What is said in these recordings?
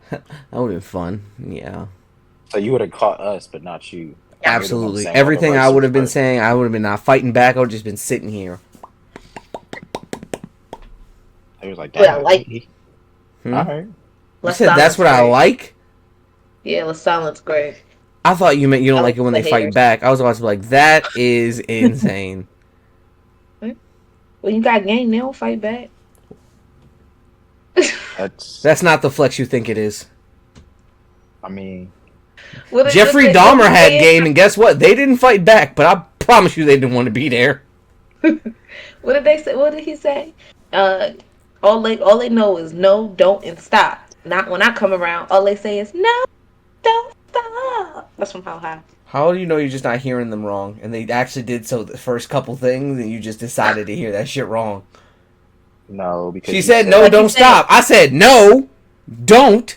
That would have been fun. Yeah. So you would have caught us, but not you. And you're the one Absolutely. saying all the Everything I would verses have been first. saying, I would have been not fighting back. I would have just been sitting here. He was like, But I damn. like Hmm? All right. You less said that's silence what I great. like? Yeah, less silence great. I thought you meant you don't I like like it when the they fight haters. back. I was about to be like, that is insane. When you got game, they don't fight back. That's. That's not the flex you think it is. I mean, Jeffrey Dahmer had game, and guess what? They didn't fight back, but I promise you they didn't want to be there. What did they say? What did he say? All they know is no, don't, and stop. Not when I come around. All they say is no, don't stop. That's from How High. How do you know you're just not hearing them wrong? And they actually did so the first couple things, and you just decided to hear that shit wrong. no, because She you said, no, Like you don't said. stop. I said, no, don't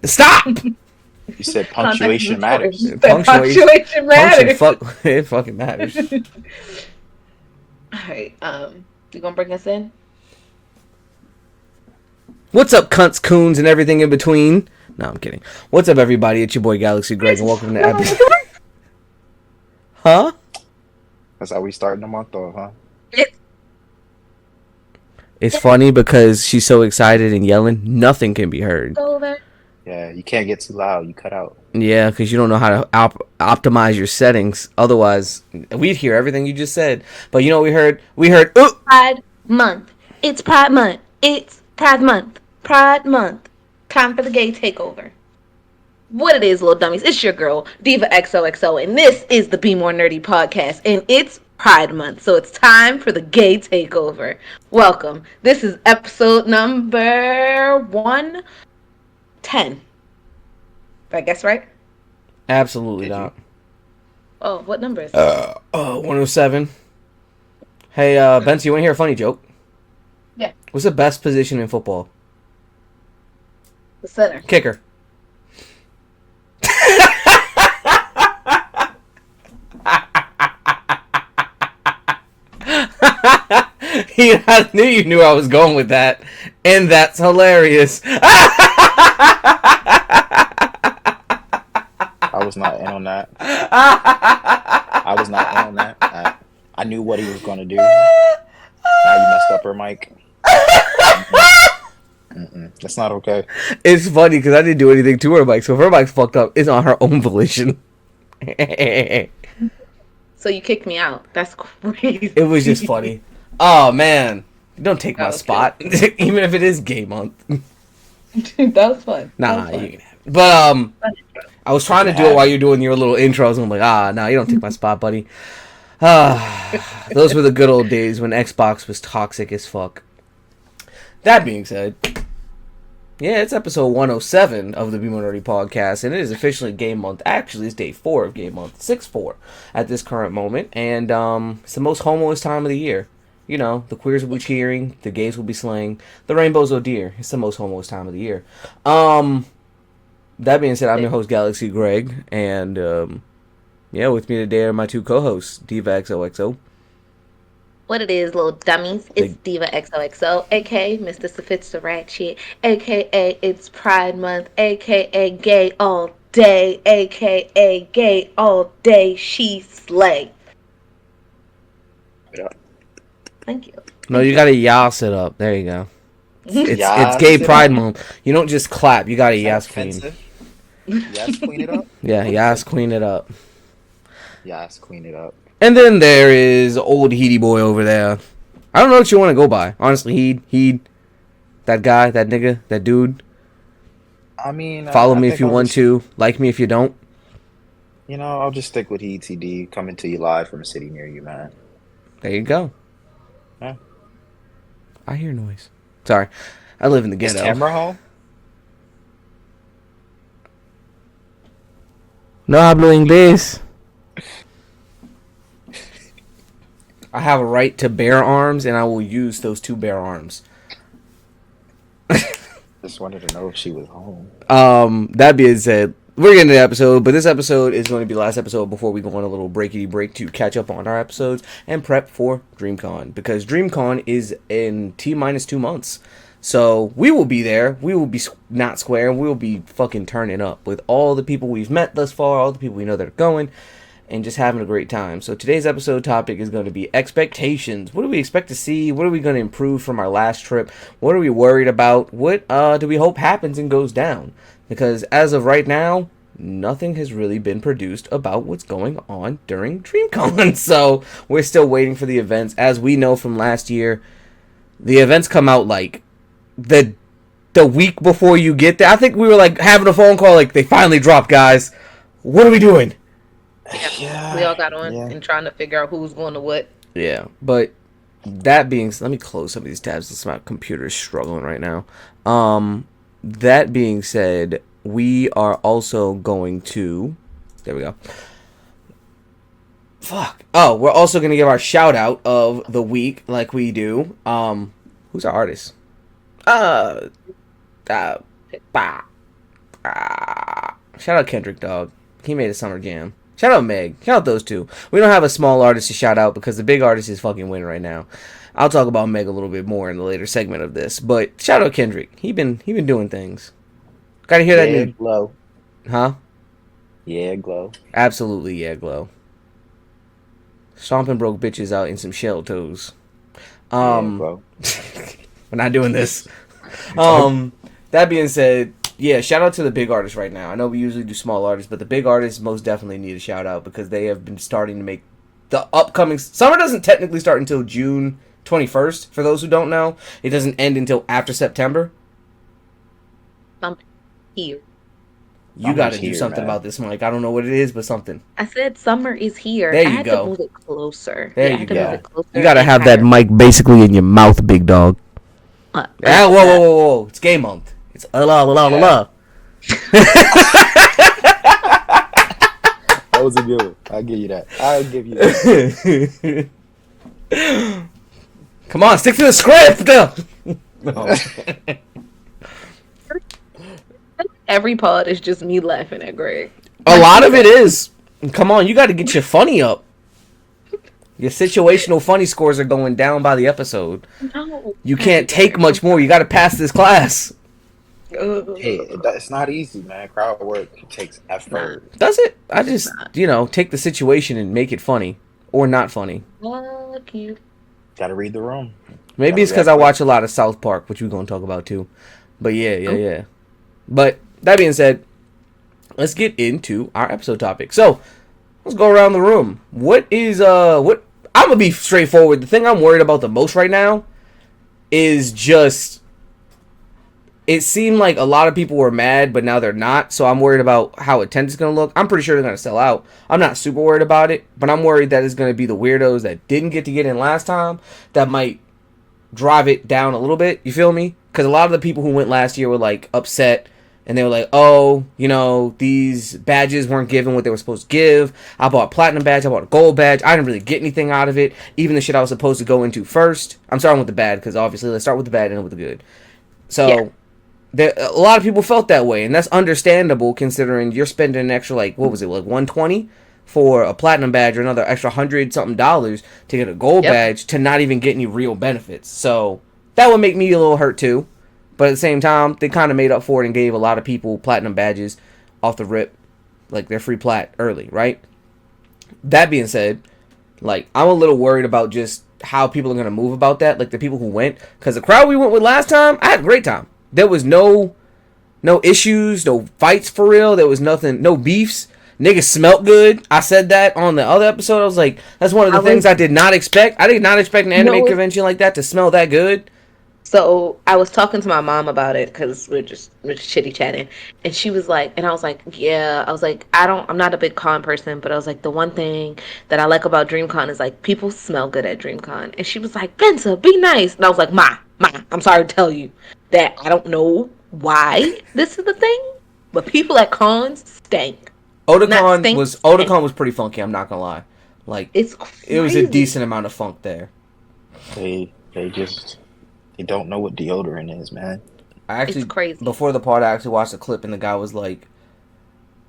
stop. You said punctuation matters. Punctuation matters. It fucking matters. Alright, you gonna bring us in? What's up, cunts, coons, and everything in between? No, I'm kidding. What's up, everybody? It's your boy Galaxy Greg, and welcome to episode. Huh? That's how we starting the month off, huh? It's funny because she's so excited and yelling, nothing can be heard. Over. Yeah, you can't get too loud. You cut out. Yeah, because you don't know how to optimize your settings. Otherwise, we'd hear everything you just said. But you know what we heard? We heard, ooh! Pride Month. It's Pride Month. It's Pride Month. Pride Month. Time for the gay takeover. What it is, little dummies, it's your girl, Diva XOXO, and this is the Be More Nerdy podcast, and it's Pride Month, so it's time for the gay takeover. Welcome. This is episode number 110. Did I guess right? Absolutely Did you? not. Oh, what number is it? 107. Hey, Benson, you want to hear a funny joke? Yeah. What's the best position in football? The center. Kicker. I knew you knew I was going with that, and that's hilarious. I was not in on that. I was not in on that. I knew what he was going to do. Now you messed up her mic. That's not okay. It's funny because I didn't do anything to her mic, so if her mic's fucked up, it's on her own volition. So you kicked me out. That's crazy. It was just funny. Oh man, don't take my That was spot, even if it is gay month. That was fun. Nah, you can have it. But I was trying to do it while you're doing your little intros, and I'm like, no, you don't take my spot, buddy. Those were the good old days when Xbox was toxic as fuck. That being said, yeah, it's episode 107 of the Be More Nerdy podcast, and it is officially Game Month. Actually, it's day 4 of Game Month, 6-4 at this current moment, and it's the most homoist time of the year. You know, the queers will be cheering, the gays will be slaying, the rainbows oh dear. It's the most homoist time of the year. That being said, I'm your host, Galaxy Greg, and yeah, with me today are my two co-hosts, Diva XOXO. What it is, little dummies, it's Diva XOXO, aka Mr. Sophitza Ratchet, aka it's Pride Month, aka gay all day, aka gay all day, she slay. Yeah. Thank you. No, you got a yas set up. There you go. It's Yas Gay it Pride up? Month. You don't just clap. You got a Is that yas queen. offensive? Yes, clean it up. Yeah, yas queen it up. Yes, clean it up. And then there is old Heedy boy over there. I don't know what you want to go by. Honestly, Heed, that guy, that nigga, that dude. I mean, Follow I me think if you I'll want just- to. Like me if you don't. You know, I'll just stick with ETD coming to you live from a city near you, man. There you go. Yeah. I hear noise. Sorry. I live in the Is ghetto. Tamara home? No hablo inglés. I have a right to bear arms, and I will use those two bear arms. Just wanted to know if she was home. That being said, we're getting to the episode, but this episode is going to be the last episode before we go on a little breakity break to catch up on our episodes and prep for Dreamcon, because Dreamcon is in T-minus 2 months. So we will be there. We will be not square. And we will be fucking turning up with all the people we've met thus far, all the people we know that are going, and just having a great time. So today's episode topic is going to be expectations. What do we expect to see? What are we going to improve from our last trip? What are we worried about? What do we hope happens and goes down? Because as of right now, nothing has really been produced about what's going on during Dreamcon. So we're still waiting for the events. As we know from last year, the events come out like the week before you get there. I think we were like having a phone call like, they finally dropped, guys. What are we doing? Yeah, we all got on and trying to figure out who's going to what. Yeah, but that being said, let me close some of these tabs. My computer is struggling right now. That being said, we are also going to... There we go. Fuck. Oh, we're also going to give our shout out of the week like we do. Who's our artist? Shout out Kendrick, dog. He made a summer jam. Shout out Meg. Shout out those two. We don't have a small artist to shout out because the big artist is fucking winning right now. I'll talk about Meg a little bit more in the later segment of this. But shout out Kendrick. He been doing things. Gotta hear that new Glow. Huh? Yeah, Glow. Absolutely, yeah, Glow. Stomping broke bitches out in some shell toes. Bro. We're not doing this. That being said, yeah, shout out to the big artists right now. I know we usually do small artists, but the big artists most definitely need a shout out because they have been starting to make the upcoming... Summer doesn't technically start until June 21st, for those who don't know. It doesn't end until after September. I'm here. You got to do something about this, Mike. I don't know what it is, but something. I said summer is here. There you I had go. to move it closer. There I you had to go. move it closer. You got to have that mic basically in your mouth, big dog. Whoa. It's gay month. It's la. That was a good one. I'll give you that. I'll give you that. Come on, stick to the script. Every pod is just me laughing at Greg. A lot of it is. Come on, you got to get your funny up. Your situational funny scores are going down by the episode. No. You can't take much more. You got to pass this class. Hey, it's not easy, man. Crowd work takes effort. Does it? I just, take the situation and make it funny. Or not funny. Fuck you. Gotta read the room. Maybe it's because I watch a lot of South Park, which we're going to talk about too. But yeah. But that being said, let's get into our episode topic. So, let's go around the room. I'm going to be straightforward. The thing I'm worried about the most right now is just... It seemed like a lot of people were mad, but now they're not. So I'm worried about how attendance is going to look. I'm pretty sure they're going to sell out. I'm not super worried about it, but I'm worried that it's going to be the weirdos that didn't get to get in last time that might drive it down a little bit. You feel me? Because a lot of the people who went last year were like upset. And they were like, oh, these badges weren't given what they were supposed to give. I bought a platinum badge. I bought a gold badge. I didn't really get anything out of it. Even the shit I was supposed to go into first. I'm starting with the bad because obviously let's start with the bad and end with the good. So a lot of people felt that way. And that's understandable considering you're spending an extra, like $120 for a platinum badge or another extra $100-something to get a gold badge to not even get any real benefits. So that would make me a little hurt too. But at the same time, they kind of made up for it and gave a lot of people platinum badges off the rip. Like, they're free plat early, right? That being said, like, I'm a little worried about just how people are going to move about that. Like, the people who went. Because the crowd we went with last time, I had a great time. There was no issues, no fights for real. There was nothing, no beefs. Niggas smelt good. I said that on the other episode. I was like, that's one of the things I did not expect. I did not expect an anime convention like that to smell that good. So I was talking to my mom about it because we're just chitty chatting, and she was like, and I was like, yeah, I was like, I'm not a big con person, but I was like, the one thing that I like about Dreamcon is like people smell good at Dreamcon, and she was like, Benza, be nice, and I was like, Ma, I'm sorry to tell you that I don't know why this is the thing, but people at cons stank. Otakon was pretty funky. I'm not gonna lie, like it's crazy. It was a decent amount of funk there. They don't know what deodorant is, man. It's crazy. Before the part, I actually watched a clip, and the guy was like,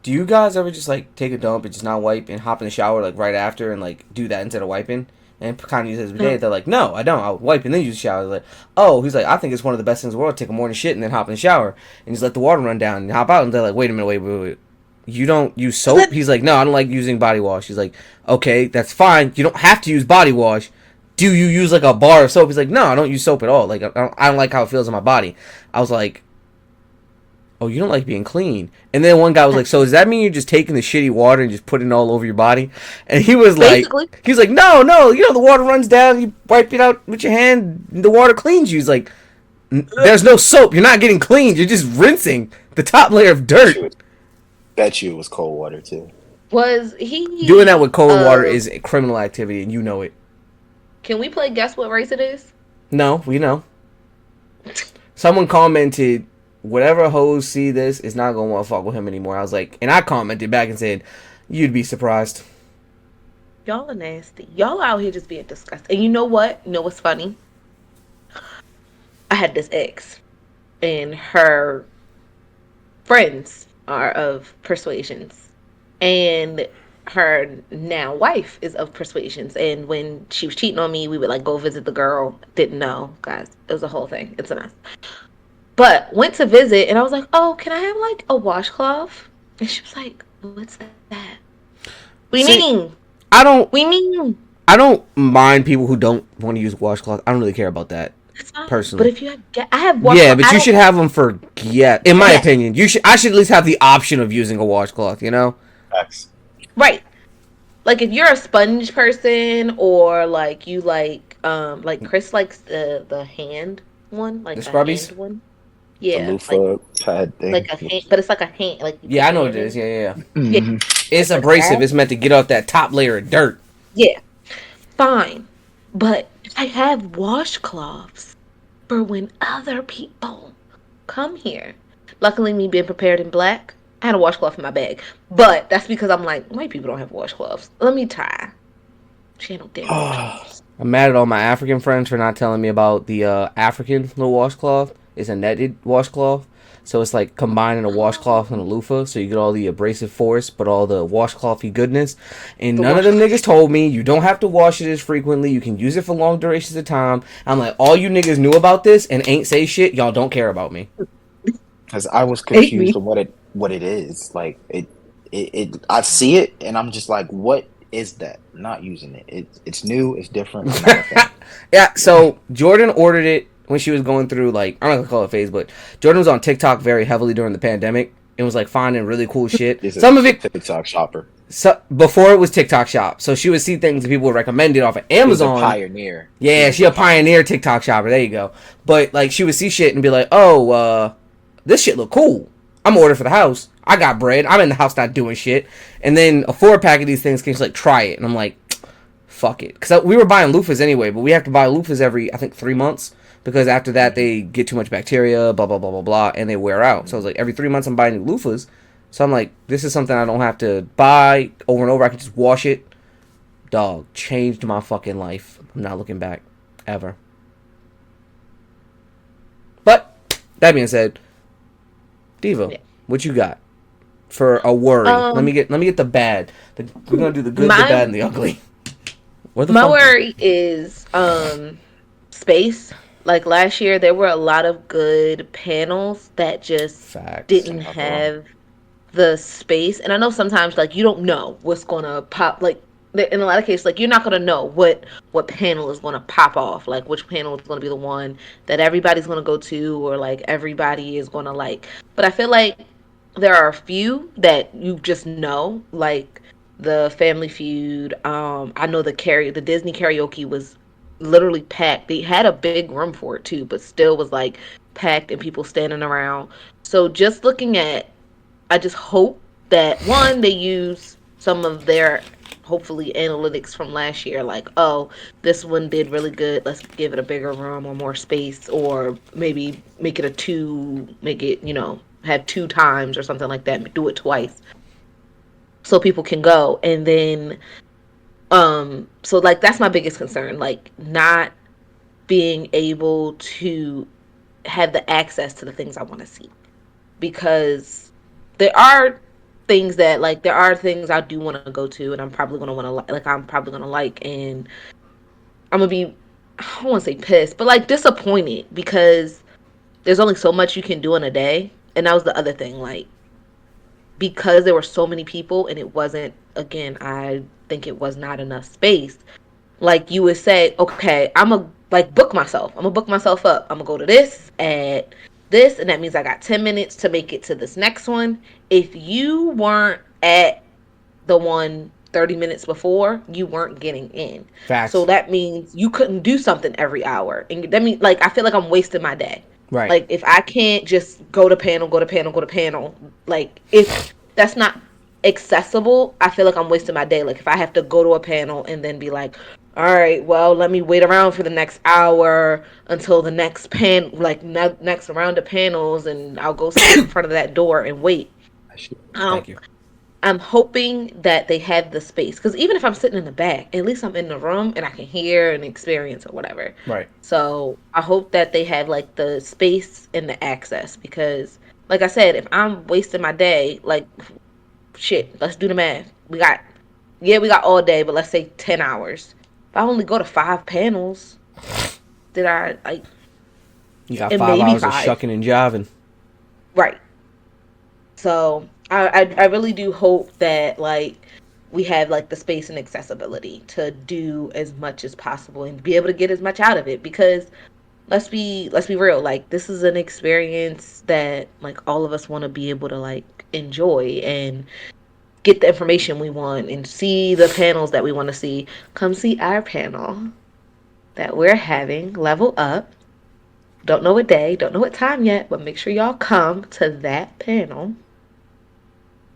do you guys ever just, like, take a dump and just not wipe and hop in the shower, like, right after and, like, do that instead of wiping? and kind of use it as a bidet. They're like, no, I don't. I would wipe and then use the shower. They're like, oh, he's like, I think it's one of the best things in the world. Take a morning shit and then hop in the shower and just let the water run down and hop out. And they're like, wait a minute, wait. You don't use soap? He's like, no, I don't like using body wash. He's like, okay, that's fine. You don't have to use body wash. Do you use like a bar of soap? He's like, no, I don't use soap at all. Like, I don't like how it feels on my body. I was like, oh, you don't like being clean. And then one guy was like, so does that mean you're just taking the shitty water and just putting it all over your body? And he was like, he's like, no, the water runs down, you wipe it out with your hand, the water cleans you. He's like, there's no soap, you're not getting cleaned, you're just rinsing the top layer of dirt. Bet you it was cold water too. Was he doing that with cold water is a criminal activity, and you know it. Can we play guess what race it is? No, we know. Someone commented, whatever hoes see this is not gonna want to fuck with him anymore. I was like, and I commented back and said, you'd be surprised. Y'all are nasty. Y'all out here just being disgusting. And you know what? You know what's funny? I had this ex, and her friends are of persuasions, and her now wife is of persuasions. And when she was cheating on me, we would like go visit the girl. Didn't know, guys. It was a whole thing. It's a mess. But went to visit, and I was like, oh, can I have like a washcloth? And she was like, what's that? What do you mean? I don't mind people who don't want to use washcloth. I don't really care about that. Personally, but if you have, I have washcloth. Yeah, but you should have them for in my opinion, I should at least have the option of using a washcloth. You know, right? Like if you're a sponge person, or like you like Chris likes the hand one, like the scrubbies one. Yeah, the loofah pad thing. Like a hand, but it's like a hand. Like I know what it is. Yeah. Mm-hmm. It's abrasive. It's meant to get off that top layer of dirt. Yeah, fine, but I have washcloths for when other people come here. Luckily, me being prepared in black, I had a washcloth in my bag. But that's because I'm like, white people don't have washcloths. Let me try. She ain't no damn washcloths. I'm mad at all my African friends for not telling me about the African little washcloth. It's a netted washcloth. So it's like combining a washcloth and a loofah, so you get all the abrasive force, but all the washclothy goodness. And none of them niggas told me you don't have to wash it as frequently. You can use it for long durations of time. I'm like, all you niggas knew about this and ain't say shit. Y'all don't care about me. Because I was confused on what it is. Like it. I see it and I'm just like, what is that? I'm not using it. It's new. It's different. It's not a thing. Yeah. So Jordan ordered it when she was going through, like, I'm not gonna call it a phase, but Jordan was on TikTok very heavily during the pandemic and was like finding really cool shit. Some of it TikTok shopper. So before it was TikTok Shop, so she would see things that people would recommend it off of Amazon. She's a pioneer. Yeah, she a pioneer TikTok shopper. There you go. But like she would see shit and be like, "Oh, this shit look cool. I'm ordering for the house. I got bread. I'm in the house not doing shit." And then a 4-pack of these things came. She's like, "Try it," and I'm like, "Fuck it," because we were buying loofahs anyway, but we have to buy loofahs every 3 months. Because after that, they get too much bacteria, blah, blah, blah, blah, blah, and they wear out. So I was like, every 3 months, I'm buying new loofahs. So I'm like, this is something I don't have to buy over and over. I can just wash it. Dog, changed my fucking life. I'm not looking back. Ever. But, that being said, Diva, what you got for a worry? Let me get the bad. We're going to do the good, the bad, and the ugly. My worry is space. Like last year, there were a lot of good panels that just didn't have the space. And I know sometimes, like, you don't know what's going to pop. Like, in a lot of cases, like, you're not going to know what panel is going to pop off. Like, which panel is going to be the one that everybody's going to go to, or, like, everybody is going to like. But I feel like there are a few that you just know, like the Family Feud. I know the Disney karaoke was literally packed. They had a big room for it too, but still was like packed and people standing around. So just looking at, I just hope that one, they use some of their hopefully analytics from last year, like, oh, this one did really good, let's give it a bigger room or more space, or maybe make it have 2 times or something like that, do it twice so people can go. And then so like that's my biggest concern, like not being able to have the access to the things I want to see, because there are things I do want to go to, and I'm probably going to want to like, and I'm gonna be, I don't want to say pissed, but like disappointed because there's only so much you can do in a day, and that was the other thing. Like because there were so many people, and it wasn't. Again, I think it was not enough space. Like you would say, okay, I'm gonna like book myself. I'm gonna book myself up. I'm gonna go to this at this, and that means I got 10 minutes to make it to this next one. If you weren't at the one 30 minutes before, you weren't getting in. So Facts. that means you couldn't do something every hour. And that means like I feel like I'm wasting my day. Right. Like if I can't just go to panel, go to panel, go to panel, like if that's not accessible, I feel like I'm wasting my day. Like if I have to go to a panel and then be like, all right, well, let me wait around for the next hour until the next next round of panels, and I'll go sit in front of that door and wait. Thank you. I'm hoping that they have the space because even if I'm sitting in the back, at least I'm in the room and I can hear and experience or whatever. Right. So I hope that they have like the space and the access because, like I said, if I'm wasting my day, like shit, let's do the math. We got all day, but let's say 10 hours. If I only go to 5 panels, did I like? You got and 5 maybe hours of 5. shucking and jiving. Right. So I really do hope that like we have like the space and accessibility to do as much as possible and be able to get as much out of it because let's be real, like this is an experience that like all of us want to be able to like enjoy and get the information we want and see the panels that we want to see. Come see our panel that we're having, Level Up. Don't know what day, don't know what time yet, but make sure y'all come to that panel.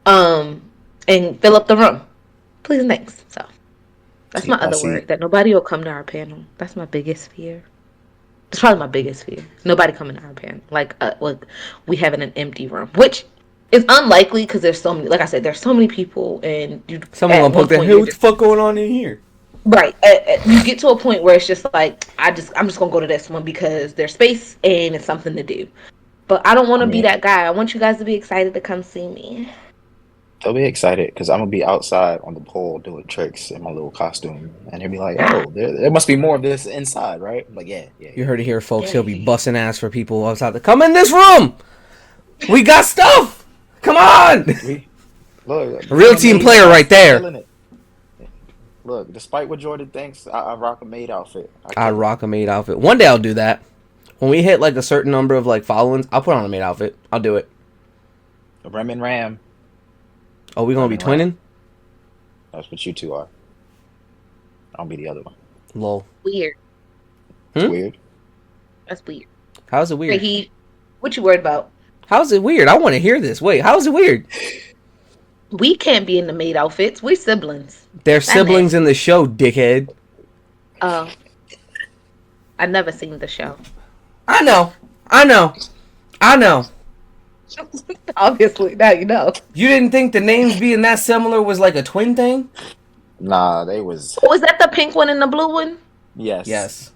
And fill up the room. Please and thanks. So that's See, my I other see. word. That nobody will come to our panel. That's my biggest fear. It's probably my biggest fear. Nobody coming to our panel. Like we having an empty room, which is unlikely because there's so many. Like I said, there's so many people, and you Someone at gonna one poke their point head. you're What the just fuck going on in here? right. You get to a point where it's just like I'm just gonna go to this one because there's space and it's something to do. But I don't want I to be mean, that guy. I want you guys to be excited to come see me. they'll be excited because I'm gonna be outside on the pole doing tricks in my little costume, and they'll be like, "Oh, there must be more of this inside, right?" I'm like, "Yeah, yeah, You yeah, heard it yeah." here, folks. He'll be Yeah. busting ass for people outside to come in this room. We got stuff. Come on. We look, Real being a team maid, player right I'm there. killing it. Look, despite what Jordan thinks, I rock a maid outfit. I I kill it. rock a maid outfit. One day I'll do that. When we hit like a certain number of like followings, I'll put on a maid outfit. I'll do it. Rem and Ram, Oh, we gonna Rem be and Ram. twinning? That's what you two are. I'll be the other one. Lol. Weird. It's Hmm? weird. That's weird. How's it Hey, weird? what you worried about? How's it weird? I want to hear this. Wait, how's it weird? We can't be in the maid outfits. We're siblings. They're That siblings nasty. in the show, dickhead. Oh, I've never seen the show. I know. Obviously, now you know. You didn't think the names being that similar was like a twin thing? Nah, they was Oh, is that the pink one and the blue one? yes. Yes.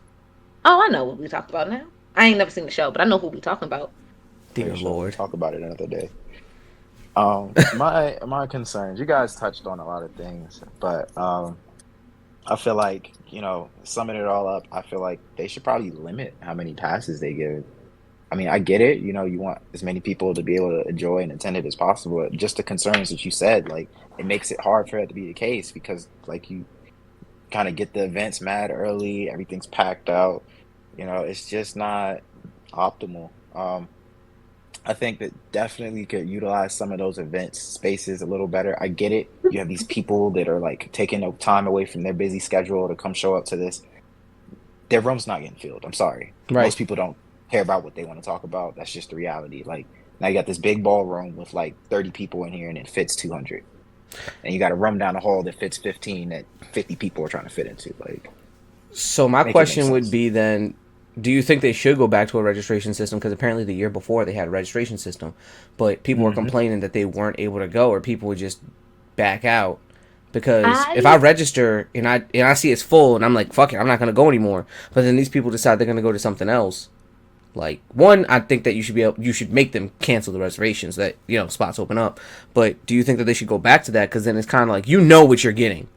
Oh, I know what we talk about now. I ain't never seen the show, but I know who we talking about. Dear Pretty sure we'll Lord. talk about it another day. My concerns. You guys touched on a lot of things, but I feel like summing it all up. I feel like they should probably limit how many passes they give. I mean, I get it. You want as many people to be able to enjoy and attend it as possible. But just the concerns that you said, like, it makes it hard for it to be the case because, like, you kind of get the events mad early. Everything's packed out. It's just not optimal. I think that definitely could utilize some of those events spaces a little better. I get it. You have these people that are like taking no time away from their busy schedule to come show up to this. Their room's not getting filled. I'm sorry. Right. Most people don't care about what they want to talk about. That's just the reality. Like now you got this big ballroom with like 30 people in here and it fits 200. And you got a room down the hall that fits 15 that 50 people are trying to fit into. Like, So my make it make question would sense. be then, do you think they should go back to a registration system? Because apparently the year before they had a registration system, but people were complaining that they weren't able to go, or people would just back out. Because if I register and I see it's full and I'm like, fuck it, I'm not gonna go anymore. But then these people decide they're gonna go to something else. Like, one, I think that you should make them cancel the reservations that spots open up. But do you think that they should go back to that? Because then it's kind of like what you're getting.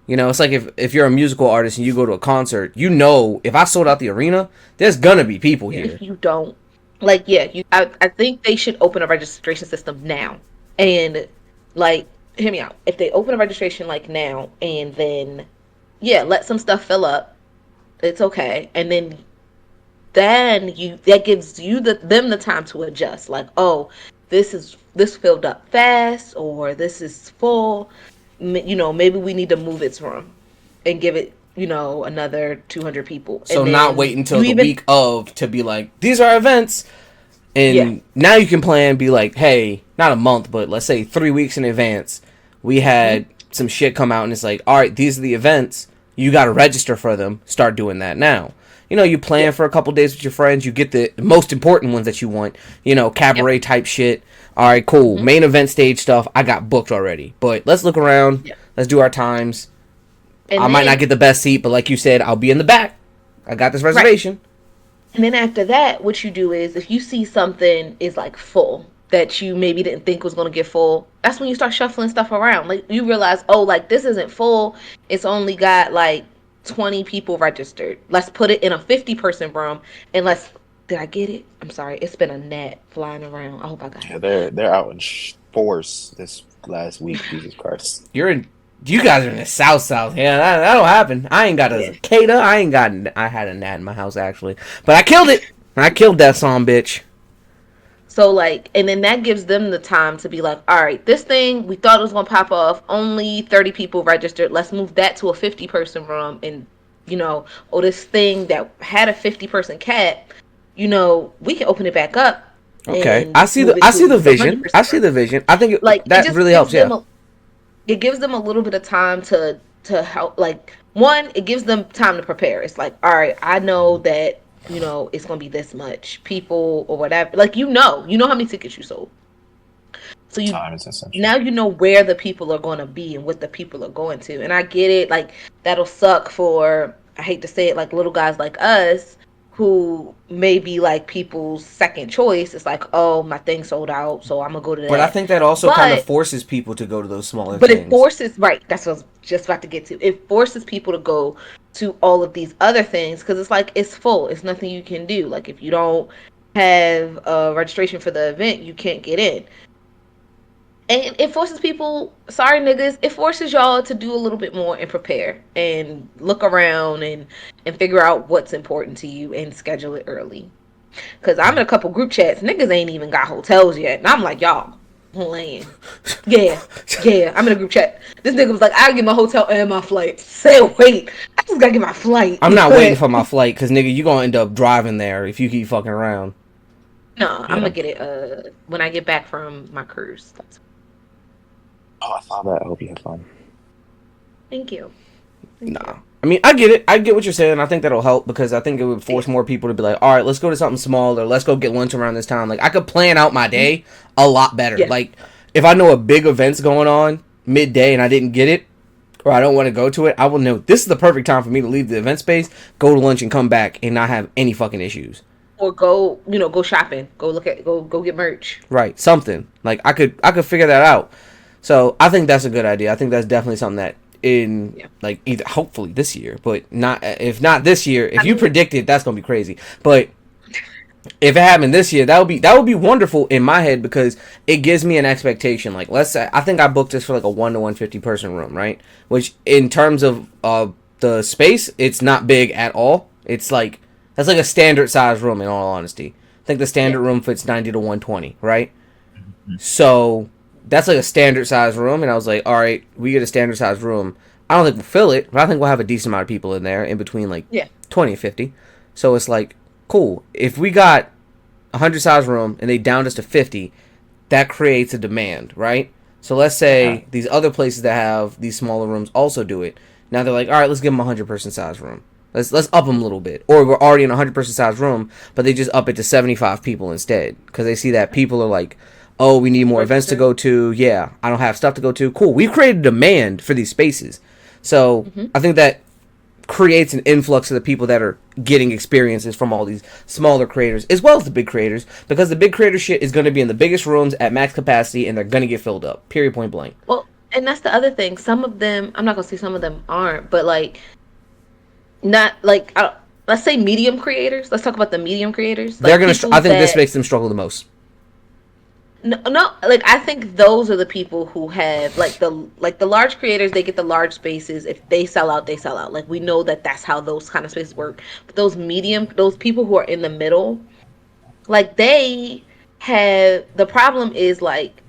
You know, it's like if you're a musical artist and you go to a concert, you know, if I sold out the arena, there's gonna be people here. If you don't, like, yeah, I think they should open a registration system now. And, like, hear me out. If they open a registration, like, now, and then, yeah, let some stuff fill up, it's okay. And then that gives you them the time to adjust. Like, oh, this filled up fast, or this is full. You know, maybe we need to move its room and give it, you know, another 200 people. So and not wait until the week of to be like, these are events. And now you can plan, be like, hey, not a month, but let's say 3 weeks in advance, we had some shit come out and it's like, all right, these are the events. You got to register for them. Start doing that now. You know, you plan for a couple days with your friends. You get the most important ones that you want. You know, cabaret type shit. All right, cool. Main event stage stuff, I got booked already. But let's look around. Yeah. Let's do our times. And I might not get the best seat, but like you said, I'll be in the back. I got this reservation. Right. And then after that, what you do is, if you see something is like full that you maybe didn't think was going to get full, that's when you start shuffling stuff around. Like, you realize, oh, like, this isn't full. It's only got like 20 people registered. Let's put it in a 50-person room, and did I get it? I'm sorry. It's been a gnat flying around. I hope I got it. Yeah, they're out in force this last week. Jesus Christ. You guys are in the south. Yeah, that'll happen. I ain't got a cicada. I had a gnat in my house, actually. But I killed it. I killed that son bitch. So, like, and then that gives them the time to be like, all right, this thing, we thought it was going to pop off. Only 30 people registered. Let's move that to a 50-person room. And, you know, this thing that had a 50-person cap, you know, we can open it back up. Okay. I see the vision. I see the vision. I think that really helps, yeah. It gives them a little bit of time to help. Like, one, it gives them time to prepare. It's like, all right, I know that, you know, it's going to be this much people or whatever. Like, you know how many tickets you sold. So now you know where the people are going to be and what the people are going to. And I get it. Like, that'll suck for, I hate to say it, like, little guys like us who may be like people's second choice. It's like, oh, my thing sold out, so I'm gonna go to that. But I think that also kind of forces people to go to those smaller things. It forces, right, that's what I was just about to get to. It forces people to go to all of these other things, because it's like, it's full. It's nothing you can do. Like, if you don't have a registration for the event, you can't get in. And it forces people, sorry niggas, it forces y'all to do a little bit more and prepare and look around and figure out what's important to you and schedule it early. Because I'm in a couple group chats, niggas ain't even got hotels yet. And I'm like, y'all, playing. Yeah, I'm in a group chat. This nigga was like, I gotta get my hotel and my flight. Say, wait, I just gotta get my flight. I'm not waiting for my flight, because nigga, you gonna end up driving there if you keep fucking around. No, I'm gonna get it when I get back from my cruise. Oh, I saw that. I hope you have fun. Thank you. Nah. I mean, I get it. I get what you're saying. I think that'll help, because I think it would force more people to be like, all right, let's go to something smaller. Let's go get lunch around this time. Like, I could plan out my day a lot better. Yeah. Like, if I know a big event's going on midday and I didn't get it, or I don't want to go to it, I will know this is the perfect time for me to leave the event space, go to lunch, and come back and not have any fucking issues. Or go shopping. Go get merch. Right. Something. Like, I could figure that out. So I think that's a good idea. I think that's definitely something that like, either hopefully this year, but if not this year, if you predict it, that's gonna be crazy. But if it happened this year, that would be wonderful in my head, because it gives me an expectation. Like, let's say I think I booked this for like a 1 to 150 person room, right? Which in terms of the space, it's not big at all. It's like, that's like a standard size room, in all honesty. I think the standard room fits 90 to 120, right? Mm-hmm. So that's like a standard size room, and I was like, all right, we get a standard size room. I don't think we'll fill it, but I think we'll have a decent amount of people in there, in between like 20 and 50. So it's like, cool. If we got a 100 size room and they downed us to 50, that creates a demand, right? So let's say these other places that have these smaller rooms also do it. Now they're like, all right, let's give them a 100-person size room. Let's up them a little bit. Or we're already in a 100-person size room, but they just up it to 75 people instead, because they see that people are like, oh, we need more events to go to. Yeah, I don't have stuff to go to. Cool. We've created demand for these spaces. So I think that creates an influx of the people that are getting experiences from all these smaller creators, as well as the big creators, because the big creator shit is going to be in the biggest rooms at max capacity, and they're going to get filled up. Period, point blank. Well, and that's the other thing. Some of them, I'm not gonna say some of them aren't, but like not like let's say medium creators. Let's talk about the medium creators, They're like gonna. people I think this that makes them struggle the most. no, like I think those are the people who have like the large creators. They get the large spaces. If they sell out, they sell out. Like we know that that's how those kind of spaces work. But those medium, those people who are in the middle, like they have the problem is like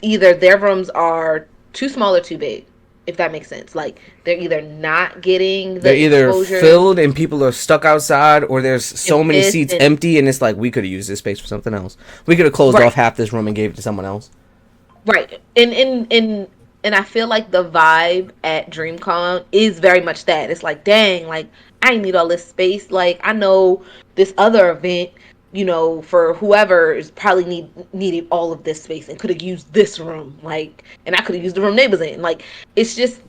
either their rooms are too small or too big, if that makes sense. Like they're either not getting They're the either exposure filled and people are stuck outside, or there's so and many pissed seats and empty, and it's like we could have used this space for something else. We could have closed off right, half this room and gave it to someone else. right. And I feel like the vibe at DreamCon is very much that. It's like, dang, like I need all this space. Like I know this other event, for whoever is probably needed all of this space and could have used this room. Like, and I could have used the room they was in. Like, it's just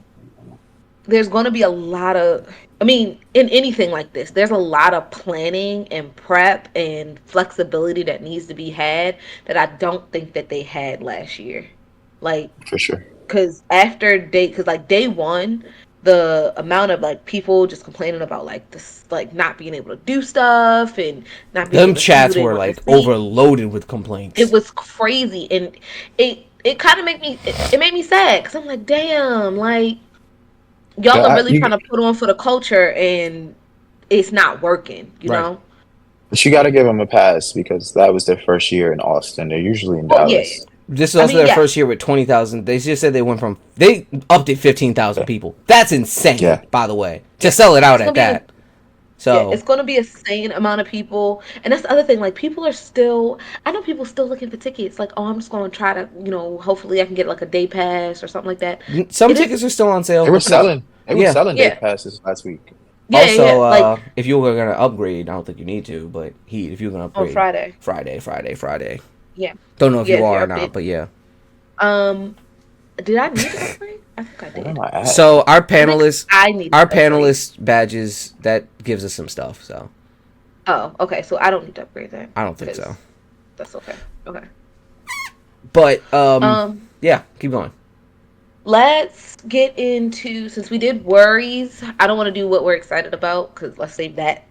there's going to be a lot of I mean in anything like this there's a lot of planning and prep and flexibility that needs to be had that I don't think that they had last year, like For sure. because like day one, the amount of like people just complaining about like this, like not being able to do stuff and not being Them able to see who chats they were want to like see. overloaded with It complaints. was crazy, and it kind of it made me sad because I'm like, damn, like y'all are Yeah, really you trying to put on for the culture and it's not working, you Right. know? but you got to give them a pass because that was their first year in Austin. They're usually in Oh yeah. Dallas. This is I also mean, their yes. first year with 20,000. They just said they upped it 15,000 Yeah, people. That's insane, yeah. by the way, to Yeah. sell it out It's at gonna be that. yeah, So it's gonna be a sane amount of people. And that's the other thing, like people are still I know people still looking for tickets, like, oh I'm just gonna try to, hopefully I can get like a day pass or something like that. some It is tickets are still on They sale were because selling. They were yeah. selling day yeah. passes last week. Yeah, yeah, Also, yeah. Like if you were gonna upgrade, I don't think you need to, but if you're gonna on upgrade, Friday. Friday. Yeah. Don't know if Yeah, you if are you're or not, updated. but yeah. Um did I need to upgrade? I think I Where am did. I at? So I think I needed our to upgrade. panelist badges that gives us some stuff. So Oh, okay. So I don't need to upgrade that I don't think so. because that's okay. Okay. But Um, yeah, keep going. let's get into since we did worries. I don't want to do what we're excited about because let's save that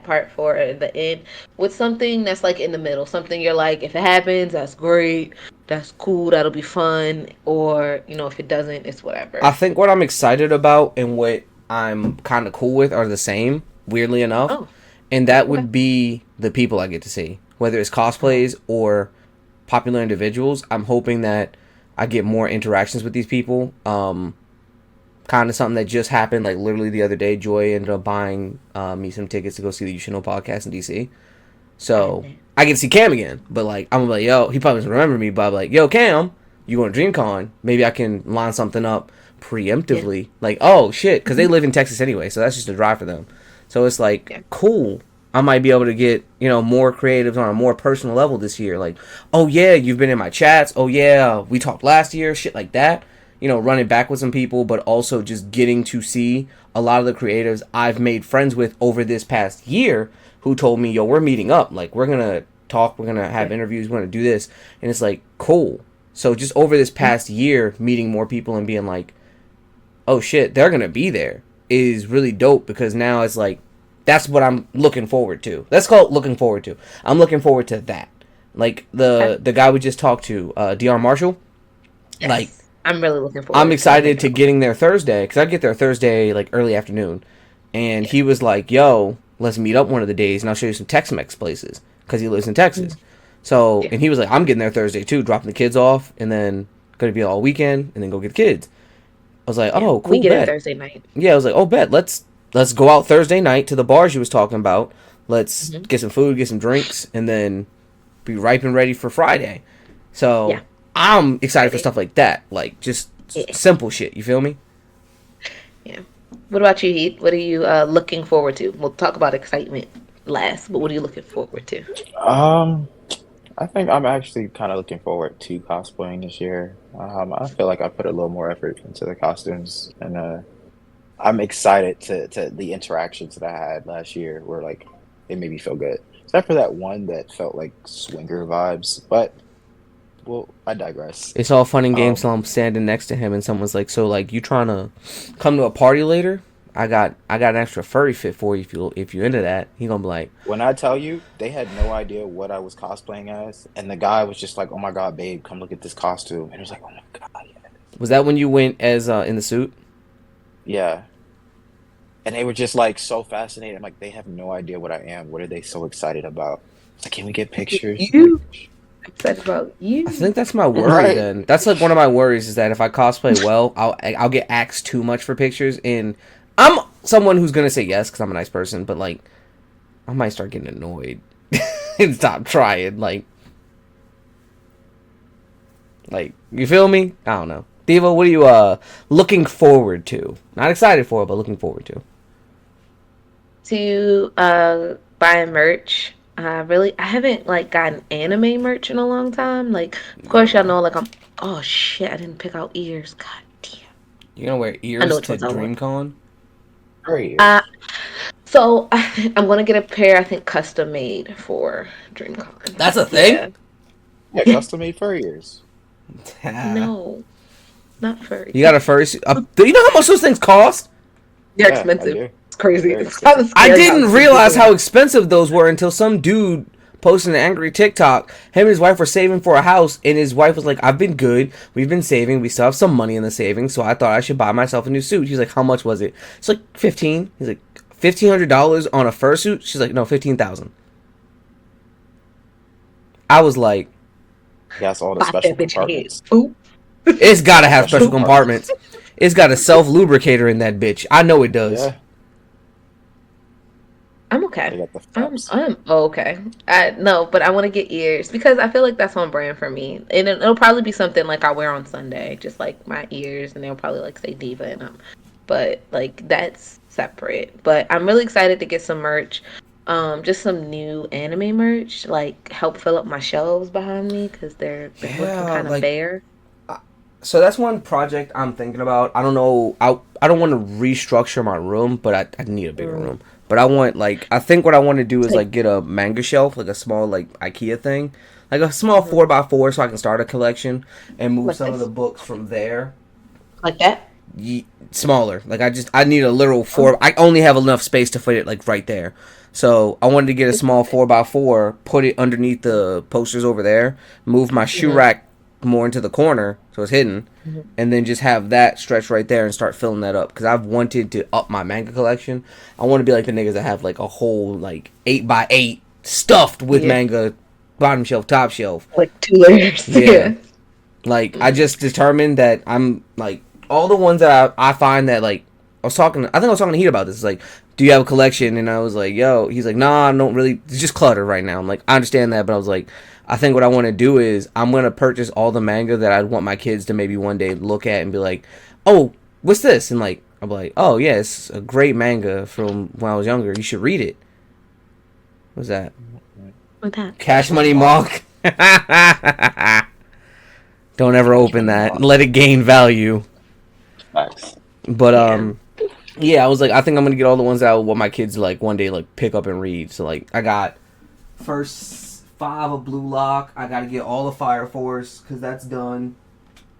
part for the end. With something that's like in the middle, something you're like, if it happens, that's great, that's cool, that'll be fun, or if it doesn't, it's I whatever. think what I'm excited about and what I'm kind of cool with are the same, weirdly enough, Oh, and that okay. would be the people I get to see, whether it's Oh, cosplays or popular individuals. I'm hoping that I get more interactions with these people. Kind of something that just happened, like literally the other day. Joy ended up buying me some tickets to go see the You Should Know podcast in DC. God So damn. I get to see Cam again. But like I'm like, yo, he probably doesn't remember me, but I'm like, yo, Cam, you going to DreamCon? Maybe I can line something up Yeah. preemptively. Like, oh shit, because they Mhm. live in Texas anyway, so that's just a drive for them. So it's like Yeah. cool. I might be able to get more creatives on a more personal level this year. Like, oh yeah, you've been in my chats. Oh yeah, we talked last year. Shit like that. Running back with some people, but also just getting to see a lot of the creatives I've made friends with over this past year who told me, yo, we're meeting up. Like, we're going to talk, we're going to have Yeah. interviews, we're going to do this. And it's like, cool. So just over this past year, meeting more people and being like, oh shit, they're going to be there is really dope because now it's like, that's what I'm looking forward to. Let's call it looking forward to. I'm looking forward to that. Like, Okay. the guy we just talked to, DR Marshall, like, Yes. I'm really looking I'm forward to excited hanging to out. getting there Thursday because I get there Thursday like early afternoon, and Yeah. he was like, "Yo, let's meet up one of the days, and I'll show you some Tex-Mex places because he lives in Texas." Mm. So, Yeah. and he was like, "I'm getting there Thursday too, dropping the kids off, and then gonna be all weekend, and then go get the kids." I was like, Yeah. "Oh, We cool, get in bet." Thursday night. Yeah, I was like, "Oh, bet. Let's go out Thursday night to the bars you was talking about. Let's Hmm. get some food, get some drinks, and then be ripe and ready for Friday." So Yeah. I'm excited for Ready. stuff like that, like just Yeah. simple shit. You feel me? Yeah. What about you, Heath? What are you looking forward to? We'll talk about excitement last, but what are you looking forward to? Um, I think I'm actually kind of looking forward to cosplaying this year. I feel like I put a little more effort into the costumes, and I'm excited to the interactions that I had last year were like it made me feel good. Except for that one that felt like swinger vibes, but well, I digress. It's all fun and games Um, till I'm standing next to him and someone's like, "So like, you trying to come to a party later? I got an extra furry fit for you if you into that." He gonna be like, when I tell you, they had no idea what I was cosplaying as, and the guy was just like, "Oh my god, babe, come look at this costume," and it was like, "Oh my god, yeah." "Was that when you went as in the suit?" Yeah. And they were just like so fascinated. I'm like, they have no idea what I am. What are they so excited about? It's like, can we get pictures? I'm like, You excited about I you? think that's my worry. right. Then that's like one of my worries is that if I cosplay well, I'll get asked too much for pictures, and I'm someone who's gonna say yes because I'm a nice person, but like I might start getting annoyed and stop trying. Like you feel me? I don't know. Devo, what are you looking forward to? Not excited for, but looking forward to. To buy merch. I haven't like gotten anime merch in a long time. Like, of course, y'all know. Like, oh shit, I didn't pick out ears. God damn. You gonna wear I know ears which to ones I want. DreamCon? Uh, Years. so I'm gonna get a pair. I think custom made for DreamCon. That's a Yeah. thing. Yeah, custom made fur ears. No, not furry. You got a furry suit? Do you know how much those things cost? They're Yeah, I expensive. do. It's crazy. Very It's kind expensive. of I scary how didn't expensive realize they how are. expensive those were until some dude posted an angry TikTok. Him and his wife were saving for a house, and his wife was like, "I've been good. We've been saving. We still have some money in the savings, so I thought I should buy myself a new suit." He's like, "How much was it?" It's like 15. He's like, $1,500 on a fursuit. She's like, "No, 15,000." I was like, Yes, all the Pop special that bitch head. compartments. Ooh. "It's gotta have Special special compartments. compartments. It's got a self lubricator in that bitch. I know it does." Yeah, I'm they okay. got the I'm flaps. I'm okay. I no, but I want to get ears because I feel like that's on brand for me, and it'll probably be something like I wear on Sunday, just like my ears, and they'll probably like say diva in them. But like that's separate. But I'm really excited to get some merch. Just some new anime merch, like help fill up my shelves behind me because they're been looking Yeah, kind of like bare. so that's one project I'm thinking about. I don't know. I don't want to restructure my room, but I need a bigger Mm. room. But I want like I think what I want to do It's is like, like get a manga shelf, like a small like IKEA thing, like a small mhm, 4x4, so I can start a collection and move like some of the this, books from there. like that. Smaller. Like I need a literal Oh, four. I only have enough space to fit it like right there. So I wanted to get a small 4x4, put it underneath the posters over there, move my shoe mhm, rack more into the corner so it's hidden, mhm. and then just have that stretch right there and start filling that up. Because I've wanted to up my manga collection. I want to be like the niggas that have like a whole like 8x8 stuffed with Yeah, manga, bottom shelf, top shelf. like 2 layers. Yeah. Yeah. Like I just determined that I'm like all the ones that I find that like I think I was talking to Heat about this. It's like, do you have a collection? And I was like, yo, he's like, nah, I don't really. It's just clutter right now. I'm like, I understand that, but I was like, I think what I want to do is I'm gonna purchase all the manga that I want my kids to maybe one day look at and be like, oh, what's this? And like, I'm like, oh yeah, it's a great manga from when I was younger. You should read it. What's that? With that. Cash Cash money Money mock. Monk. Don't ever Cash open money that. mock. Let it gain value. Facts. But Yeah. yeah, I was like, I think I'm gonna get all the ones that I want my kids to like one day like pick up and read. So like, I got first 5 of Blue Lock. I gotta get all of Fire Force because that's done.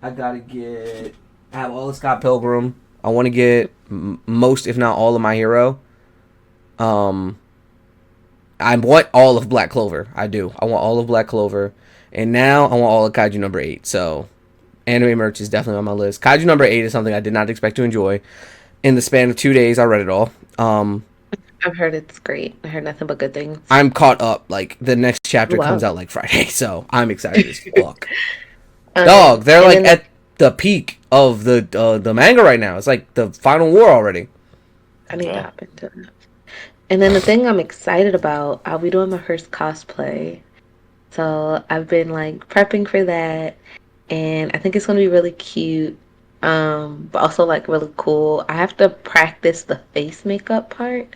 I gotta get. I have all of Scott Pilgrim. I want to get most, if not all, of My Hero. Um, I want all of Black Clover. I do. I want all of Black Clover, and now I want all of Kaiju number 8. So, anime merch is definitely on my list. Kaiju number 8 is something I did not expect to enjoy. In the span of 2 days, I read it all. I've heard it's great. I heard nothing but good things. I'm caught up. Like the next chapter comes Wow. out like Friday, so I'm excited as fuck. Dog, they're And like then at the peak of the manga right now. It's like the final war already. I need to Yeah. hop into that. And then the thing I'm excited about, I'll be doing my first cosplay. So I've been like prepping for that, and I think it's gonna be really cute. But also like really cool. I have to practice the face makeup part.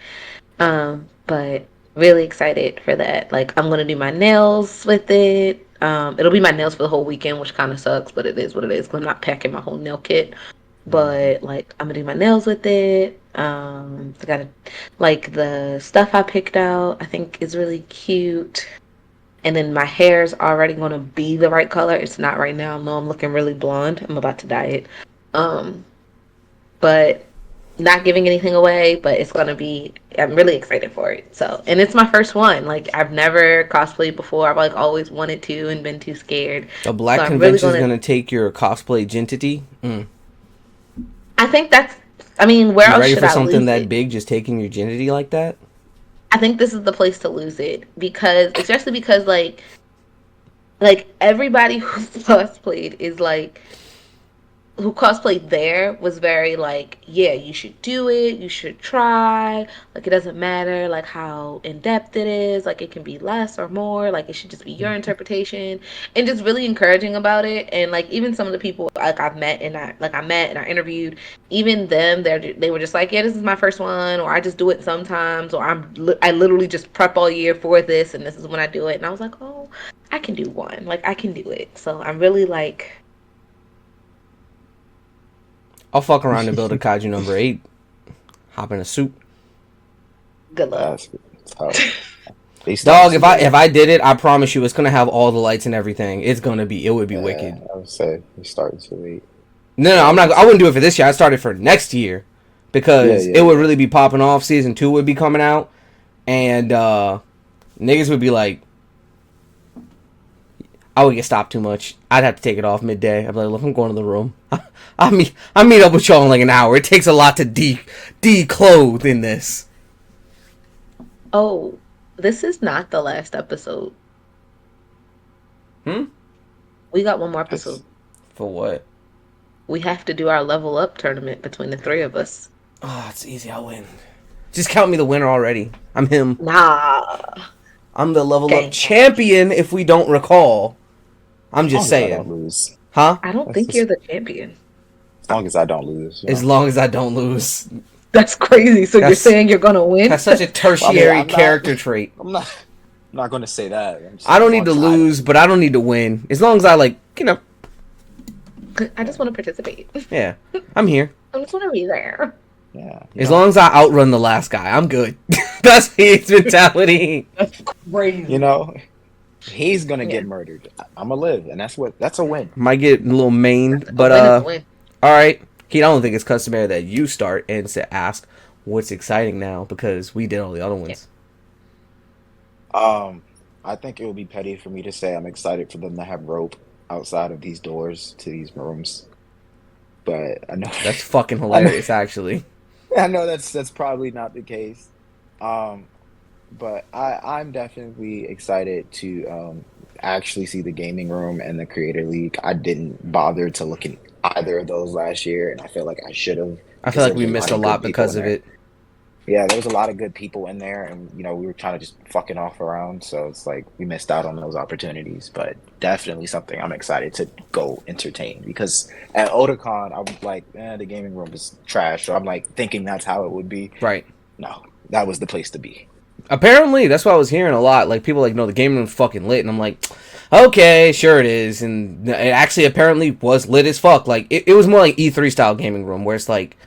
But really excited for that. Like I'm gonna do my nails with it. It'll be my nails for the whole weekend, which kind of sucks, but it is what it is. 'Cause I'm not packing my whole nail kit. Mhm. But like I'm gonna do my nails with it. I gotta like the stuff I picked out. I think is really cute. And then my hair's already gonna be the right color. It's not right now. No, I'm looking really blonde. I'm about to dye it. Um, but not giving anything away, but it's gonna be. I'm really excited for it. So, and it's my first one. Like I've never cosplayed before. I've like always wanted to and been too scared. A So black I'm really convention is gonna. gonna take your cosplay identity. I think that's. I mean, where You else ready should for I something lose that it? big? Just taking your virginity like that? I think this is the place to lose it because, especially because like everybody who's cosplayed is like who cosplayed there was very like, yeah, you should do it, you should try. Like it doesn't matter like how in depth it is, like it can be less or more, like it should just be your interpretation and just really encouraging about it. And like even some of the people like I met and I interviewed, even them they were just like, yeah, this is my first one, or I just do it sometimes, or I literally just prep all year for this and this is when I do it. And I was like, oh, I can do one. Like I can do it. So I'm really like I'll fuck around and build a kaiju number 8. Hop in a suit. good luck. That's tough. They Dog, start if I did it, I promise you, it's gonna have all the lights and everything. It would be wicked. I would say we starting too late. No, I'm not. I wouldn't do it for this year. I started for next year because it would really be popping off. Season 2 would be coming out, and niggas would be like, I would get stopped too much. I'd have to take it off midday. I'd be like, look, I'm going to the room. I meet up with y'all in like an hour. It takes a lot to declothe in this. Oh, this is not the last episode. We got one more episode. For what? We have to do our level up tournament between the three of us. Oh, it's easy. I'll win. Just count me the winner already. I'm him. Nah. I'm the level up champion if we don't recall. I'm just saying. I don't lose. Huh? I don't think you're the champion. As long as I don't lose. As long as I don't lose. That's crazy. So you're saying you're gonna win? That's such a tertiary character trait. I'm not going to say that. I don't need to lose, but I don't need to win. As long as I I just want to participate. Yeah, I'm here. I just want to be there. Yeah. As long as I outrun the last guy, I'm good. That's his mentality. That's crazy. You know, he's gonna get murdered. I'm gonna live, and that's a win. Might get a little mained, but all right. Keith, I don't think it's customary that you start and ask what's exciting now because we did all the other ones. I think it would be petty for me to say I'm excited for them to have rope outside of these doors to these rooms, but I know that's fucking hilarious. Actually, I know that's probably not the case. But I'm definitely excited to actually see the gaming room and the creator league. I didn't bother to look in either of those last year, and I feel like I should have. I feel like we missed a lot because of it. Yeah, there was a lot of good people in there, and we were trying to just fucking off around, so it's like we missed out on those opportunities. But definitely something I'm excited to go entertain because at Otakon, I'm like, the gaming room is trash, so I'm like thinking that's how it would be. Right. No, that was the place to be. Apparently, that's what I was hearing a lot. Like people like, no, the gaming room's fucking lit, and I'm like, okay, sure it is, and it actually apparently was lit as fuck. Like it was more like E3 style gaming room where it's like.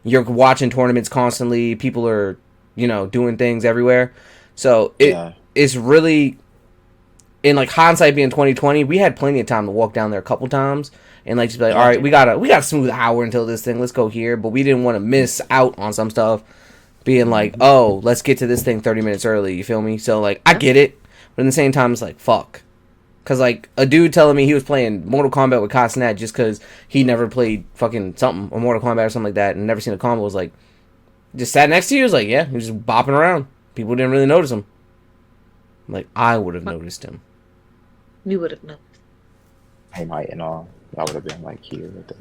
You're watching tournaments constantly. People are, doing things everywhere. So it's really, in like hindsight being 2020, we had plenty of time to walk down there a couple times and like just be like, all right, we got a smooth hour until this thing. Let's go here. But we didn't want to miss out on some stuff. Being like, oh, let's get to this thing 30 minutes early. You feel me? So like, I get it, but at the same time, it's like fuck. Because, like, a dude telling me he was playing Mortal Kombat with Cosnat just because he never played fucking something, or Mortal Kombat or something like that, and never seen a combo, was like, just sat next to you, was like, yeah, he was just bopping around. People didn't really notice him. Like, I would have noticed him. You would have noticed. Hey, Mike and all. I would have been, like, here with it.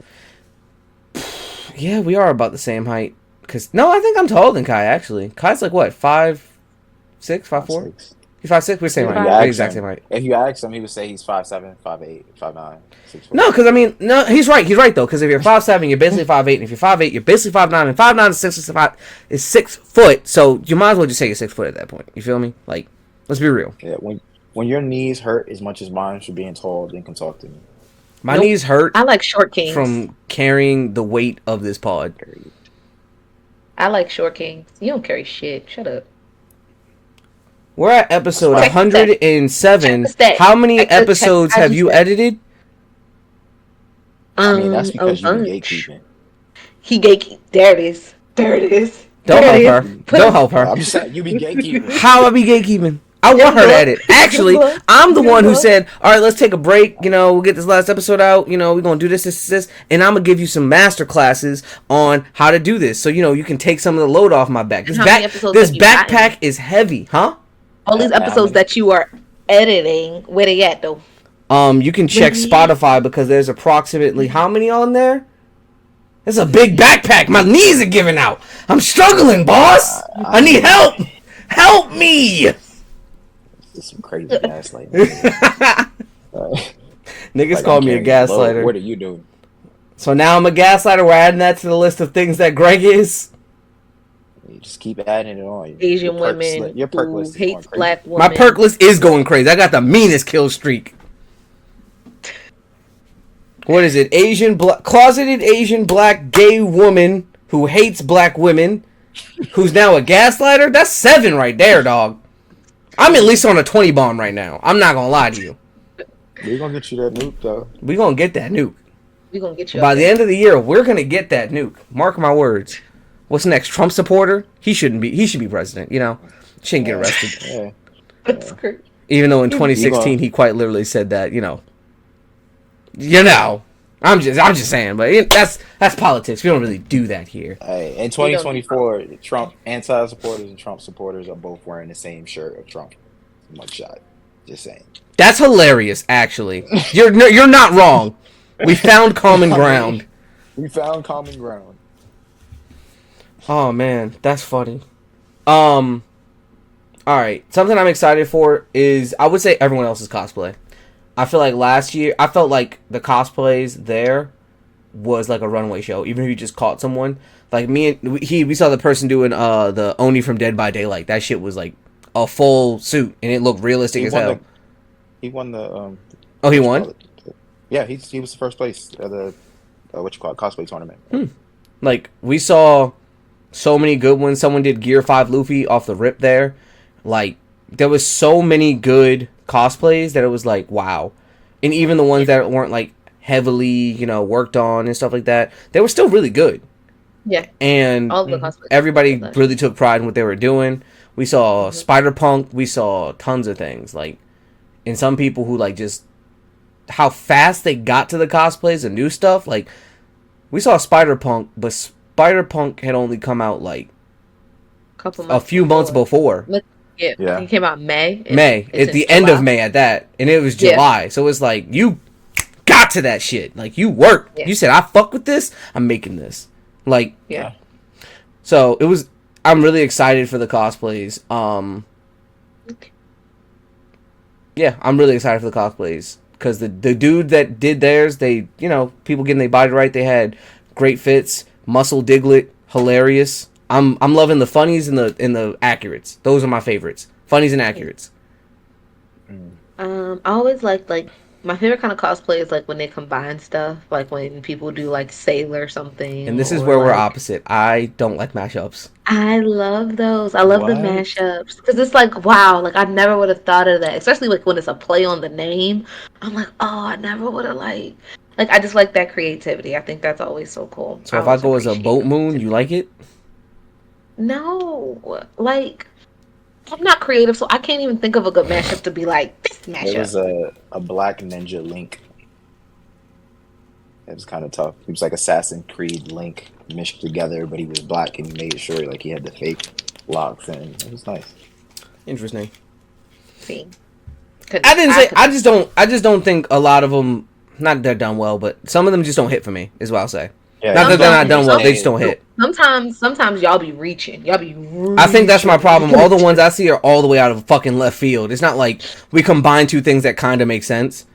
Yeah, we are about the same height. No, I think I'm taller than Kai, actually. Kai's like, what, 5'6", 5'4"? He's 5'6", we're same height. Exact same height. If you ask him, he would say he's 5'7", 5'8", 5'9", 6'4". No, because, no, he's right. He's right, though. Because if you're 5'7", you're basically 5'8", and if you're 5'8", you're basically 5'9", and 5'9" is 6 foot, so you might as well just say you're 6 foot at that point. You feel me? Like, let's be real. Yeah, when your knees hurt as much as mine for being tall, then can talk to me. My knees hurt. I like short kings. From carrying the weight of this pod. I like short kings. You don't carry shit. Shut up. We're at episode Check the 107. Check the stats. How many Check the episodes have you stats. edited? I mean, that's A because you be bunch. gatekeeping. He gatekeep. There it is. There it is. Don't There it help is. her. Put Don't it- help her. I'm just saying, you be gatekeeping. How I be gatekeeping? I want her to edit. Actually, I'm the one who said, all right, let's take a break. You know, we'll get this last episode out. You know, we're going to do this, and I'm going to give you some master classes on how to do this. So, you know, you can take some of the load off my back. This, How many episodes this have you backpack gotten? is heavy, huh? All these episodes that you are editing, where they at though? You can check Really? Spotify because there's approximately how many on there? It's a big backpack. My knees are giving out. I'm struggling, boss. I need help. Help me. It's some crazy gaslighting. Niggas Like, call I'm me a carrying the load. gaslighter. What are you doing? So now I'm a gaslighter. We're adding that to the list of things that Greg is. You just keep adding it on. Asian Your perk women li- your perk who list is going hates crazy. black women. My perk list is going crazy. I got the meanest kill streak. What is it? Closeted Asian black gay woman who hates black women, who's now a gaslighter? That's 7 right there, dog. I'm at least on a 20 bomb right now. I'm not gonna lie to you. We're gonna get you that nuke though. We gonna get that nuke. We gonna get you By up the there. end of the year, we're gonna get that nuke. Mark my words. What's next? Trump supporter? He shouldn't be. He should be president. You know, shouldn't get arrested. Yeah. That's crazy. Even though in 2016 he quite literally said that. You know. I'm just saying, but that's politics. We don't really do that here. Hey, in 2024, Trump anti-supporters and Trump supporters are both wearing the same shirt of Trump mugshot. Just saying. That's hilarious. Actually, you're not wrong. We found common ground. We found common ground. Oh man, that's funny. All right, something I'm excited for is I would say everyone else's cosplay. I feel like last year I felt like the cosplays there was like a runway show. Even if you just caught someone, like me and we saw the person doing the Oni from Dead by Daylight. That shit was like a full suit and it looked realistic as hell. He won the. Oh, he won. Yeah, he was the first place at the cosplay tournament. Like we saw so many good ones. Someone did Gear 5 Luffy off the rip there. Like there was so many good cosplays that it was like wow. And even the ones that weren't like heavily, worked on and stuff like that, they were still really good. Yeah. And All the cosplays. everybody really took pride in what they were doing. We saw Spider-Punk, we saw tons of things. Like and some people who like just how fast they got to the cosplays and new stuff. Like we saw Spider-Punk, but Spider-Punk had only come out like a few months before. Yeah. It came out in May. At the end of May at that. And it was July. So it's like, you got to that shit. Like, you worked. Yeah. You said, I fuck with this. I'm making this. Like, yeah. So it was, I'm really excited for the cosplays. Yeah, I'm really excited for the cosplays. Because the dude that did theirs, they, people getting their body right. They had great fits. Muscle Diglett, hilarious. I'm loving the funnies and the accurates. Those are my favorites. Funnies and accurates. I always like my favorite kind of cosplay is like when they combine stuff, like when people do like Sailor something. And this is where we're opposite. I don't like mashups. I love those. I love the mashups because it's like wow, like I never would have thought of that. Especially like when it's a play on the name. I'm like, oh, I never would have like I just like that creativity. I think that's always so cool. So if I go as a boat moon, you like it? No, like I'm not creative, so I can't even think of a good mashup to be like this mashup. It was a black ninja Link. It was kind of tough. He was like Assassin's Creed Link meshed together, but he was black and he made sure like he had the fake locks and it was nice. Interesting. See, I just don't think a lot of them. Not they're done well, but some of them just don't hit for me. Is what I'll say. Yeah, not that they're not done well, they just don't hit. Sometimes y'all be reaching. I think that's my problem. All the ones I see are all the way out of fucking left field. It's not like we combine two things that kind of make sense.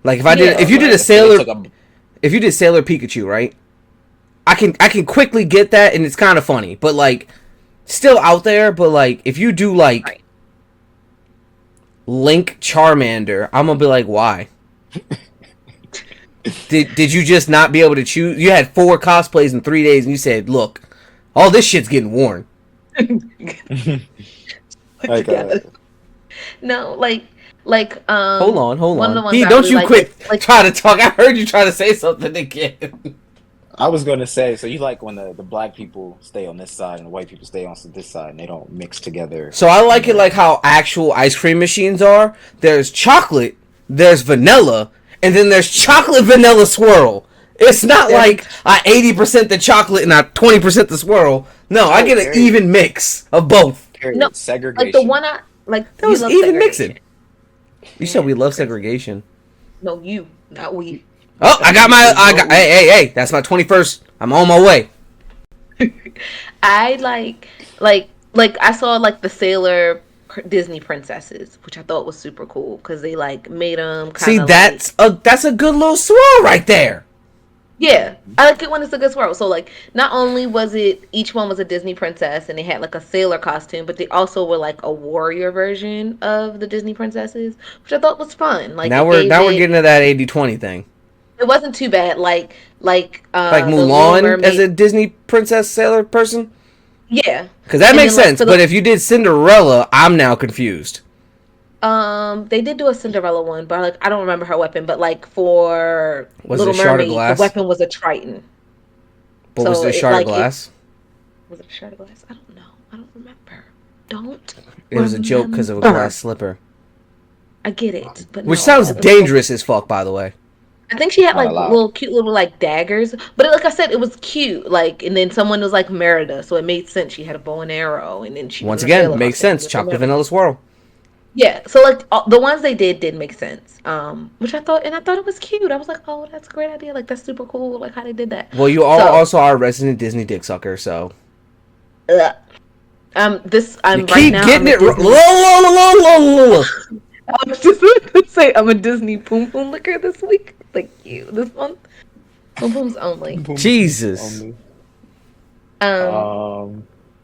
Like if you did Sailor Pikachu, right? I can quickly get that, and it's kind of funny, but like still out there. But like if you do like Link Charmander, I'm gonna be like, why? Did you just not be able to choose? You had 4 cosplays in 3 days, and you said, "Look, all this shit's getting worn." Like No, Hold on. one of the ones He, I don't really you like quit is, like, trying to talk. I heard you try to say something again. I was gonna say, so you like when the black people stay on this side and the white people stay on this side and they don't mix together So I in like it like the how actual ice cream machines are. There's chocolate, there's vanilla, and then there's chocolate vanilla swirl. It's not There like we- I 80% the chocolate and I 20% the swirl. No, I Oh, get an period. even mix of both. no, period like the segregation. one I like. That You was love even segregation. mixing. You said we love Chris. segregation. No, you, not we. Oh, hey, that's my 21st. I'm on my way. I like I saw like the Sailor Disney princesses, which I thought was super cool because they like made them kind See, of that's a good little swirl right there. yeah. I like it when it's a good swirl. So like, not only was it each one was a Disney princess and they had like a sailor costume, but they also were like a warrior version of the Disney princesses, which I thought was fun. Like Now it we're gave now we're it. getting to that 80-20 thing. It wasn't too bad. Like Like the Little Mulan as Mermaid. a Disney princess sailor person. Yeah. Because that And makes then, like, sense. for the- But if you did Cinderella, I'm now confused. They did do a Cinderella one, but like I don't remember her weapon. But like for Was Little it a shard of Mermaid, the glass? weapon was a Triton. But was So it a it, shard like, of glass? Was it a shard of glass? I don't know. I don't remember. Don't. It was a joke because of a remember. glass slipper. I get it, but Which no, sounds it was- dangerous as fuck, by the way. I think she had Not like allowed. little cute little like daggers, but like I said, it was cute. Like, and then someone was like Merida, so it made sense. She had a bow and arrow, and then she Once was in a again, sailor makes costume sense. with Chocolate the- vanilla swirl. Yeah, so like the ones they did make sense. Which I thought, and I thought it was cute. I was like, oh, that's a great idea. Like that's super cool. Like how they did that. Well, you all So- also are a resident Disney dick sucker, so. Ugh. This I'm You right keep now. getting I'm it. a Disney- Disney. I was just going to say I'm a Disney Poom Poom liquor this week. Thank you. This month, Poom Pooms only. Jesus.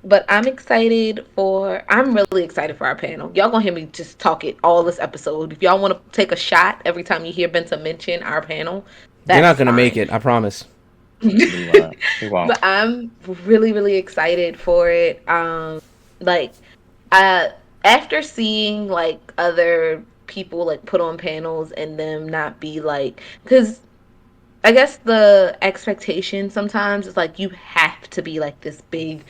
But I'm excited for. I'm really excited for our panel. Y'all gonna hear me just talk it all this episode. If y'all want to take a shot every time you hear Benson mention our panel, that's You're not going to fine. make it, I promise. We won't. We won't. But I'm really excited for it. Like, after seeing like other people like put on panels and them not be like, because I guess the expectation sometimes is like you have to be like this big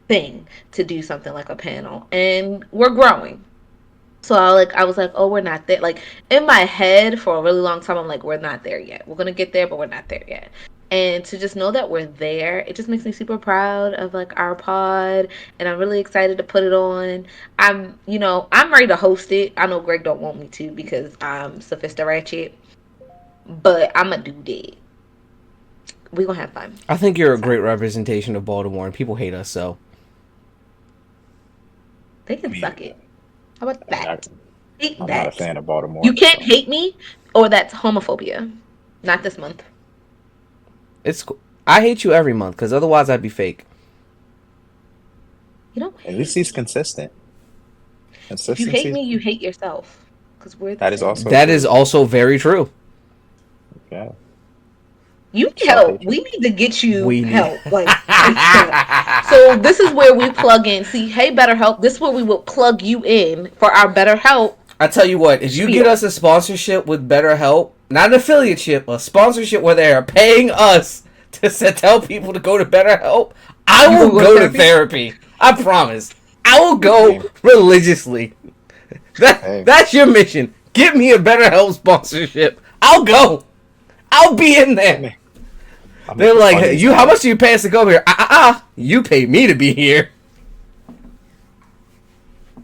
thing to do something like a panel, and we're growing. So I was like, oh, we're not there. Like in my head for a really long time, I'm like, we're not there yet. We're gonna get there, but we're not there yet. And to just know that we're there, it just makes me super proud of like our pod, and I'm really excited to put it on. I'm ready to host it. I know Greg don't want me to because I'm Sophista Ratchet, but I'm gonna do that. We're gonna have fun. I think you're a great representation of Baltimore, and people hate us, so. They can suck it. How about that? Hate I'm that. not a fan of Baltimore. You can't so. hate me, or that's homophobia. Not this month. It's cool. I hate you every month, because otherwise I'd be fake. You don't. At least he's consistent. If you Consistency. hate me, you hate yourself. Because we're. That is also That true. is also very true. Yeah. You need help. We need to get you We need- help. Like. So this is where we plug in. See, hey, BetterHelp. This is where we will plug you in for our BetterHelp. I tell you what, if you get us a sponsorship with BetterHelp, not an affiliateship, a sponsorship where they are paying us to tell people to go to BetterHelp, I will go to therapy. I promise. I will go religiously. That's your mission. Give me a BetterHelp sponsorship. I'll go. I'll be in there. They're like, hey, how much do you pay us to go here? You pay me to be here.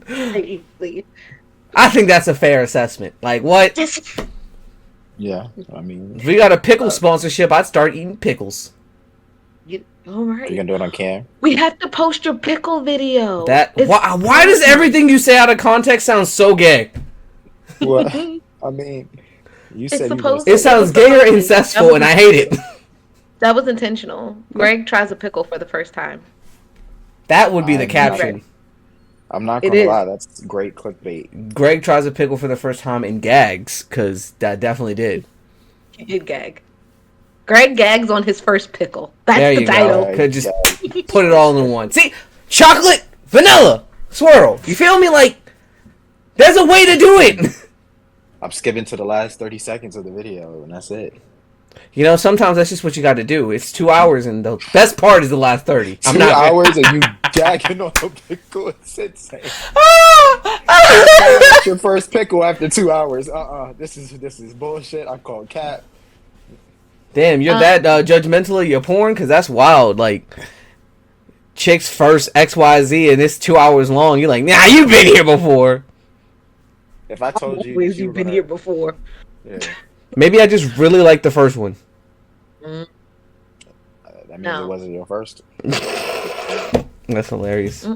I think that's a fair assessment. Like, what? Yeah, I mean, If we got a pickle sponsorship, I'd start eating pickles. All right. you gonna do it on cam? We have to post your pickle video. Why does everything you say out of context sound so gay? Well, I mean, you said supposed It sounds gay or incestful, and I hate it. That was intentional. Greg tries a pickle for the first time. That would be the I'm caption. I'm not It gonna is. lie, that's great clickbait. Greg tries a pickle for the first time in gags, because that definitely did. He did gag. Greg gags on his first pickle. That's There the you title. go. Could just put it all in one. See, chocolate, vanilla, swirl. You feel me? Like, There's a way to do it. I'm skipping to the last 30 seconds of the video, and that's it. You know, sometimes that's just what you got to do. It's 2 hours, and the best part is the last 30. I'm 2 not hours and you gagging on a pickle. It's insane. That's your first pickle after 2 hours. This is bullshit. I call cat. Damn, you're that judgmental of your porn? Because that's wild. Like, chicks first XYZ, and it's 2 hours long. You're like, nah, you've been here before. If I told you, Always you've been here before. Yeah. Maybe I just really like the first one. That means it wasn't your first. That's hilarious.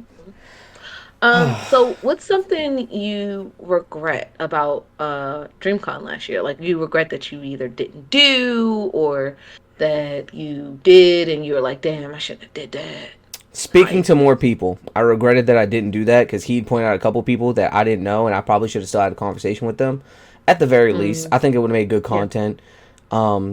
So what's something you regret about Dreamcon last year? Like, you regret that you either didn't do or that you did and you were like, damn, I shouldn't have did that. Speaking to more people, I regretted that I didn't do that because he'd pointed out a couple people that I didn't know, and I probably should have still had a conversation with them. At the very least, I think it would have made good content.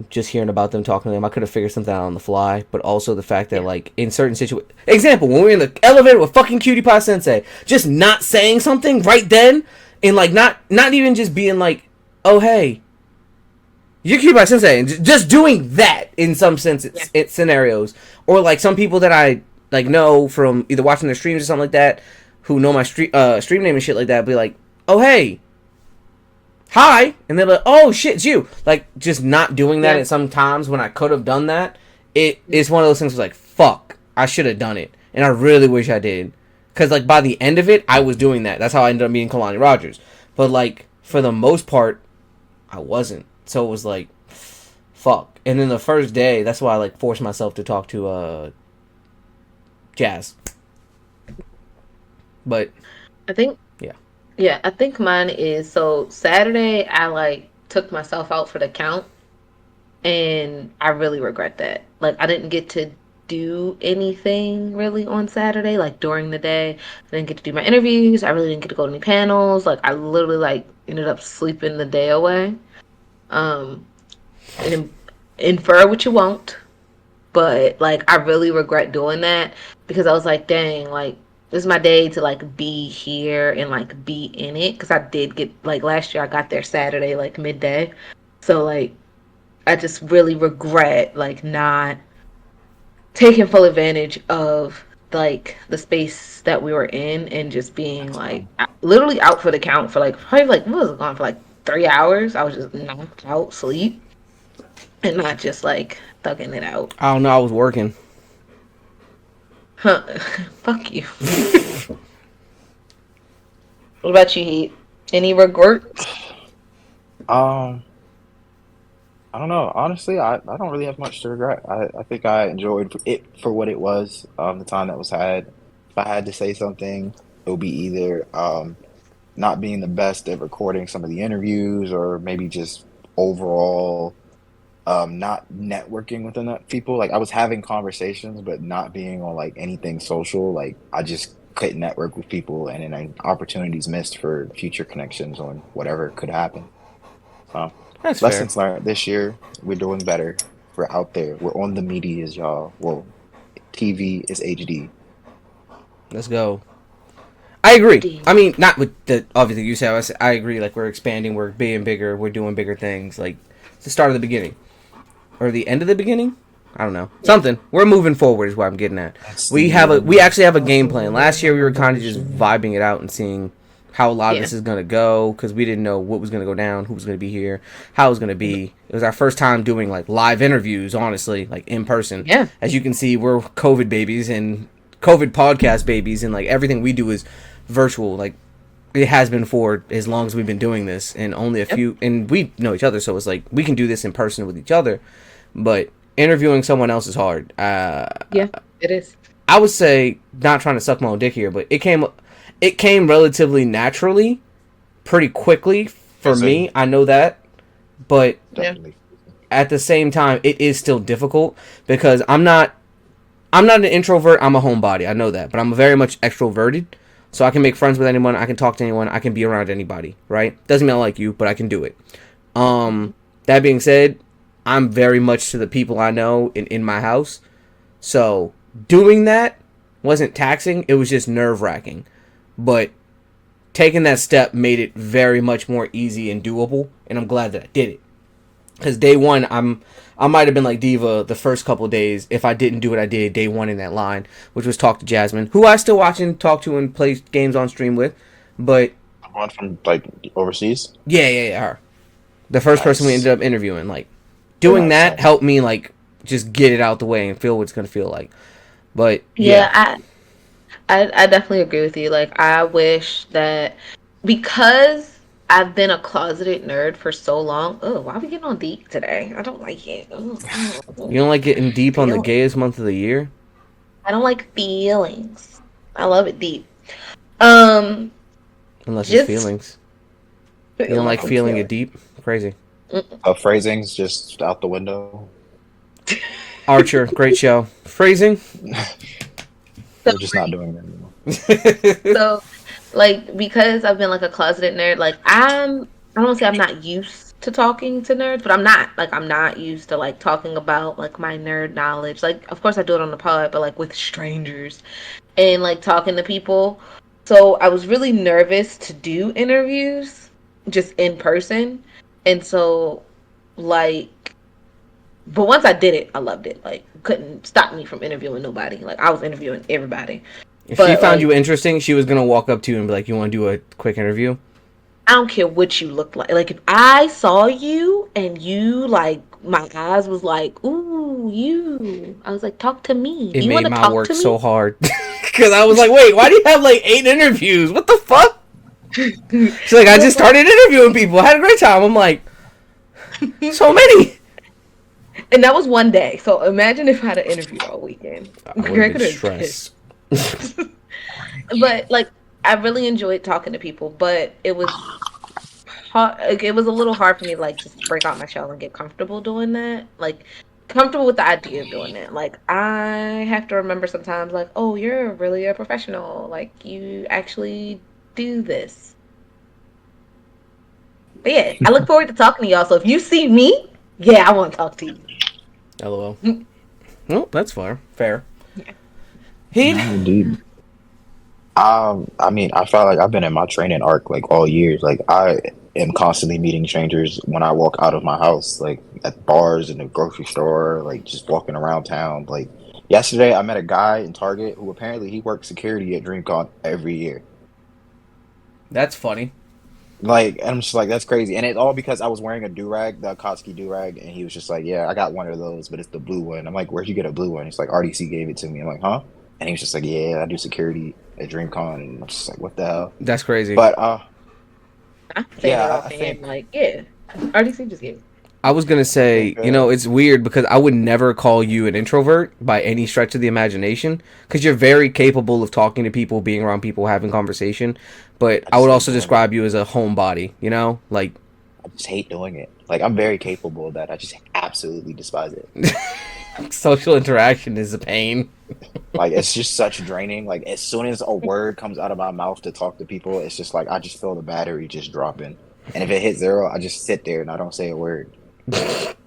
Just hearing about them, talking to them, I could have figured something out on the fly. But also the fact that, like, in certain situations, example, when we're in the elevator with fucking Cutie Pie Sensei, just not saying something right then, and like not even just being like, oh hey, you're Cutie Pie Sensei, and just doing that in some scenarios, or like some people that I like know from either watching their streams or something like that, who know my stream name and shit like that, be like, oh hey, hi, and they're like, oh shit, it's you. Like, just not doing that at some times when I could have done that, it's one of those things where like, fuck, I should have done it, and I really wish I did, because like by the end of it, I was doing that. That's how I ended up meeting Kalani Rogers. But like for the most part, I wasn't. So it was like, fuck. And then the first day, that's why I like forced myself to talk to Jazz. But I think I think mine is, so Saturday I like took myself out for the count, and I really regret that. Like, I didn't get to do anything really on Saturday, like during the day. I didn't get to do my interviews. I really didn't get to go to any panels. Like, I literally like ended up sleeping the day away. And infer what you want, but like I really regret doing that because I was like, dang, like this is my day to like be here and like be in it, because I did get, like, last year I got there Saturday like midday, so like I just really regret like not taking full advantage of like the space that we were in and just being like literally out for the count for like probably like, what was it, gone for like 3 hours. I was just knocked out, sleep, and not just like thugging it out. I don't know, I was working. Huh. Fuck you. What about you, Heat? Any regrets? I don't know. Honestly, I don't really have much to regret. I think I enjoyed it for what it was, the time that was had. If I had to say something, it would be either not being the best at recording some of the interviews, or maybe just overall not networking with enough people. Like, I was having conversations, but not being on like anything social. Like, I just couldn't network with people, and then opportunities missed for future connections on whatever could happen. That's Lessons fair. learned this year. We're doing better. We're out there. We're on the medias, y'all. Well, TV is HD. Let's go. I agree. I mean, not with the obviously you say. I agree. Like, we're expanding. We're being bigger. We're doing bigger things. Like, it's the start of the beginning, or the end of the beginning. I don't know. Something. We're moving forward is what I'm getting at. We actually have a game plan. Last year we were kind of just vibing it out and seeing how a lot of this is gonna go, because we didn't know what was gonna go down, who was gonna be here, how it was gonna be. It was our first time doing like live interviews, honestly, like in person. Yeah. As you can see, we're COVID babies and COVID podcast babies, and like everything we do is virtual. Like, it has been for as long as we've been doing this, and only a few, and we know each other, so it's like we can do this in person with each other, but interviewing someone else is hard. Yeah, it is. I would say, not trying to suck my own dick here, but it came relatively naturally, pretty quickly for me. I know that, but Definitely. at the same time, it is still difficult because I'm not an introvert. I'm a homebody. I know that, but I'm very much extroverted. So I can make friends with anyone. I can talk to anyone. I can be around anybody. Right? Doesn't mean I like you, but I can do it. That being said, I'm very much to the people I know in my house. So doing that wasn't taxing. It was just nerve-wracking. But taking that step made it very much more easy and doable, and I'm glad that I did it. Because day one, I might have been like Diva the first couple of days if I didn't do what I did day one in that line, which was talk to Jasmine, who I still watch and talk to and play games on stream with. But One from like overseas. yeah, her. The first person we Nice. ended up interviewing, like doing Nice, that nice. helped me like just get it out the way and feel what it's gonna feel like. But Yeah, I definitely agree with you. Like, I wish that because I've been a closeted nerd for so long. Oh, why are we getting on deep today? I don't like it. you don't like getting deep on the Feelings. gayest month of the year? I don't like feelings. I love it deep. Um, Unless just it's feelings. You don't like feeling it deep? Crazy. Phrasing's just out the window. Archer, great show. Phrasing? We're just not doing that anymore. So, like, because I've been like a closeted nerd, like I don't want to say I'm not used to talking to nerds, but I'm not used to like talking about like my nerd knowledge. Like, of course I do it on the pod, but like with strangers and like talking to people. So I was really nervous to do interviews just in person. And so like but once I did it, I loved it. Like, couldn't stop me from interviewing nobody. Like, I was interviewing everybody. If But, she found like, you interesting, she was gonna walk up to you and be like, "You want to do a quick interview?" I don't care what you look like. Like, if I saw you and you, like, my eyes was like, ooh, you. I was like, talk to me. It You want made to my talk work to me? so hard because I was like, "Wait, why do you have like 8 interviews? What the fuck?" She's like, "I just started interviewing people. I had a great time." I'm like, "So many." And that was one day. So imagine if I had an interview all weekend. I would Greg have been would have been stressed. But like, I really enjoyed talking to people, but it was hard. Like, it was a little hard for me to like just break out my shell and get comfortable doing that. Like, comfortable with the idea of doing that. Like, I have to remember sometimes, like, oh, you're really a professional. Like, you actually do this. But yeah, I look forward to talking to y'all. So if you see me, yeah, I want to talk to you. LOL. Well, that's fair. Yeah. Heat. Indeed. I mean, I felt like I've been in my training arc like all years. Like I am constantly meeting strangers when I walk out of my house, like at bars in the grocery store, like just walking around town. Like yesterday, I met a guy in Target who apparently he works security at Dreamcon every year. That's funny. Like, and I'm just like, that's crazy. And it's all because I was wearing a do-rag, the Akatsuki do-rag, and he was just like, yeah, I got one of those, but it's the blue one. I'm like, where'd you get a blue one? He's like, RDC gave it to me. I'm like, huh? And he was just like, yeah, I do security at Dreamcon. And I'm just like, what the hell? That's crazy. But, I'm saying Yeah, it I offhand, think- like, yeah, RDC just gave it. I was gonna say, think, you know, it's weird because I would never call you an introvert by any stretch of the imagination because you're very capable of talking to people, being around people, having conversation. But I would just also hate doing describe you as a homebody, you know, like I just hate doing it. Like, I'm very capable of that. I just absolutely despise it. social interaction is a pain. Like, it's just such draining. Like, as soon as a word comes out of my mouth to talk to people, it's just like I just feel the battery just dropping. And if it hits 0, I just sit there and I don't say a word.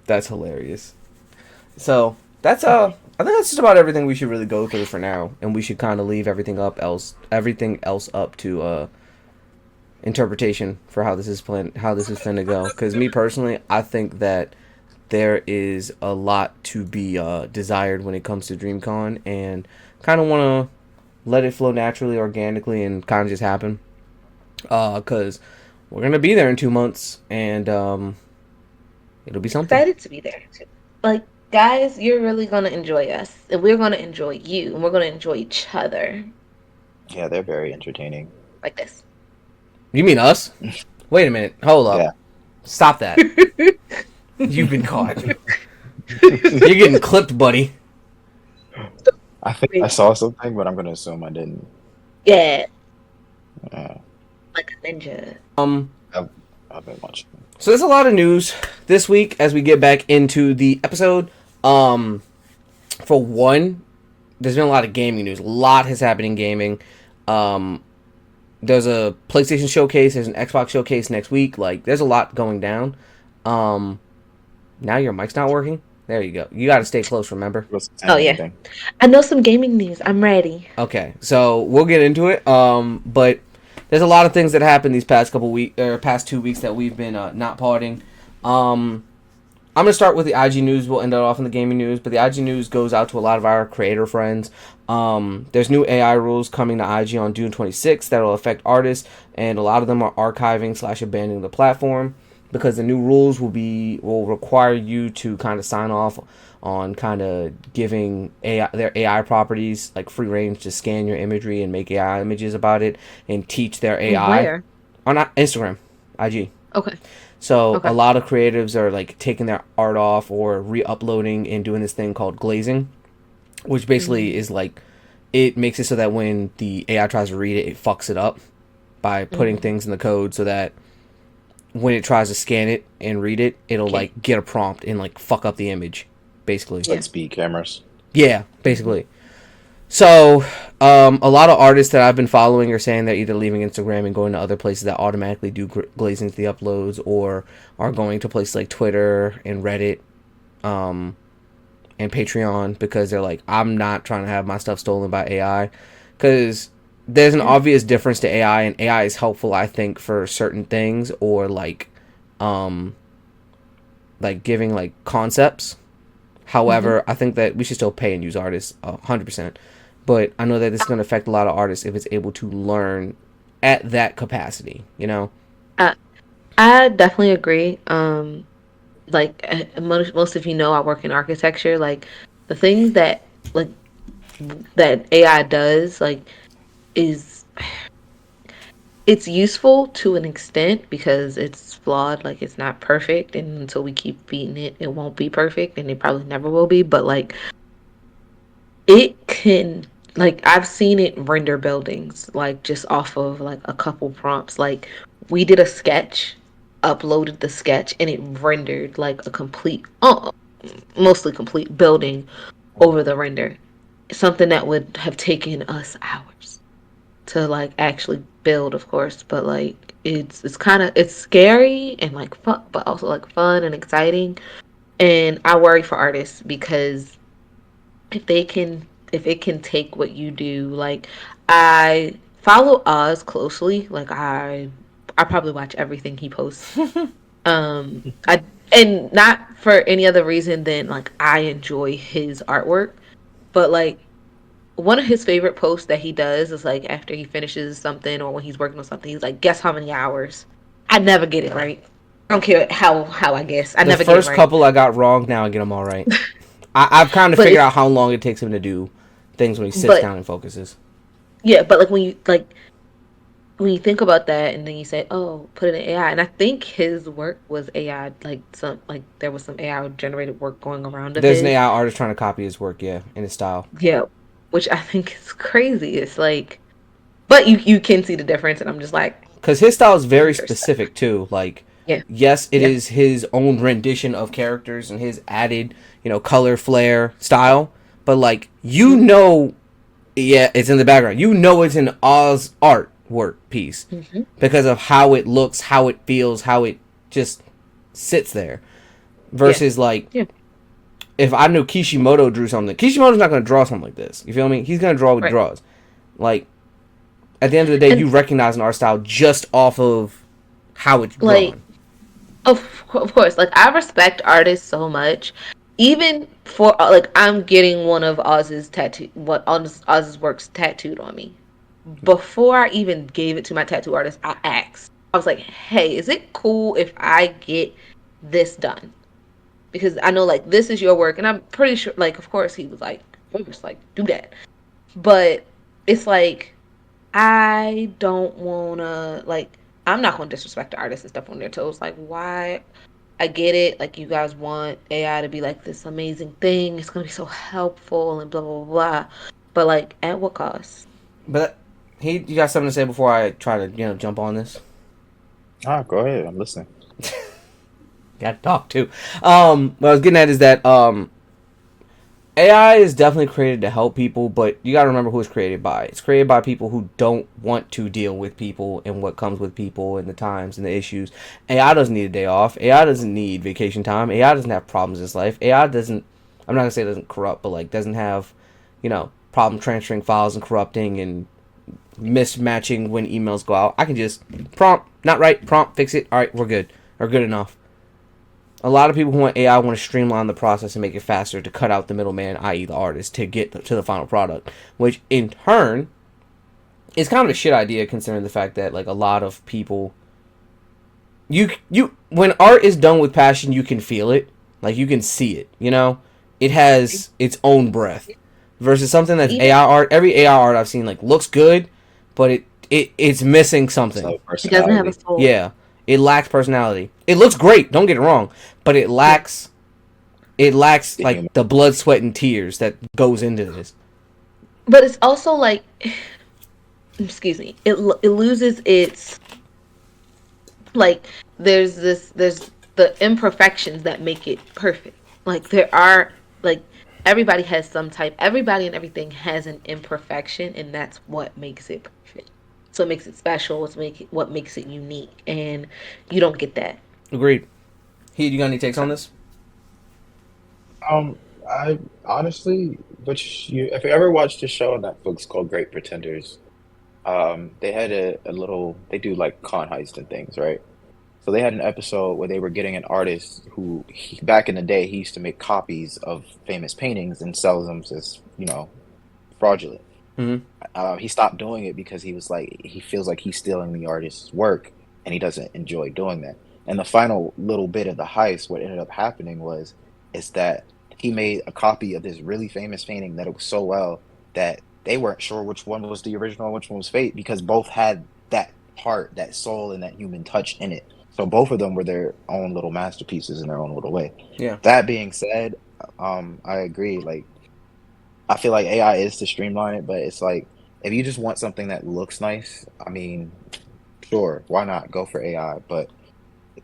That's hilarious. So that's I think that's just about everything we should really go through for now, and we should kind of leave everything else up to interpretation for how this is finna go. Because me personally, I think that there is a lot to be desired when it comes to DreamCon, and kind of want to let it flow naturally, organically, and kind of just happen. Because we're gonna be there in 2 months, and it'll be something. Excited to be there too. Like, guys, you're really gonna enjoy us, and we're gonna enjoy you, and we're gonna enjoy each other Yeah, they're very entertaining. like this. You mean us? Wait a minute. Hold up. Yeah. Stop that. You've been caught. You're getting clipped, buddy. I think I saw something, but I'm gonna assume I didn't. Yeah, Yeah, like a ninja. I've been watching. So there's a lot of news this week as we get back into the episode. For one, there's been a lot of gaming news. A lot has happened in gaming. There's a PlayStation showcase. There's an Xbox showcase next week. Like, there's a lot going down. Now your mic's not working? There you go. You got to stay close, remember? Oh, yeah. I know some gaming news. I'm ready. Okay, so we'll get into it. But there's a lot of things that happened these past past 2 weeks that we've been not podding. I'm going to start with the IG news. We'll end it off in the gaming news. But the IG news goes out to a lot of our creator friends. There's new AI rules coming to IG on June 26th that will affect artists. And a lot of them are archiving/abandoning the platform. Because the new rules will require you to kind of sign off on kind of giving their AI properties like free range to scan your imagery and make AI images about it. And teach their AI. Where? On Instagram. IG. Okay. So Okay. a lot of creatives are like taking their art off or re-uploading and doing this thing called glazing, which basically is like, it makes it so that when the AI tries to read it, it fucks it up by putting things in the code so that when it tries to scan it and read it, it'll like get a prompt and like fuck up the image, basically. Like speed cameras. Yeah, basically. So, a lot of artists that I've been following are saying they're either leaving Instagram and going to other places that automatically do glazing to the uploads, or are going to places like Twitter and Reddit, and Patreon, because they're like, I'm not trying to have my stuff stolen by AI, because there's an obvious difference to AI, and AI is helpful, I think, for certain things, or like giving like concepts. However, I think that we should still pay and use artists 100%. But I know that this is going to affect a lot of artists if it's able to learn at that capacity, you know? I definitely agree. Most of you know, I work in architecture. Like, the things that like that AI does, like, is it's useful to an extent because it's flawed. Like, it's not perfect, and until we keep feeding it, it won't be perfect, and it probably never will be. But like, it can, like, I've seen it render buildings, like, just off of like a couple prompts. Like, we did a sketch, uploaded the sketch, and it rendered like a complete, mostly complete building over the render. Something that would have taken us hours to like actually build, of course. But like, it's kind of, it's scary and like fun, but also like fun and exciting. And I worry for artists because if it can take what you do, like, I follow Oz closely. Like, I probably watch everything he posts. I and not for any other reason than like I enjoy his artwork, but like, one of his favorite posts that he does is like after he finishes something or when he's working on something, he's like, guess how many hours? I never get it right. I don't care how I guess. I The never get it first right. couple I got wrong, now I get them all right. I've kind of But figured it's, out how long it takes him to do things when he sits but down and focuses. yeah, but like when you think about that and then you say, oh, put it in AI, and I think his work was AI, like there was some AI generated work going around of There's an his. AI artist trying to copy his work, yeah, in his style. Yeah, which I think is crazy. It's like, but you can see the difference, and I'm just like, Because his style is very interesting. specific, too. Like, Yeah, yes, it yeah, is his own rendition of characters and his added, color, flair, style. But, like, yeah, it's in the background. You know it's an Oz artwork piece. Because of how it looks, how it feels, how it just sits there. yeah, Versus, like, yeah. if I knew Kishimoto drew something, Kishimoto's not going to draw something like this. You feel me? He's going to draw what he Right. draws. Like, at the end of the day, And you recognize an art style just off of how it's like, drawn. of course, like, I respect artists so much. Even for like, I'm getting one of Oz's works tattooed on me. Before I even gave it to my tattoo artist, I asked. I was like, "Hey, is it cool if I get this done?" Because I know like this is your work, and I'm pretty sure. Like, of course, he was like, "Of course, like, do that." But it's like, I don't wanna, like, I'm not gonna disrespect the artists and stuff on their toes. Like, why? I get it. Like, you guys want AI to be like this amazing thing. It's gonna be so helpful and blah blah blah. Blah. But like, at what cost? But you got something to say before I try to jump on this? Go ahead. I'm listening. Got to talk too. What I was getting at is that AI is definitely created to help people, but you got to remember who it's created by. It's created by people who don't want to deal with people and what comes with people and the times and the issues. AI doesn't need a day off. AI doesn't need vacation time. AI doesn't have problems in his life. AI doesn't, I'm not going to say it doesn't corrupt, but like doesn't have, problem transferring files and corrupting and mismatching when emails go out. I can just prompt, not right, prompt, fix it. All right, we're good. Or good enough. A lot of people who want AI want to streamline the process and make it faster to cut out the middleman, i.e. the artist, to get to the final product, which in turn is kind of a shit idea considering the fact that like a lot of people, you when art is done with passion, you can feel it, like you can see it. You know, it has its own breath. Versus something that's AI art. Every AI art I've seen like looks good, but it's missing something. It doesn't have a soul. Yeah, it lacks personality. It looks great, don't get it wrong, but it lacks like the blood, sweat, and tears that goes into this. But it's also like, excuse me, it loses its, like, there's the imperfections that make it perfect. Like there are, like, everybody and everything has an imperfection, and that's what makes it perfect. So it makes it special. What makes it unique, and you don't get that. Agreed. Heath, you got any takes on this? I honestly, if you ever watched a show on Netflix called Great Pretenders, they had a little, they do like con heist and things, right? So they had an episode where they were getting an artist who, back in the day, he used to make copies of famous paintings and sells them as, fraudulent. Mm-hmm. He stopped doing it because he was like, he feels like he's stealing the artist's work, and he doesn't enjoy doing that. And the final little bit of the heist, what ended up happening is that he made a copy of this really famous painting that it was so well that they weren't sure which one was the original and which one was fake, because both had that heart, that soul, and that human touch in it. So both of them were their own little masterpieces in their own little way. Yeah. That being said, I agree. Like, I feel like AI is to streamline it, but it's like, if you just want something that looks nice, I mean, sure, why not go for AI? But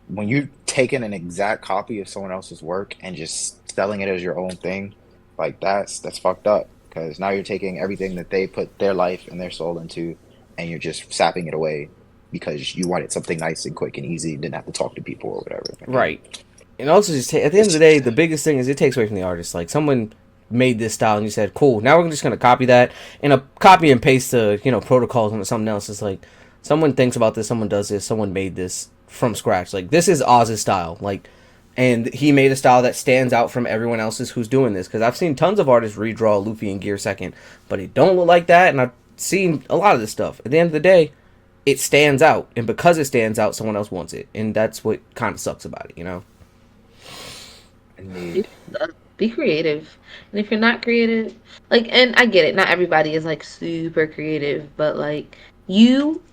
when you're taking an exact copy of someone else's work and just selling it as your own thing, like that's fucked up. Because now you're taking everything that they put their life and their soul into, and you're just sapping it away because you wanted something nice and quick and easy, didn't have to talk to people or whatever. Right. And also, just at the end of the day, the biggest thing is it takes away from the artist. Like, someone made this style and you said, cool, now we're just going to copy that, and a copy and paste the, protocols into something else. It's like, someone thinks about this, someone does this, someone made this from scratch. Like, this is Oz's style. Like, and he made a style that stands out from everyone else's who's doing this. Because I've seen tons of artists redraw Luffy and Gear Second, but it don't look like that, and I've seen a lot of this stuff. At the end of the day, it stands out, and because it stands out, someone else wants it, and that's what kind of sucks about it, Indeed. Be creative, and if you're not creative, like, and I get it, not everybody is like super creative, but like you,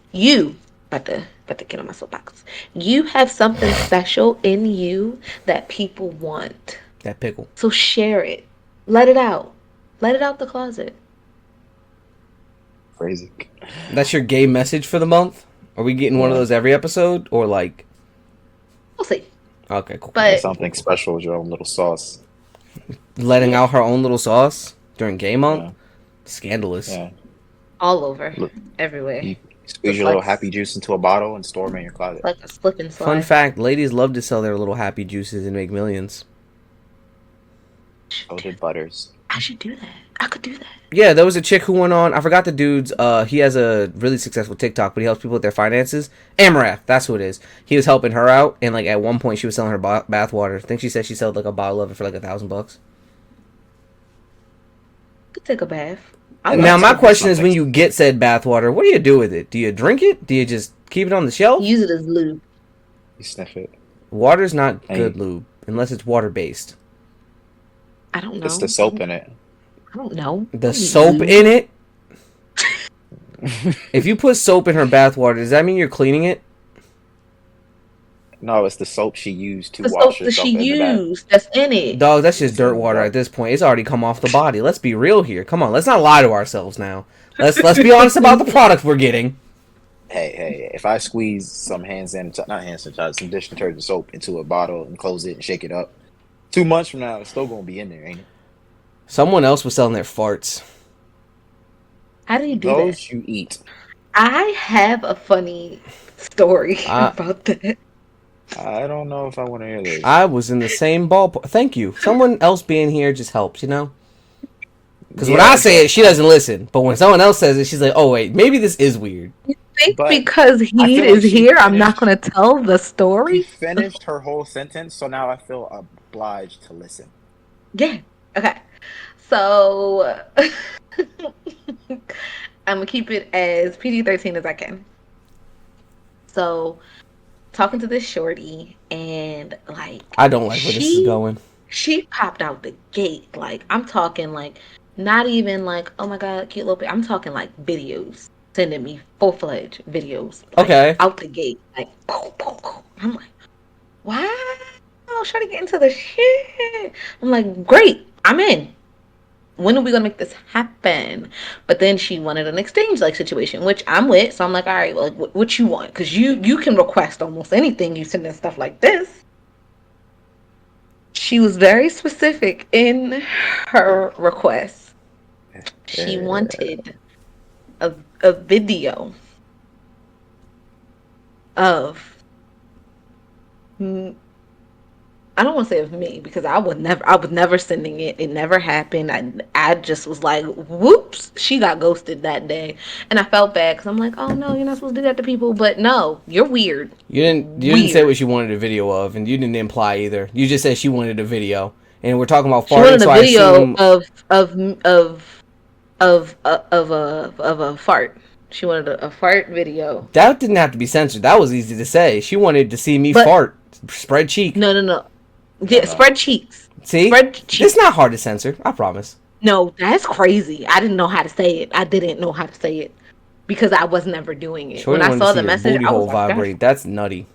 about to get on my soapbox. You have something special in you that people want. That pickle. So share it. Let it out. Let it out the closet. Crazy. That's your gay message for the month? Are we getting one of those every episode, or like? We'll see. Okay, cool. But something special with your own little sauce. Letting out her own little sauce during gay month? Yeah. Scandalous. Yeah. all over, Look, everywhere. You squeeze your little happy juice into a bottle and store them in your closet. Like a slip and slide. Fun fact, ladies love to sell their little happy juices and make millions. So did Butters. I should do that. I could do that. Yeah, there was a chick who went on, I forgot the dude's, he has a really successful TikTok, but he helps people with their finances. Amarath, that's who it is. He was helping her out, and like at one point she was selling her bath water. I think she said she sold like a bottle of it for like $1,000. Could take a bath. Now my question is, when you get said bath water, what do you do with it? Do you drink it? Do you just keep it on the shelf? Use it as lube. You sniff it. Water's not good lube, unless it's water-based. I don't know. It's the soap in it. I don't know. The soap in it? If you put soap in her bath water, does that mean you're cleaning it? No, it's the soap she used to The wash soap that herself she in the bath. used that's in it. Dog, that's just dirt water at this point. It's already come off the body. Let's be real here. Come on, let's not lie to ourselves now. Let's be honest about the product we're getting. Hey, if I squeeze some some dish detergent soap into a bottle and close it and shake it up, 2 months from now, it's still going to be in there, ain't it? Someone else was selling their farts. How do you do Those that? you eat. I have a funny story about that. I don't know if I want to hear this. I was in the same ballpark. Thank you. Someone else being here just helps, you know? Because when I say it, she doesn't listen. But when someone else says it, she's like, "Oh wait, maybe this is weird." You think But because I he feel like is she here, I'm not finished. going to tell the She story? finished her whole sentence, so now I feel obliged to listen. Yeah. Okay. So I'm gonna keep it as PG-13 as I can. So talking to this shorty, and like I don't like where this is going. she popped out the gate. Like I'm talking like not even like, oh my god, cute little I'm talking like videos. Sending me full-fledged videos. Like Okay. out the gate. Like boom, boom, boom. I'm like, wow, trying to get into the shit. I'm like, great, I'm in. When are we gonna make this happen? But then she wanted an exchange like situation, which I'm with. So I'm like, all right, well, like, what you want? Because you can request almost anything you send in stuff like this. She was very specific in her request. She wanted a video of I don't want to say of me because I was never sending it. It never happened. I just was like, whoops, she got ghosted that day. And I felt bad because I'm like, oh no, you're not supposed to do that to people. But no, you're weird. You didn't say what she wanted a video of, and you didn't imply either. You just said she wanted a video, and we're talking about farting. She wanted so a I video assume of a fart. She wanted a fart video. that didn't have to be censored. That was easy to say. She wanted to see me fart, spread cheek. No. Yeah, spread cheeks. See, spread cheeks. It's not hard to censor. I promise. No, that's crazy. I didn't know how to say it. I didn't know how to say it because I was never doing it. Shorty when I saw the message, booty I was hole like, vibrate. That's nutty.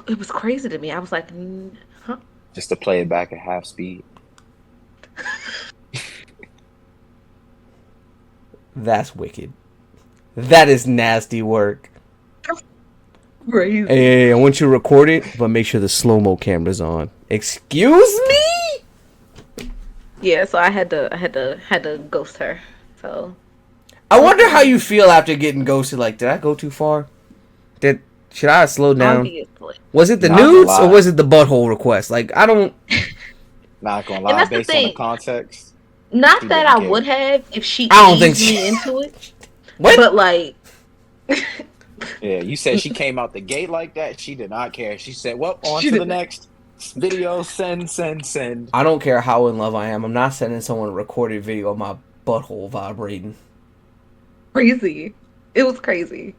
It was crazy to me. I was like, huh? Just to play it back at half speed. That's wicked. That is nasty work. Crazy. Hey, I want you to record it, but make sure the slow-mo camera's on. Excuse me? Yeah, so I had to ghost her. So I wonder how you feel after getting ghosted. Like, did I go too far? Should I have slowed down? Was it the nudes or was it the butthole request? Like, I don't. Not gonna lie, based on the context. Not that I would have if she I don't think me into it. What? But like. Yeah, you said she came out the gate like that. She did not care. She said, well, on to the next video. Send. I don't care how in love I am. I'm not sending someone a recorded video of my butthole vibrating. Crazy. It was crazy.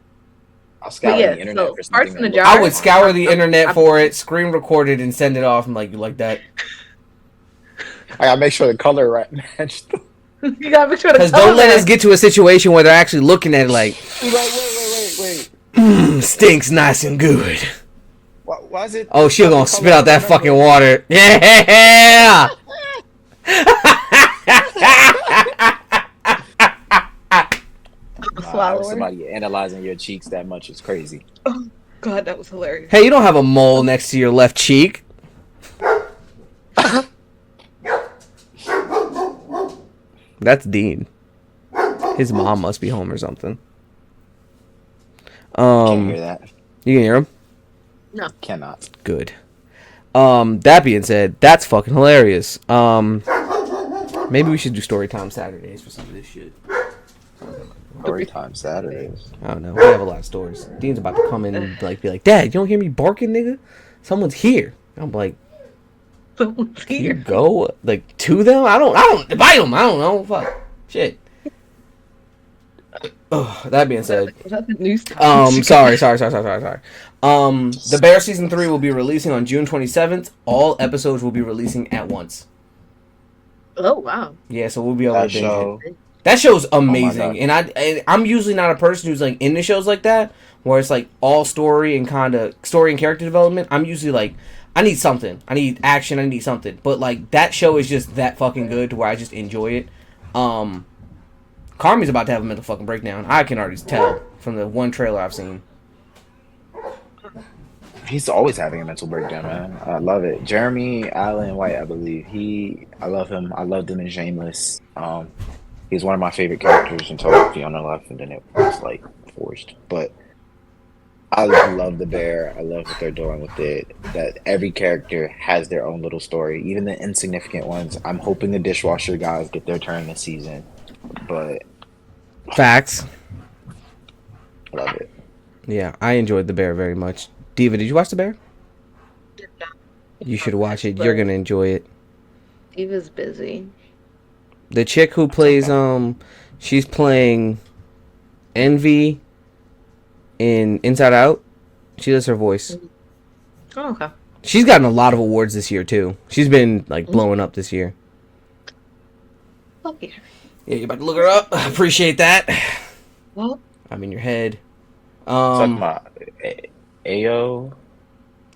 I'll scour the internet for something. In the jar, I would scour the internet for it, screen record it, and send it off. I'm like, you like that? I gotta make sure the color matched. You gotta make sure because don't let us get to a situation where they're actually looking at it like, wait. Stinks nice and good. Why is it? Oh, she gonna spit out that fucking water. Yeah. Somebody analyzing your cheeks that much is crazy. Oh God, that was hilarious. Hey, you don't have a mole next to your left cheek. That's Dean. His mom must be home or something. Can't hear that. You can hear him? No. Cannot. Good. That being said, that's fucking hilarious. Maybe we should do story time Saturdays for some of this shit. Story time Saturdays. I don't know. We have a lot of stories. Dean's about to come in and like be like, Dad, you don't hear me barking, nigga? Someone's here. I'm like, someone's here. You go like to them? I don't invite them. I don't know. Fuck. Shit. That being said, sorry. The Bear season 3 will be releasing on June 27th. All episodes will be releasing at once. Oh wow! Yeah, so we'll be able to binge it. That show's amazing, and I'm usually not a person who's like into shows like that, where it's like all story and character development. I'm usually like, I need something, I need action, I need something. But like that show is just that fucking good to where I just enjoy it. Carmi's about to have a mental fucking breakdown. I can already tell from the one trailer I've seen. He's always having a mental breakdown, man. I love it. Jeremy Allen White, I believe. I love him. I loved him in Shameless. He's one of my favorite characters until Fiona left, and then it was like forced. But I love the bear. I love what they're doing with it. That every character has their own little story, even the insignificant ones. I'm hoping the dishwasher guys get their turn this season, but Facts. love it. Yeah, I enjoyed the bear very much. Diva, did you watch the bear? Did not You should watch it. but You're gonna enjoy it. he was busy. The chick who That's plays okay. she's playing Envy in Inside Out. She does her voice. Oh, okay. She's gotten a lot of awards this year too. She's been like blowing up this year. Lucky her. Yeah, you about to look her up? Appreciate that. Well, I'm in your head. Talking about Ayo,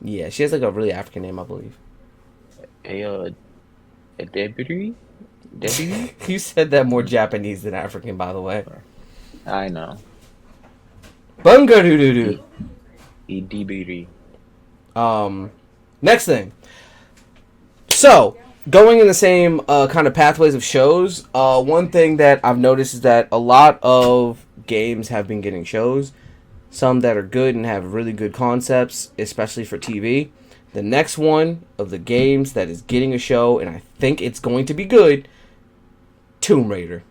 Yeah, she has like a really African name, I believe. Ayo, Debiri, Debiri. You said that more Japanese than African, by the way. I know. Bungaroo. Debiri. Next thing. So, going in the same kind of pathways of shows, one thing that I've noticed is that a lot of games have been getting shows. Some that are good and have really good concepts, especially for TV. The next one of the games that is getting a show, and I think it's going to be good, Tomb Raider.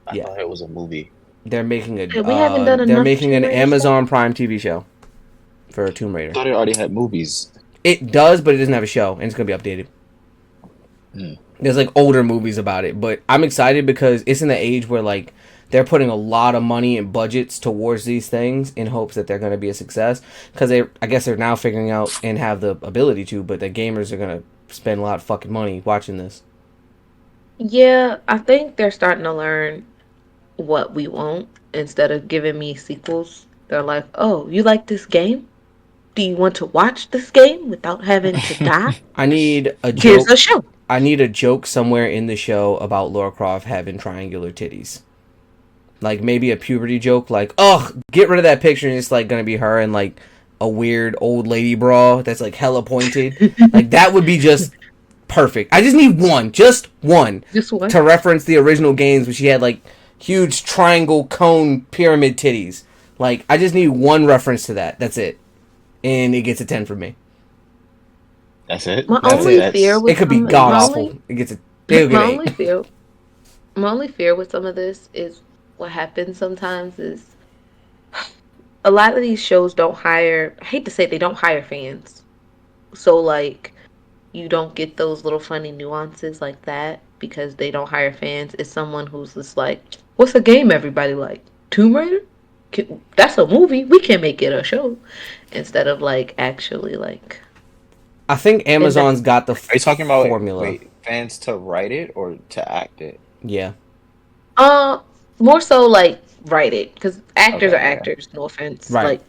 I Yeah. thought it was a movie. They're making a we haven't done they're enough making an Tomb Raider Amazon Prime TV show for Tomb I Raider. thought it already had movies. It does, but it doesn't have a show, and it's gonna be updated. Hmm. There's like older movies about it, but I'm excited because it's in the age where like they're putting a lot of money and budgets towards these things in hopes that they're gonna be a success. Because I guess they're now figuring out and have the ability to, but the gamers are gonna spend a lot of fucking money watching this. yeah, I think they're starting to learn what we want instead of giving me sequels. They're like, oh, you like this game? Do you want to watch this game without having to die? I need a Here's joke. a show. I need a joke somewhere in the show about Lara Croft having triangular titties. Like maybe a puberty joke, like, "Ugh, get rid of that picture," and it's like gonna be her in like a weird old lady bra that's like hella pointed. Like that would be just perfect. I just need one, just one, Just what? to reference the original games where she had like huge triangle cone pyramid titties. Like I just need one reference to that. That's it, and it gets a 10 from me. That's it. My That's only it. fear That's with It could be some, god my awful. only, It gets a. It'll get my an only 8. fear, my only fear with some of this is what happens sometimes is a lot of these shows don't hire. I hate to say it, they don't hire fans. So like you don't get those little funny nuances like that because they don't hire fans. It's someone who's just like, what's a game everybody like? Tomb Raider? That's a movie. We can make it a show instead of like actually like I think Amazon's invest. got the Are you talking about formula. fans to write it or to act it? Yeah. Uh, More so like write it because actors are Okay, yeah. actors. No offense. Right. Like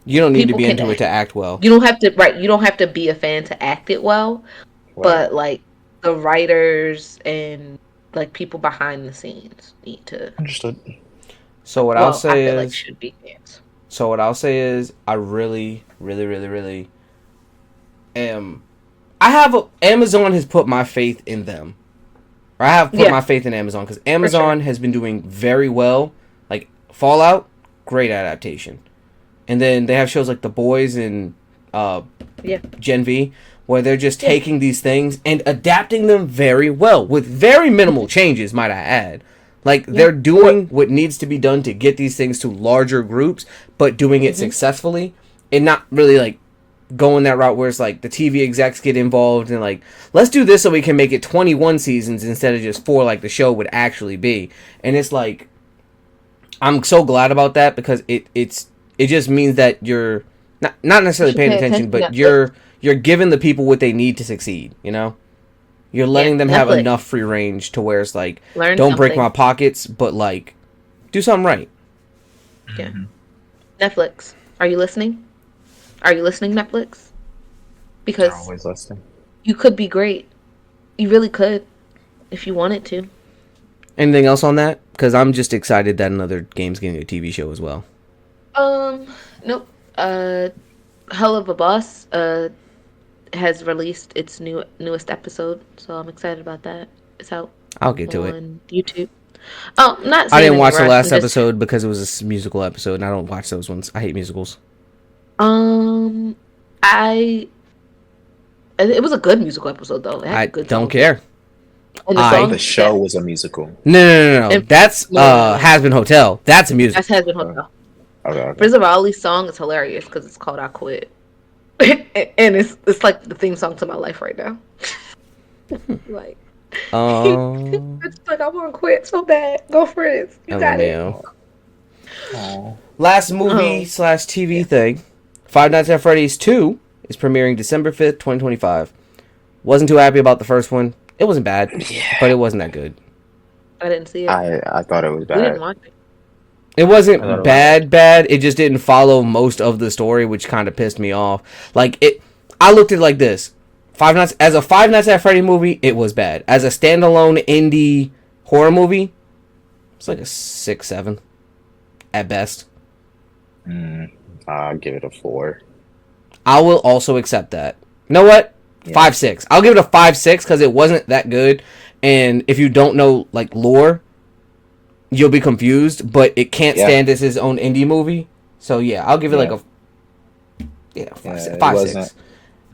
You don't need to people be can into it act. to act well. You don't have to right. You don't have to be a fan to act it well. Right. But like the writers and like people behind the scenes need to. Understood. So what I'll Well, I say feel like is, should be fans. I really, really, really, really am. I have Amazon has put my faith in them. Or I have put Yeah, my faith in Amazon because for sure. Amazon has been doing very well. Like Fallout, great adaptation, and then they have shows like The Boys and Yeah, Gen V, where they're just yeah. taking these things and adapting them very well with very minimal changes, might I add. Like Yeah. they're doing what needs to be done to get these things to larger groups, but doing it Mm-hmm. successfully and not really like going that route where it's like the TV execs get involved and like let's do this so we can make it 21 seasons instead of just 4 like the show would actually be. And it's like I'm so glad about that because it just means that you're not You necessarily should paying pay attention, attention to but Netflix. you're giving the people what they need to succeed, you know? You're Yeah, letting them have Netflix. enough free range to where it's like Learn don't break my something. pockets, but like do something right. Yeah, Netflix. Are you listening? Are you listening, Netflix? They're Because always listening. you could be great. You really could if you wanted to. Anything else on that? Because I'm just excited that another game's getting a TV show as well. Nope. Hell of a Boss has released its newest episode, so I'm excited about that. It's out I'll get to it. on YouTube. Oh, not I saying didn't any watch the rush. last I'm just episode because it was a musical episode, and I don't watch those ones. I hate musicals. I it was a good musical episode though. It I had good don't songs. care. And the I thought I the songs show that was a musical. no. and, That's no. Has Been Hotel. That's a music. That's Has Been Oh, Hotel. okay. Rizzo song is hilarious because it's called "I Quit," and it's like the theme song to my life right now. Like, it's like I want to quit so bad. Go for it. You got it. Aw. Last movie / TV thing. Five Nights at Freddy's 2 is premiering December 5th, 2025. Wasn't too happy about the first one. It wasn't bad, but it wasn't that good. I didn't see it. I thought it was We didn't bad. watch it. It wasn't I thought it was bad. It just didn't follow most of the story, which kind of pissed me off. I looked at it like this: Five Nights at Freddy movie, it was bad. As a standalone indie horror movie, it's like a 6, 7 at best. I'll give it a 4. I will also accept that. You know what? Yeah. 5, 6. I'll give it a 5, 6 because it wasn't that good. And if you don't know like lore, you'll be confused. But it can't stand as his own indie movie. So yeah, I'll give it like a 5, 6. 5, 6.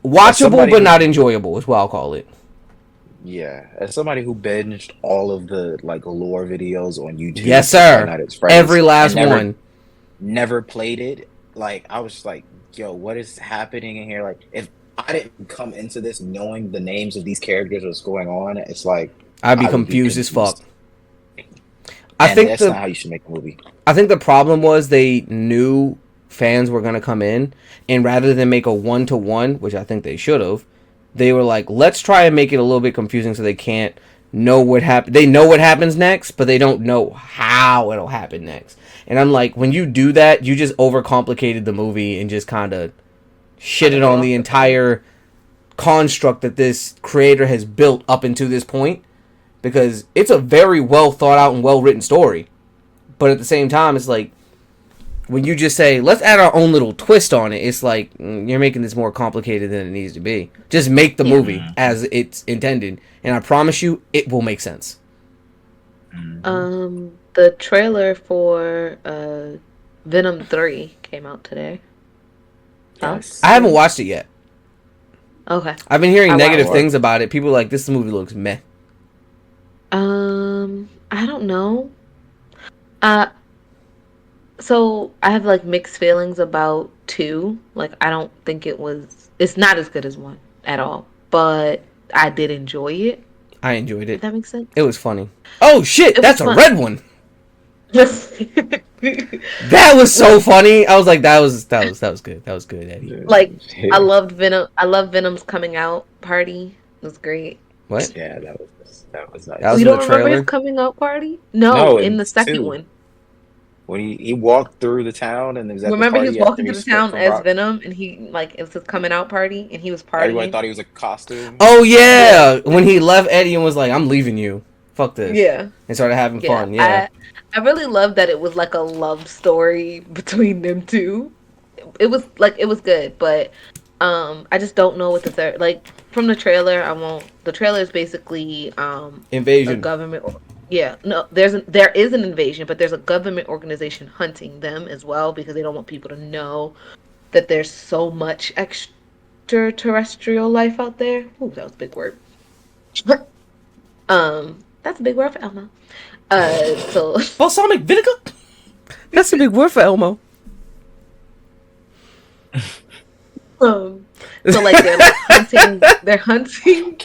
Watchable but not enjoyable is what I'll call it. Yeah, as somebody who binged all of the like lore videos on YouTube, Yes, sir. Every last one. Never played it. Like I was like, yo, what is happening in here? Like if I didn't come into this knowing the names of these characters, what's going on, it's like I'd be confused as fuck. I think that's not how you should make a movie. I think the problem was they knew fans were gonna come in, and rather than make a 1-to-1, which I think they should have, they were like, let's try and make it a little bit confusing so they can't know what happen. They know what happens next, but they don't know how it'll happen next. And I'm like, when you do that, you just overcomplicated the movie and just kind of shitted on the entire construct that this creator has built up into this point, because it's a very well thought out and well written story. But at the same time, it's like, when you just say, let's add our own little twist on it, it's like, you're making this more complicated than it needs to be. Just make the movie as it's intended, and I promise you, it will make sense. The trailer for Venom 3 came out today. Yes. I haven't watched it yet. Okay. I've been hearing negative watched things about it. People are like, this movie looks meh. I don't know. So I have like mixed feelings about 2. Like I don't think it's not as good as 1 at all. But I did enjoy it. I enjoyed it. If that makes sense. It was funny. Oh shit, that's a red one. That That was so funny. I was like, that was good. That was good, Eddie. Like I loved Venom. I love Venom's coming out party. It was great. What? Yeah, that was nice. That was You in don't the remember trailer? his coming out party? No, in the second 2. one. When he walked through the town and it was at Remember the he party was walking after through the split town from as Rock. Venom, and he like it was his coming out party, and he was Everybody partying. thought he was a costume. Oh yeah, when he left Eddie and was like, I'm leaving you. Fuck this. Yeah, And started having fun. Yeah. I really love that it was like a love story between them two. It was good, but I just don't know what the third, like from the trailer. The trailer is basically a Invasion. government. Yeah, no, there is an invasion, but there's a government organization hunting them as well because they don't want people to know that there's so much extraterrestrial life out there. Ooh, that was a big word. That's a big word for Elmo. So Balsamic vinegar? That's a big word for Elmo. so like they're like hunting. They're hunting.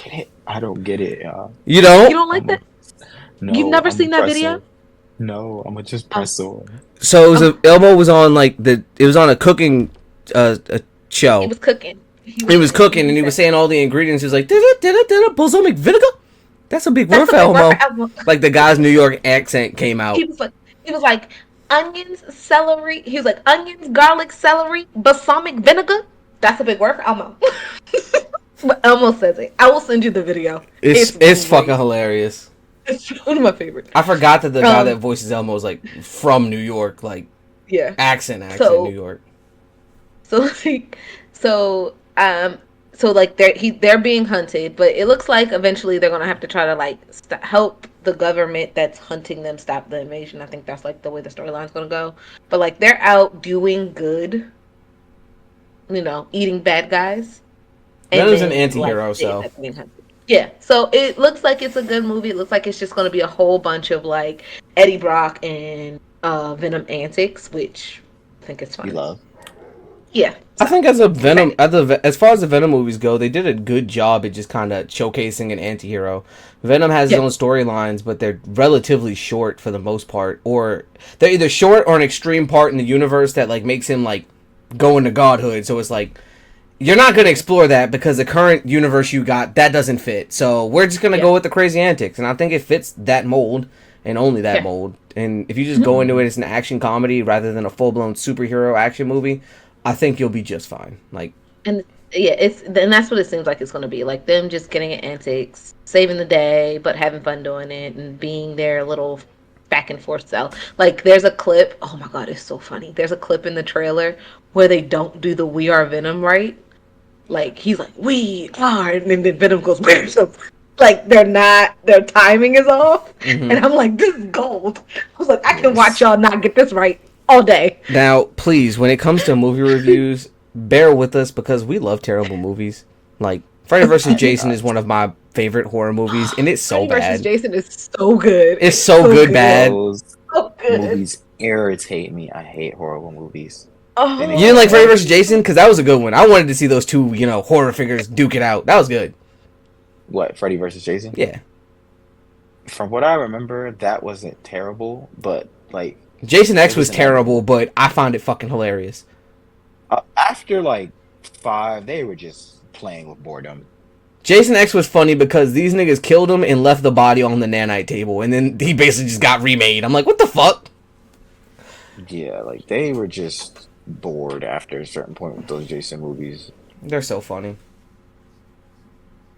I don't get it. You don't? You don't like that? No, You've never I'm seen that press video? on. No, I'm gonna just press on. So it was Elmo was on like it was on a cooking a show. He was cooking. He was cooking and he was saying all the ingredients. He was like, did balsamic vinegar? That's a big word for Elmo. Like the guy's New York accent came out. He was like onions, celery. He was like onions, garlic, celery, balsamic vinegar. That's a big word for Elmo. But Elmo says it. I will send you the video. It's fucking hilarious. It's one of my favorites. I forgot that the guy that voices Elmo is like from New York, like yeah, accent so, New York. So so like they're being hunted, but it looks like eventually they're gonna have to try to like help the government that's hunting them stop the invasion. I think that's like the way the storyline's gonna go. But like they're out doing good, eating bad guys, and Venom's an then like anti-hero, they so end up being hunted. Yeah, so it looks like it's a good movie. It looks like it's just gonna be a whole bunch of like Eddie Brock and Venom antics, which I think is We fun. love. Yeah, I think as far as the Venom movies go, they did a good job at just kind of showcasing an anti-hero. Venom has his own storylines, but they're relatively short for the most part, or they're either short or an extreme part in the universe that like makes him like go into godhood. So it's like you're not going to explore that because the current universe you got that doesn't fit. So we're just going to go with the crazy antics, and I think it fits that mold and only that mold. And if you just go into it as an action comedy rather than a full-blown superhero action movie, I think you'll be just fine. Like, and yeah, and that's what it seems like it's going to be, like them just getting at antics, saving the day, but having fun doing it and being their little back and forth self. Like, there's a clip. Oh my god, it's so funny. There's a clip in the trailer where they don't do the "We Are Venom" right. Like he's like, "We are," and then Venom goes, "Where's the?" Like they're not. Their timing is off, and I'm like, "This is gold." I was like, "I can watch y'all not get this right all day." Now, please, when it comes to movie reviews, bear with us because we love terrible movies. Like, Freddy vs. Jason is one of my favorite horror movies, and it's so Freddy bad. vs. Jason is so good. It's so good, bad. Those So good. movies irritate me. I hate horrible movies. Oh. They You make didn't like me Freddy vs. Jason? Because that was a good one. I wanted to see those two, horror figures duke it out. That was good. What, Freddy versus Jason? Yeah. From what I remember, that wasn't terrible, but like Jason X was an terrible, but I found it fucking hilarious. after like 5, they were just playing with boredom. Jason X was funny because these niggas killed him and left the body on the nanite table, and then he basically just got remade. I'm like, what the fuck? Yeah, like they were just bored after a certain point with those Jason movies. They're so funny.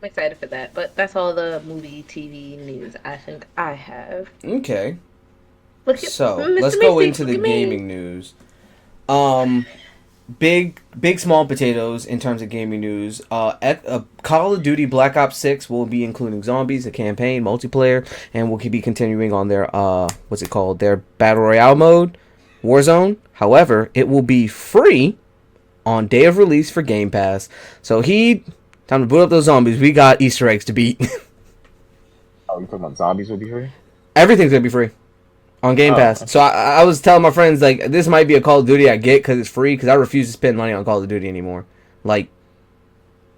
I'm excited for that, but that's all the movie TV news I think I have. Okay. Look at So, Mr. let's go Macy, into the look at me. gaming news. Big small potatoes in terms of gaming news. Call of Duty Black Ops 6 will be including zombies, a campaign, multiplayer, and will be continuing on their their Battle Royale mode, Warzone. However, it will be free on day of release for Game Pass. So time to boot up those zombies. We got Easter eggs to beat. Oh, you talking about zombies will be free? Everything's gonna be free on Game Pass. Okay. So I was telling my friends, like, this might be a Call of Duty I get because it's free, because I refuse to spend money on Call of Duty anymore. Like,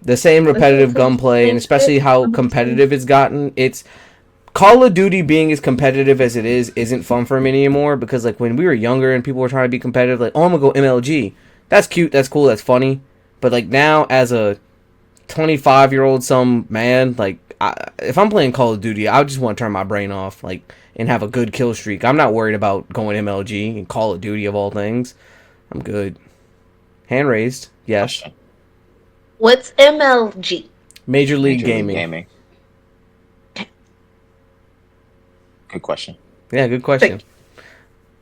the same repetitive gunplay, and especially how competitive it's gotten. It's Call of Duty being as competitive as it is isn't fun for me anymore, because like when we were younger and people were trying to be competitive, like, oh, I'm gonna go MLG. That's cute, that's cool, that's funny. But like now, as a 25-year-old some man, like, if I'm playing Call of Duty, I just want to turn my brain off, like, and have a good kill streak. I'm not worried about going MLG and Call of Duty of all things. I'm good. Hand raised, yes. What's MLG? Major League Gaming. Good question. Yeah, good question.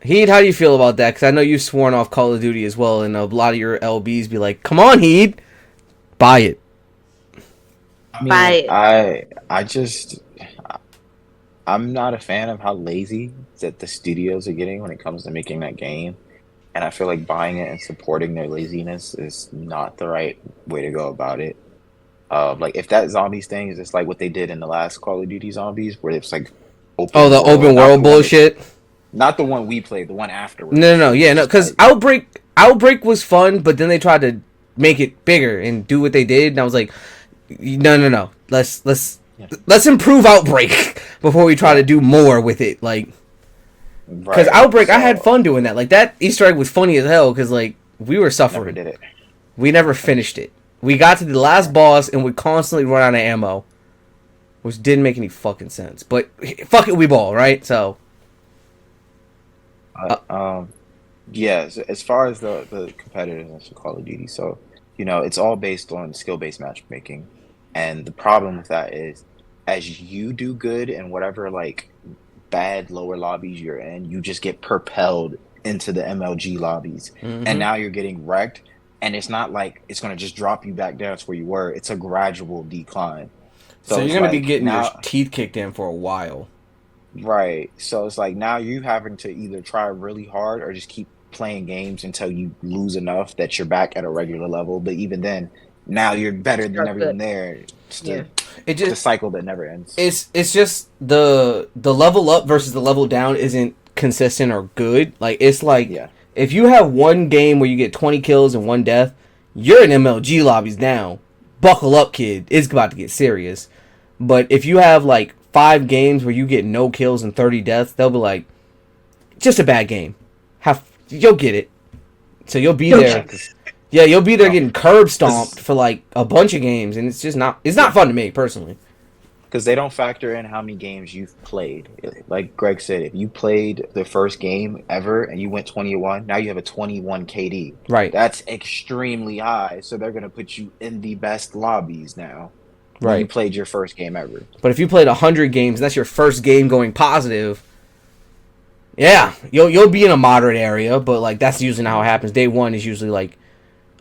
Heed, how do you feel about that? Because I know you've sworn off Call of Duty as well, and a lot of your LBs be like, come on, Heed, buy it. I mean, I'm not a fan of how lazy that the studios are getting when it comes to making that game. And I feel like buying it and supporting their laziness is not the right way to go about it. Like, if that zombies thing is just like what they did in the last Call of Duty zombies, where it's like open open world bullshit? Not the one we played, the one afterwards. No, because Outbreak was fun, but then they tried to make it bigger and do what they did, and I was like, no. Let's improve Outbreak before we try to do more with it, like, because Outbreak, I had fun doing that. Like, that Easter egg was funny as hell because like we were suffering. Never did it. We never finished it. We got to the last boss and would constantly run out of ammo, which didn't make any fucking sense. But fuck it, we ball, right? So. Yeah, so as far as the competitiveness of Call of Duty, so, it's all based on skill-based matchmaking. And the problem with that is, as you do good in whatever, like, bad lower lobbies you're in, you just get propelled into the MLG lobbies. Mm-hmm. And now you're getting wrecked, and it's not like it's gonna just drop you back down to where you were. It's a gradual decline. So So you're it's gonna be like getting your now, teeth kicked in for a while. right? So it's like now you having to either try really hard or just keep playing games until you lose enough that you're back at a regular level. But even then, now you're better than Start good. everyone there. It's Yeah. It the just cycle that never ends. it's just the level up versus the level down isn't consistent or good. Like it's like Yeah. if you have one game where you get 20 kills and one death, you're in MLG lobbies now. Buckle up, kid. It's about to get serious. But if you have like 5 games where you get no kills and 30 deaths, they'll be like, just a bad game. You'll get it. So you'll be there. Yeah, you'll be there getting curb stomped for like a bunch of games, and it's not fun to me personally. Because they don't factor in how many games you've played. Like Greg said, if you played the first game ever and you went 21, now you have a 21 KD. Right. That's extremely high. So they're going to put you in the best lobbies now. When you Right. played your first game ever. But if you played 100 games, that's your first game going positive. Yeah, you'll be in a moderate area, but like that's usually not how it happens. Day one is usually like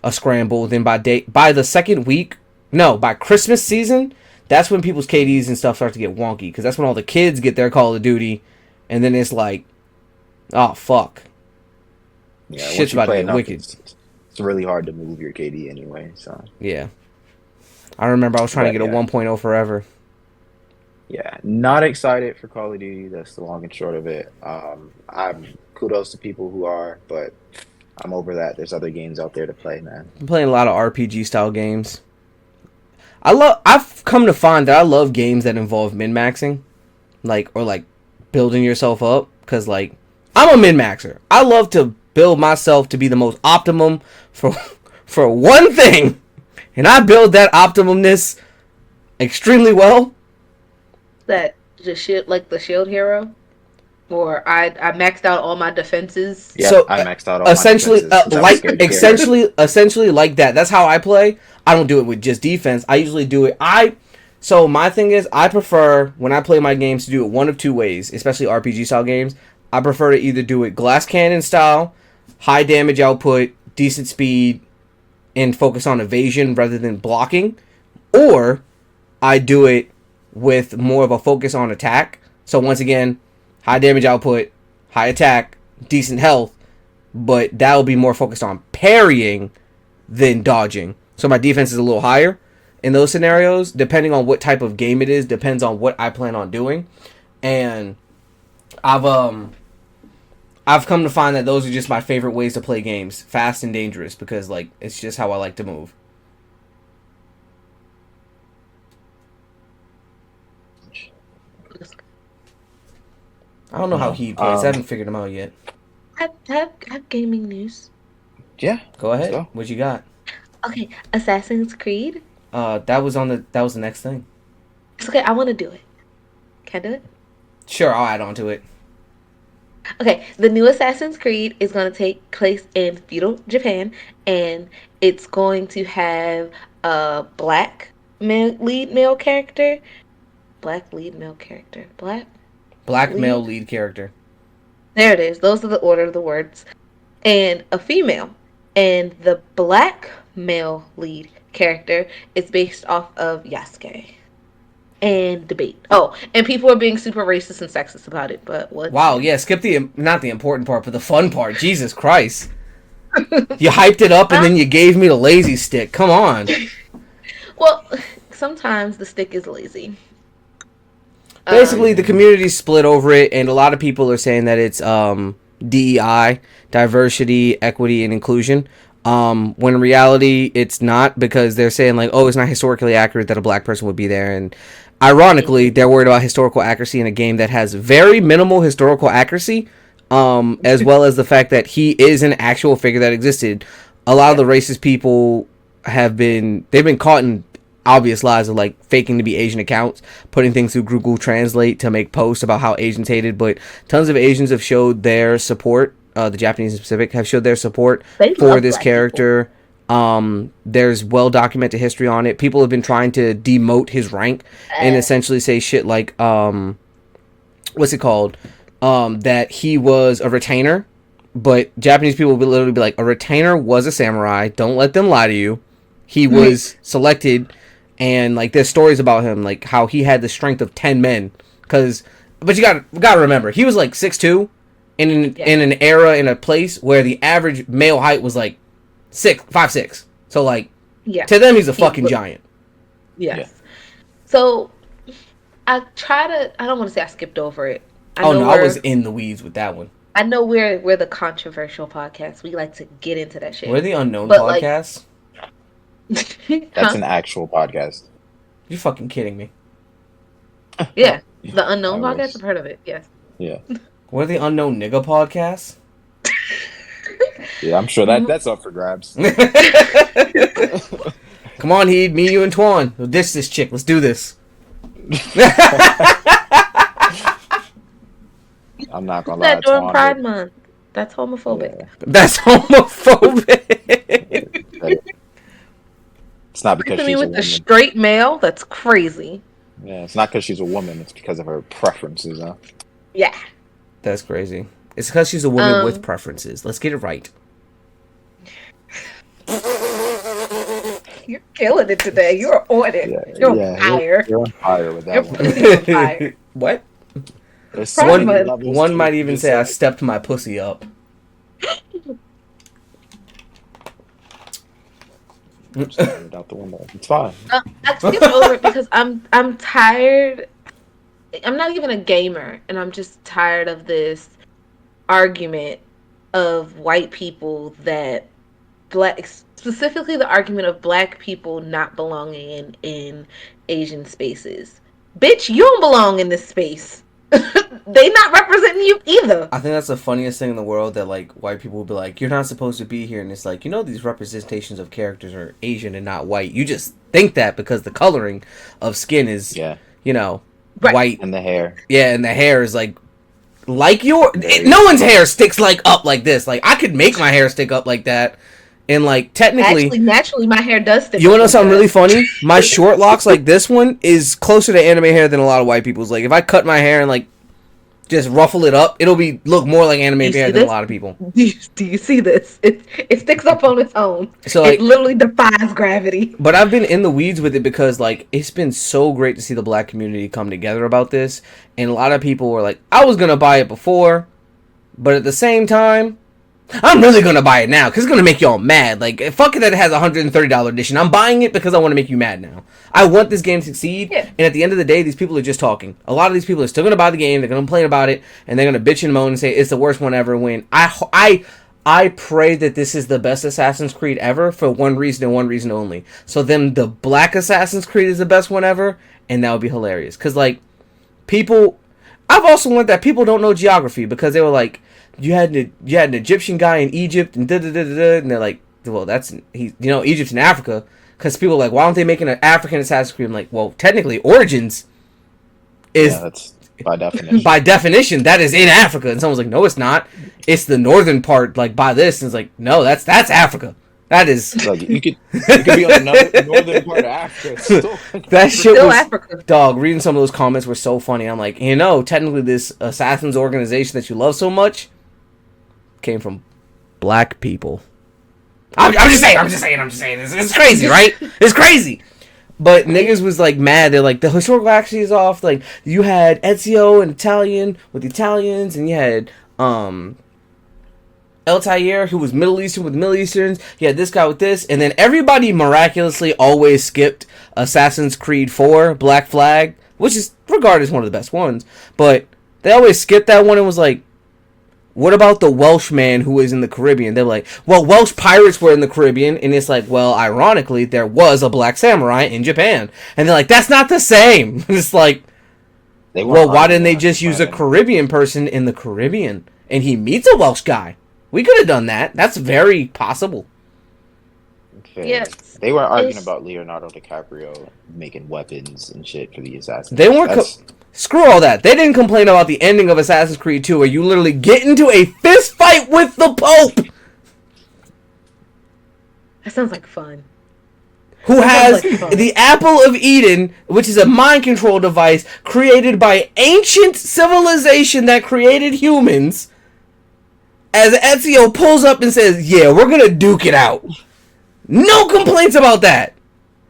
a scramble. Then by the second week, no, by Christmas season, that's when people's KDs and stuff start to get wonky because that's when all the kids get their Call of Duty, and then it's like, oh fuck, Yeah, shit's once you about to play get enough, wicked. it's really hard to move your KD anyway. So Yeah, I remember I was trying to But get a yeah. 1.0 forever. Yeah, not excited for Call of Duty. That's the long and short of it. I'm kudos to people who are, but I'm over that. There's other games out there to play, man. I'm playing a lot of RPG style games. I've come to find that I love games that involve min-maxing, or building yourself up, because like I'm a min-maxer. I love to build myself to be the most optimum for for one thing, and I build that optimumness extremely well. That the shield, like the shield hero, or I maxed out all my defenses. Yeah, So, I maxed out all my essentially, defenses 'cause I was scared to carry. essentially like that. That's how I play. I don't do it with just defense. I usually do it. So my thing is, I prefer when I play my games to do it one of two ways, especially RPG style games. I prefer to either do it glass cannon style, high damage output, decent speed, and focus on evasion rather than blocking, or I do it with more of a focus on attack. So once again, high damage output, high attack, decent health, but that'll be more focused on parrying than dodging. So my defense is a little higher in those scenarios, depending on what type of game it is, depends on what I plan on doing. And I've come to find that those are just my favorite ways to play games, fast and dangerous, because like it's just how I like to move. I don't know how he plays. I haven't figured him out yet. I have gaming news. Yeah, Go ahead. So? What you got? Okay, Assassin's Creed. That was the next thing. It's okay. I want to do it. Can I do it? Sure, I'll add on to it. Okay, the new Assassin's Creed is going to take place in feudal Japan, and it's going to have a lead male character. Black lead male character. Black male lead character. There it is. Those are the order of the words. And a female. And the black male lead character is based off of Yasuke. And debate. Oh, and people are being super racist and sexist about it, but what? Wow, yeah, skip not the important part, but the fun part. Jesus Christ. You hyped it up and then you gave me the lazy stick. Come on. Well, sometimes the stick is lazy. Basically, the community's split over it, and a lot of people are saying that it's DEI, diversity, equity, and inclusion. When in reality, it's not, because they're saying like, oh, it's not historically accurate that a black person would be there, and ironically, they're worried about historical accuracy in a game that has very minimal historical accuracy, as well as the fact that he is an actual figure that existed. A lot of the racist people they've been caught in obvious lies of like faking to be Asian accounts, putting things through Google Translate to make posts about how Asians hated, but tons of Asians have showed their support. The Japanese in specific have showed their support for this character. There's well documented history on it. People have been trying to demote his rank and essentially say shit like what's it called? That he was a retainer But Japanese people would literally be like, a retainer was a samurai. Don't let them lie to you. He was selected, and like there's stories about him, like how he had the strength of 10 men. But you gotta remember, he was like 6'2", in an era, in a place where the average male height was like 5'6". So like, to them he's a fucking giant. Yes. Yeah. So I don't want to say I skipped over it. I was in the weeds with that one. I know we're the controversial podcast. We like to get into that shit. We're the unknown podcast. That's an actual podcast. You're fucking kidding me. Yeah. The unknown podcast? I've heard of it, yes. Yeah. We're the unknown nigga podcast. Yeah, I'm sure that's up for grabs. Come on, Heed, me, you, and Twan. We'll dish this chick. Let's do this. I'm not gonna lie. That during Pride Month. That's homophobic. Yeah. That's homophobic. It's not because she's a woman. With a straight male, that's crazy. Yeah, it's not because she's a woman. It's because of her preferences, huh? Yeah. That's crazy. It's because she's a woman with preferences. Let's get it right. You're killing it today. You're on it. Yeah, you're on fire. You're on fire with that one. You're on fire. What? So one might even say I stepped my pussy up. Out the window. It's fine. I skipped over it because I'm tired. I'm not even a gamer, and I'm just tired of this argument of white people that specifically the argument of black people not belonging in Asian spaces. Bitch, you don't belong in this space. They not representing you either. I think that's the funniest thing in the world, that like white people will be like, you're not supposed to be here, and it's like, these representations of characters are Asian and not white. You just think that because the coloring of skin is white, and the hair. Yeah, and the hair is like no one's hair sticks like up like this. Like I could make my hair stick up like that. And like technically, actually, naturally, my hair does stick. You want to know something really funny? My short locks, like this one, is closer to anime hair than a lot of white people's. Like if I cut my hair and like just ruffle it up, it'll look more like anime hair than a lot of people. Do you see this? It sticks up on its own. So like, it literally defies gravity. But I've been in the weeds with it because like it's been so great to see the black community come together about this, and a lot of people were like, I was gonna buy it before, but at the same time, I'm really gonna buy it now because it's gonna make y'all mad. Like, fuck it that it has a $130 edition. I'm buying it because I want to make you mad now. I want this game to succeed, and at the end of the day, these people are just talking. A lot of these people are still gonna buy the game. They're gonna complain about it, and they're gonna bitch and moan and say it's the worst one ever. When I pray that this is the best Assassin's Creed ever for one reason and one reason only. So then the Black Assassin's Creed is the best one ever, and that would be hilarious. Because like people, I've also learned that people don't know geography because they were like, you had an Egyptian guy in Egypt and and they're like, well, Egypt's in Africa, because people are like, why aren't they making an African Assassin's Creed? I'm like, well, technically Origins is that's by definition. By definition, that is in Africa, and someone's like, no, it's not. It's the northern part, like by this, and it's like, no, that's Africa. That is like you could be on the northern part of Africa. That shit was Africa. Dog. Reading some of those comments were so funny. I'm like, technically, this assassins organization that you love so much came from black people. I'm just saying. It's crazy, right? It's crazy. But niggas was like mad. They're like, the historical accuracy is off. Like you had Ezio and Italian with the Italians, and you had Altair, who was Middle Eastern with Middle Easterns. You had this guy with this, and then everybody miraculously always skipped Assassin's Creed 4, Black Flag, which is regarded as one of the best ones. But they always skipped that one and was like, what about the Welsh man who was in the Caribbean? They're like, well, Welsh pirates were in the Caribbean, and it's like, well, ironically, there was a black samurai in Japan. And they're like, that's not the same. And it's like, well, why didn't they just use a Caribbean person in the Caribbean? And he meets a Welsh guy. We could have done that. That's very possible. Okay. Yes. They were arguing about Leonardo DiCaprio making weapons and shit for the assassins. They weren't... Screw all that. They didn't complain about the ending of Assassin's Creed 2 where you literally get into a fist fight with the Pope! That sounds like fun. Who has the Apple of Eden, which is a mind control device created by ancient civilization that created humans. as Ezio pulls up and says, "Yeah, we're gonna duke it out." No complaints about that.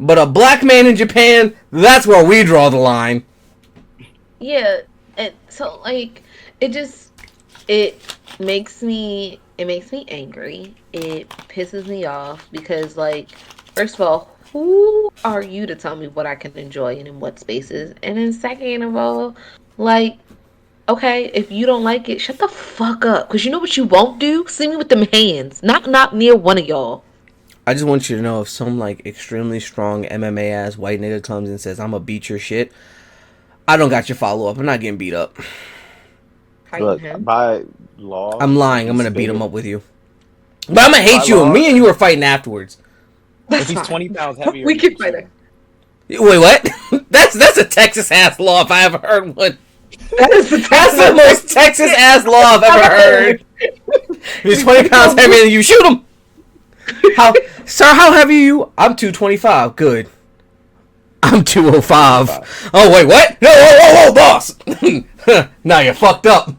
But a black man in Japan, that's where we draw the line. Yeah, and so like it makes me angry. It pisses me off because like first of all, who are you to tell me what I can enjoy and in what spaces? And then second of all, like okay, if you don't like it, shut the fuck up. Cause you know what you won't do? See me with them hands. Not near one of y'all. I just want you to know if some like extremely strong MMA ass white nigga comes and says, "I'm gonna beat your shit," I don't got your follow up. I'm not getting beat up. Look, by law, I'm lying. I'm gonna beat him up with you. But I'm gonna hate you. Me and you were fighting afterwards. If he's 20 pounds heavier, we can fight it. Wait, what? That's a Texas ass law if I ever heard one. That's the most Texas ass law I've ever heard. If he's 20 pounds heavier than you, shoot him. Sir, how heavy are you? I'm 225. Good. I'm 205. Oh, wait, what? No, whoa, boss. Now you're fucked up.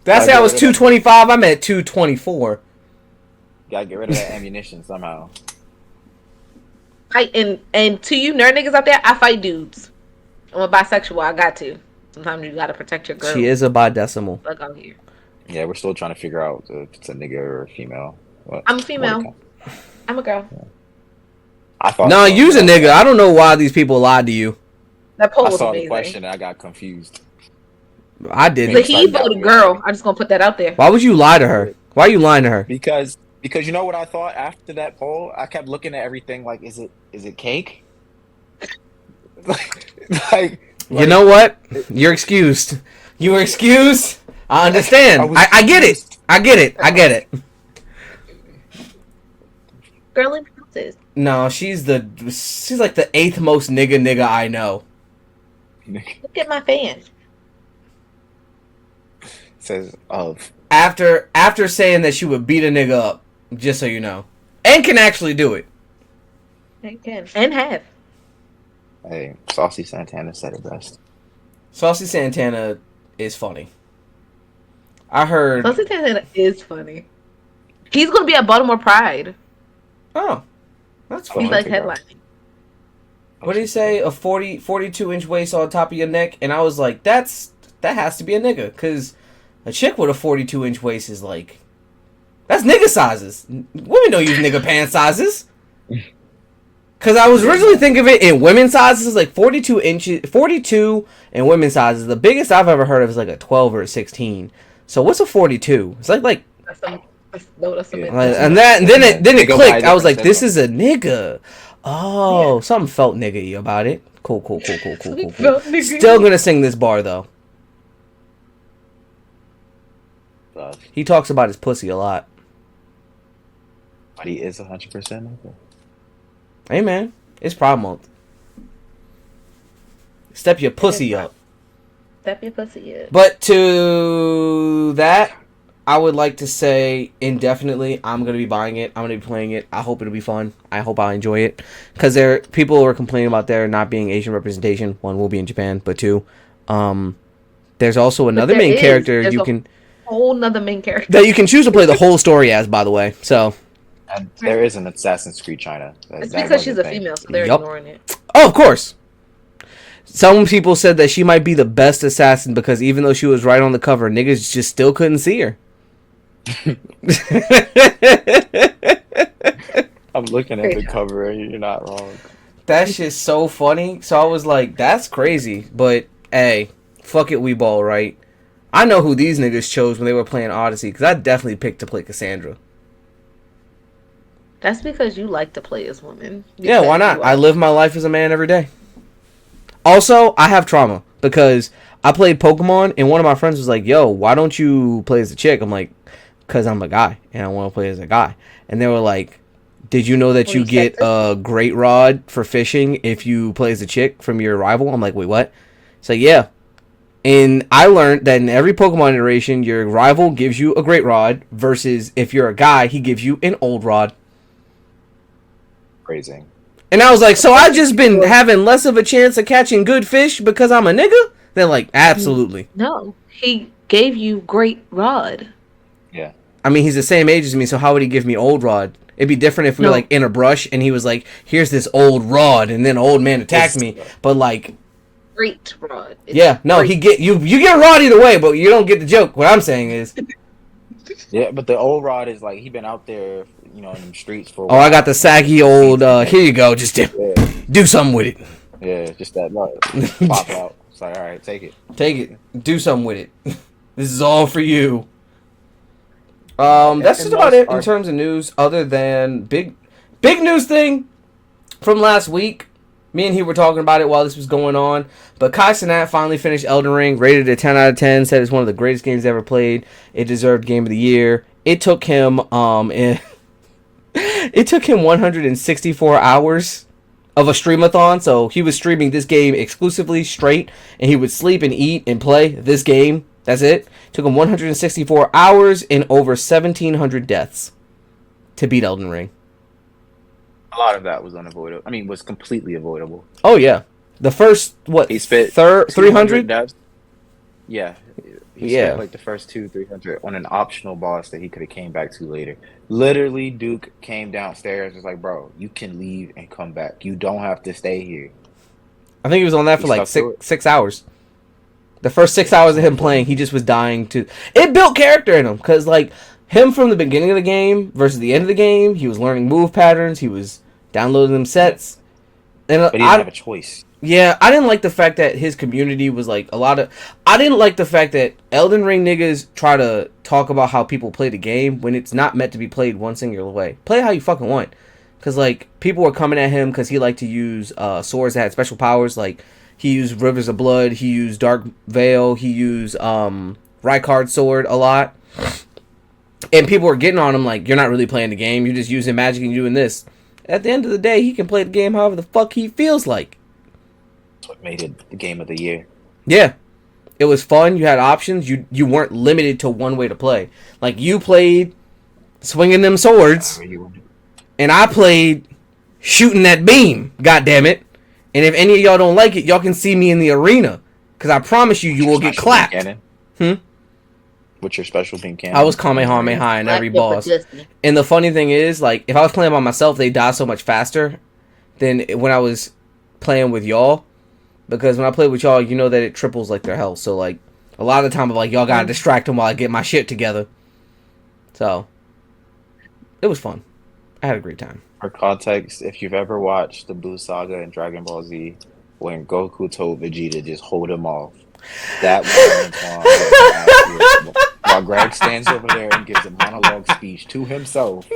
That's how I was 225. I'm at 224. Gotta get rid of that ammunition somehow. And to you nerd niggas out there, I fight dudes. I'm a bisexual. I got to. Sometimes you gotta protect your girl. She is a bidecimal. Fuck out here. Yeah, we're still trying to figure out if it's a nigga or a female. I'm a female. I'm a girl. Yeah. I thought. No, you's a nigga. I don't know why these people lied to you. That poll I was saw amazing. the question and I got confused. I didn't. But he voted girl. I'm just gonna put that out there. Why would you lie to her? Why are you lying to her? Because you know what I thought after that poll? I kept looking at everything like, is it cake? like you know what? You're excused. You were excused. I understand. I get it. I get it. Girly bounces. No, she's like the 8th most nigga I know. Look at my fan. Says of after saying that she would beat a nigga up, just so you know, and can actually do it. And can and have. Hey, Saucy Santana said it best. Saucy Santana is funny. I heard. Saucy Santana is funny. He's gonna be at Baltimore Pride. Oh, that's funny. He's like headlining. What did he say? A 42-inch waist on top of your neck, and I was like, that has to be a nigga, because a chick with a 42-inch waist is like, that's nigga sizes. Women don't use nigga pants sizes. Because I was originally thinking of it in women's sizes, like 42 in women's sizes. The biggest I've ever heard of is like a 12 or a 16. So what's a 42? It's like. That's a and then it clicked. I was like, this is a nigga. Oh, yeah. Something felt nigga-y about it. Cool. Still gonna sing this bar though. He talks about his pussy a lot. But he is 100% nigga. Hey man, it's Pride Month. Step your pussy up. Step your pussy up. But to that, I would like to say indefinitely, I'm going to be buying it. I'm going to be playing it. I hope it'll be fun. I hope I'll enjoy it. Because people were complaining about there not being Asian representation. One, will be in Japan. But two, there's also another main character you can... whole nother main character. That you can choose to play the whole story as, by the way. So... And there is an Assassin's Creed China. It's because she's a female, so they're ignoring it. Oh, of course. Some people said that she might be the best assassin because even though she was right on the cover, niggas just still couldn't see her. I'm looking at the cover and you're not wrong. That shit's so funny. So I was like, that's crazy. But, hey, fuck it, we ball, right? I know who these niggas chose when they were playing Odyssey because I definitely picked to play Cassandra. That's because you like to play as women. Yeah, why not? I live my life as a man every day. Also, I have trauma because I played Pokemon and one of my friends was like, yo, why don't you play as a chick? I'm like, because I'm a guy and I want to play as a guy. And they were like, did you know that you get a great rod for fishing if you play as a chick from your rival? I'm like, wait, what? It's like, yeah. And I learned that in every Pokemon iteration, your rival gives you a great rod versus if you're a guy, he gives you an old rod. Crazy. And I was like, so I've just been having less of a chance of catching good fish because I'm a nigga? They're like, absolutely. No, he gave you great rod. Yeah. I mean, he's the same age as me, so how would he give me old rod? It'd be different if we were like in a brush and he was like, "Here's this old rod," and then an old man attacked me. But like, great rod. He get you get a rod either way, but you don't get the joke. What I'm saying is, yeah, but the old rod is like he been out there, in the streets for. I got the saggy old. Here you go, just do something with it. Yeah, just that pop out. It's like, all right, take it, do something with it. This is all for you. That's just about it in terms of news. Other than big news thing from last week. Me and he were talking about it while this was going on. But Kai Cenat finally finished Elden Ring, rated it 10 out of 10. Said it's one of the greatest games ever played. It deserved Game of the Year. It took him 164 hours of a streamathon. So he was streaming this game exclusively straight, and he would sleep and eat and play this game. That's it. Took him 164 hours and over 1,700 deaths to beat Elden Ring. A lot of that was unavoidable. I mean, was completely avoidable. Oh, yeah. The first, he spent 300 deaths. Yeah. He spent like the first 300 on an optional boss that he could have came back to later. Literally, Duke came downstairs and was like, bro, you can leave and come back. You don't have to stay here. I think he was on that for like 6 hours. The first 6 hours of him playing, he just was dying to... It built character in him, because like him from the beginning of the game versus the end of the game, he was learning move patterns, he was downloading them sets. And but he didn't have a choice. Yeah, I didn't like the fact that his community was like a lot of... I didn't like the fact that Elden Ring niggas try to talk about how people play the game when it's not meant to be played one singular way. Play how you fucking want. Because like, people were coming at him because he liked to use swords that had special powers, like... He used Rivers of Blood. He used Dark Veil. He used Rykard's sword a lot. And people were getting on him like, you're not really playing the game. You're just using magic and doing this. At the end of the day, he can play the game however the fuck he feels like. That's what made it the game of the year. Yeah. It was fun. You had options. You weren't limited to one way to play. Like, you played swinging them swords. And I played shooting that beam. God damn it. And if any of y'all don't like it, y'all can see me in the arena. Because I promise you, you will get clapped. What's your special beam cannon? I was Kamehameha in every boss. And the funny thing is, like, if I was playing by myself, they die so much faster than when I was playing with y'all. Because when I play with y'all, you know that it triples, like, their health. So, like, a lot of the time, I'm like, y'all gotta distract them while I get my shit together. So, it was fun. I had a great time. For context, if you've ever watched the Blue Saga and Dragon Ball Z, when Goku told Vegeta just hold him off, that was while Greg stands over there and gives a monologue speech to himself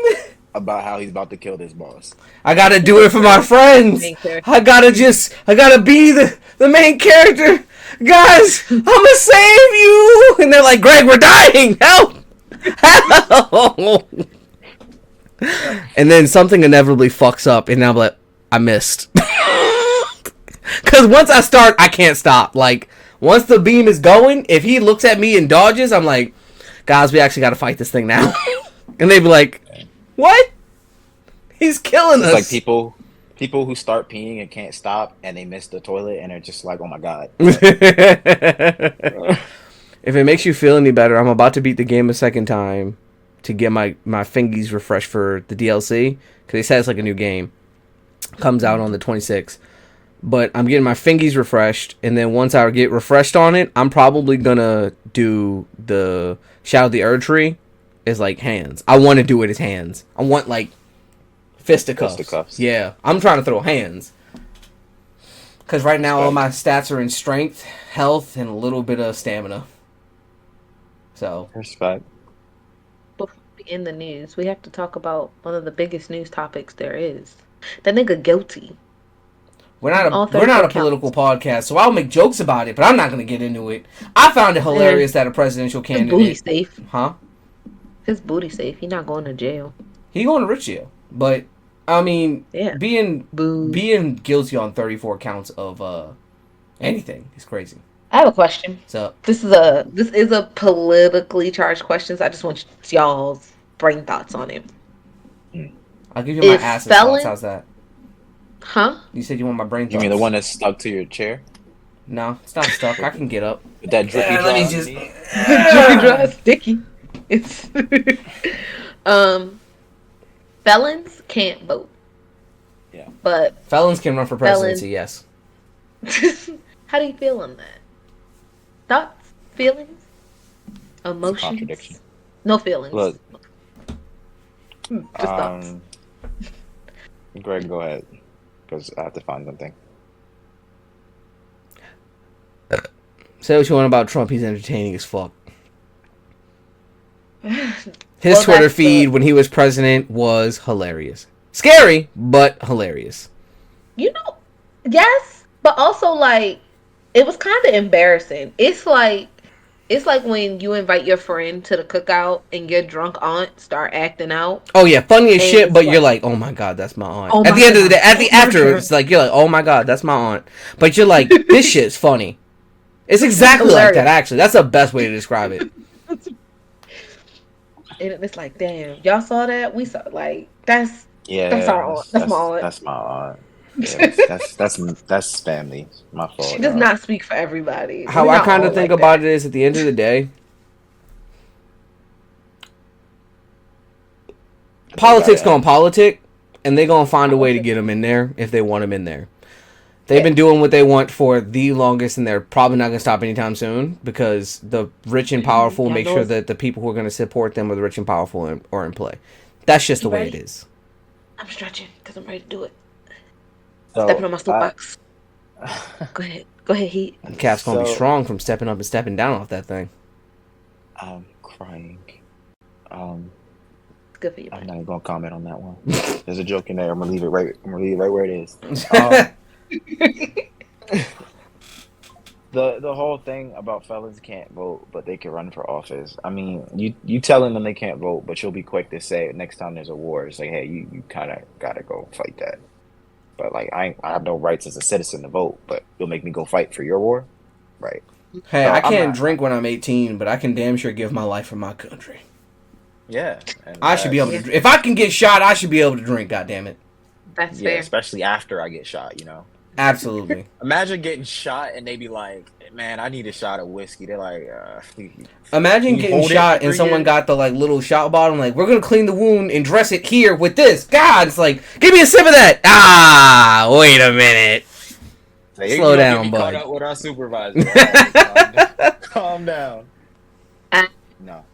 about how he's about to kill this boss. I gotta do it for my friends. I gotta be the main character. Guys, I'm gonna save you. And they're like, Greg, we're dying. Help! Help! And then something inevitably fucks up, and I'm like, I missed. Because once I start, I can't stop. Like, once the beam is going, if he looks at me and dodges, I'm like, guys, we actually got to fight this thing now. And they'd be like, what? He's killing us. It's like people who start peeing and can't stop, and they miss the toilet, and they're just like, oh my god. If it makes you feel any better, I'm about to beat the game a second time to get my fingies refreshed for the DLC, because they said it's like a new game. Comes out on the 26th. But I'm getting my fingies refreshed, and then once I get refreshed on it, I'm probably gonna do the Shadow of the Erd Tree as like hands. I want to do it as hands. I want like fisticuffs. Yeah, I'm trying to throw hands. Because right now all my stats are in strength, health, and a little bit of stamina. So. Respect. In the news, we have to talk about one of the biggest news topics there is. That nigga guilty. We're not a political podcast, so I'll make jokes about it, but I'm not going to get into it. I found it hilarious that a presidential candidate... His booty safe. Huh? His booty safe. He's not going to jail. He going to rich jail. But, I mean, yeah. being guilty on 34 counts of anything is crazy. I have a question. So this is a politically charged question, so I just want y'all's brain thoughts on it. I'll give you my ass thoughts. How's that? Huh? You said you want my brain thoughts. You mean the one that's stuck to your chair? No, it's not stuck. I can get up. With that drippy dry. Drippy dry, sticky. It's um felons can't vote. Yeah. But Felons can run for presidency, yes. how do you feel on that? Thoughts? Feelings? It's a contradiction. Emotions? No feelings. Look, Just thoughts. Greg, go ahead, because I have to find something. Say what you want about Trump, he's entertaining as fuck. His Well, Twitter that's feed when he was president was hilarious. Scary, but hilarious. You know, yes, but also like it was kind of embarrassing. It's like when you invite your friend to the cookout and your drunk aunt start acting out. Oh yeah, funny as And shit, it's but like, you're like, oh my god, that's my aunt. oh At my the end of the God. day, at the after, it's like you're like, oh my god, that's my aunt. But you're like, this shit's funny. It's exactly like hilarious. that. Actually, that's the best way to describe it. And it's like, damn, y'all saw that? We saw like that's Yeah, our aunt. That's my aunt. that's my aunt. Yeah, that's family. My fault. She does y'all. not speak for everybody. How We're I not kind all of think like about that. it is, at the end of the day, politics gonna politic, and they gonna find a way to get them in there if they want them in there. They've been doing what they want for the longest, and they're probably not gonna stop anytime soon because the rich and powerful make sure that the people who are gonna support them are the rich and powerful are in play. That's just the way it is. I'm stretching because I'm ready to do it. So, Stepping on my soapbox. Go ahead, Heat. Cap's gonna be So- strong from stepping up and stepping down off that thing. I'm crying. It's good for you. I'm not even gonna comment on that one. There's a joke in there. I'm gonna leave it right where it is. The whole thing about felons can't vote, but they can run for office. I mean, you telling them they can't vote, but you'll be quick to say next time there's a war, it's like, hey, you kind of gotta go fight that. But like, I have no rights as a citizen to vote, but you'll make me go fight for your war, right? Hey, So I I'm can't not- drink when I'm 18, but I can damn sure give my life for my country. Yeah, and I should be able that's- to. If I can get shot, I should be able to drink. God damn it! That's Yeah, fair. especially after I get shot, you know. Absolutely. Imagine getting shot and they be like, "Man, I need a shot of whiskey." They're like, Imagine Can you getting hold it shot for and someone you? got the like little shot bottle. Like, we're gonna clean the wound and dress it here with this. God, it's like, give me a sip of that. Ah, wait a minute. Hey, Slow you don't down, get me caught bud. up with our supervisor. All right, calm down. I- No.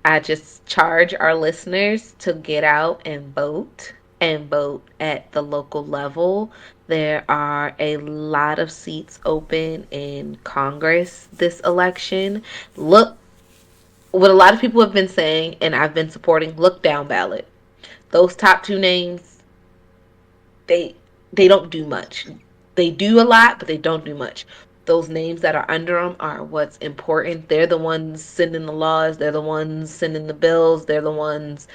I just charge our listeners to get out and vote at the local level. There are a lot of seats open in Congress this election. Look, what a lot of people have been saying, and I've been supporting, look down ballot. Those top two names, they don't do much. They do a lot, but they don't do much. Those names that are under them are what's important. They're the ones sending the laws. They're the ones sending the bills. They're the ones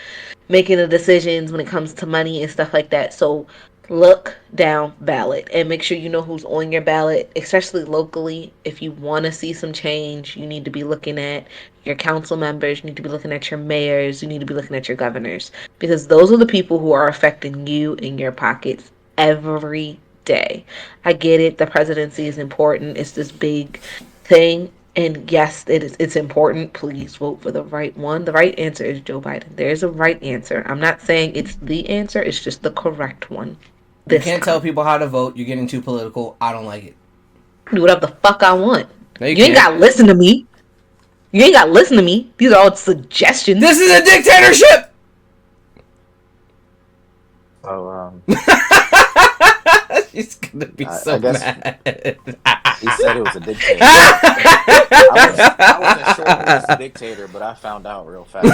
making the decisions when it comes to money and stuff like that. So look down ballot and make sure you know who's on your ballot, especially locally. If you want to see some change, you need to be looking at your council members, you need to be looking at your mayors, you need to be looking at your governors, because those are the people who are affecting you in your pockets every day. I get it, the presidency is important, it's this big thing, and yes, it's important. Please vote for the right one. The right answer is Joe Biden. There's a right answer. I'm not saying it's the answer, it's just the correct one. You can't tell people how to vote. You're getting too political. I don't like it. Do whatever the fuck I want. No, You ain't gotta listen to me. You ain't gotta listen to me. These are all suggestions. This is a dictatorship. So She's gonna be I so guess- mad. he said it was a dictator. I wasn't sure he was a dictator, but I found out real fast.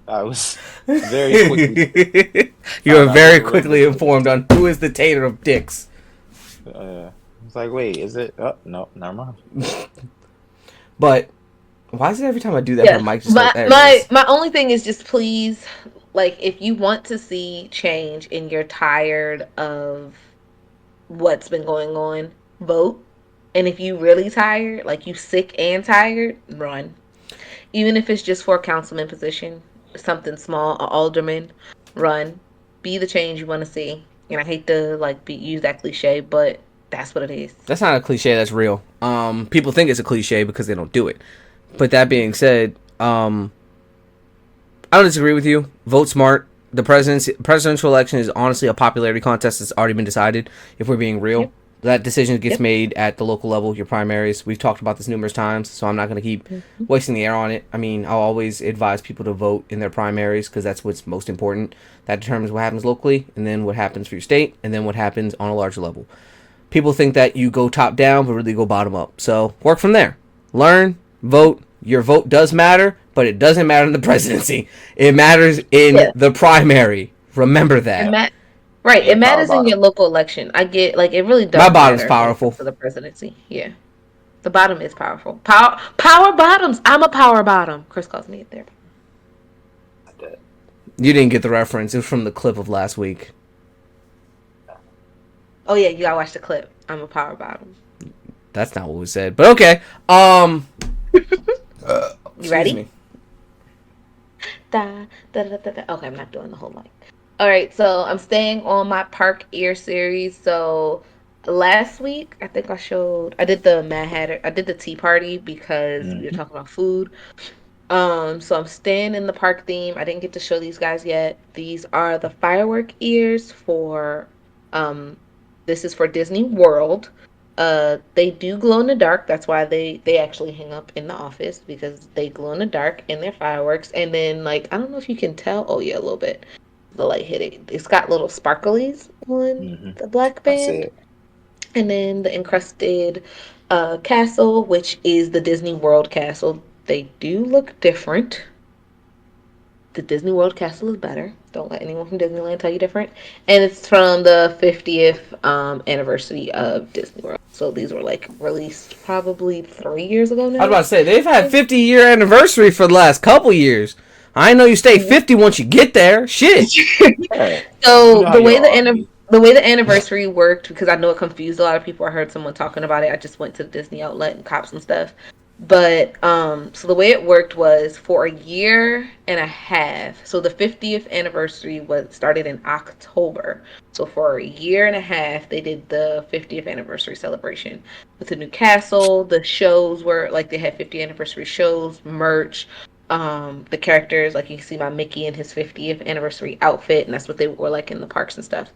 I was very quickly. You were Found out very who quickly was- informed on who is the tater of dicks. It's like, wait, is it? Oh no, never mind. But why is it every time I do that, Yeah, my mic just my there it my is. my only thing is just please, like, if you want to see change and you're tired of what's been going on, vote. And if you really tired, like you sick and tired, run. Even if it's just for a councilman position, something small, an alderman, run. Be the change you want to see. And I hate to use that cliche, but That's what it is. That's not a cliche. That's real. People think it's a cliche because they don't do it. But that being said, I don't disagree with you. Vote smart. The presidential election is honestly a popularity contest that's already been decided. If we're being real, Yep. that decision gets Yep. made at the local level. Your primaries. We've talked about this numerous times, so I'm not going to keep wasting the air on it. I mean, I'll always advise people to vote in their primaries because that's what's most important. That determines what happens locally, and then what happens for your state, and then what happens on a larger level. People think that you go top down, but really go bottom up. So work from there. Learn, vote. Your vote does matter, but it doesn't matter in the presidency. It matters in the primary. Remember that. Right, Yeah, it matters power in your local election. I get, like, it really does My bottom's matter powerful. for the presidency. Yeah. The bottom is powerful. Power bottoms. I'm a power bottom. Chris calls me a there. You didn't get the reference. It was from the clip of last week. Oh, yeah, you gotta watch the clip. I'm a power bottom. That's not what we said, but okay. You ready? Me. Da, da, da, da, da. Okay, I'm not doing the whole line. All right, so I'm staying on my Park Ear series. So last week, I think I did the Mad Hatter, I did the Tea Party because we were talking about food. So I'm staying in the park theme. I didn't get to show these guys yet. These are the firework ears for, this is for Disney World. They do glow in the dark. That's why they actually hang up in the office because they glow in the dark in their fireworks. And then, like, I don't know if you can tell. Oh yeah, a little bit. The light hit it. It's got little sparklies on the black band. And then the encrusted castle, which is the Disney World castle. They do look different. The Disney World castle is better. Don't let anyone from Disneyland tell you different. And it's from the 50th anniversary of Disney World. So these were like released probably 3 years ago now. I was about to say, they've had 50-year anniversary for the last couple years. I know you stay 50 once you get there. Shit. So the way the anniversary worked, because I know it confused a lot of people. I heard someone talking about it. I just went to the Disney outlet and cops and stuff. But so the way it worked was for a year and a half. So the 50th anniversary started in October. So for a year and a half, they did the 50th anniversary celebration with the new castle. The shows were like they had 50th anniversary shows, merch. The characters, like you can see my Mickey in his 50th anniversary outfit, and that's what they were like in the parks and stuff.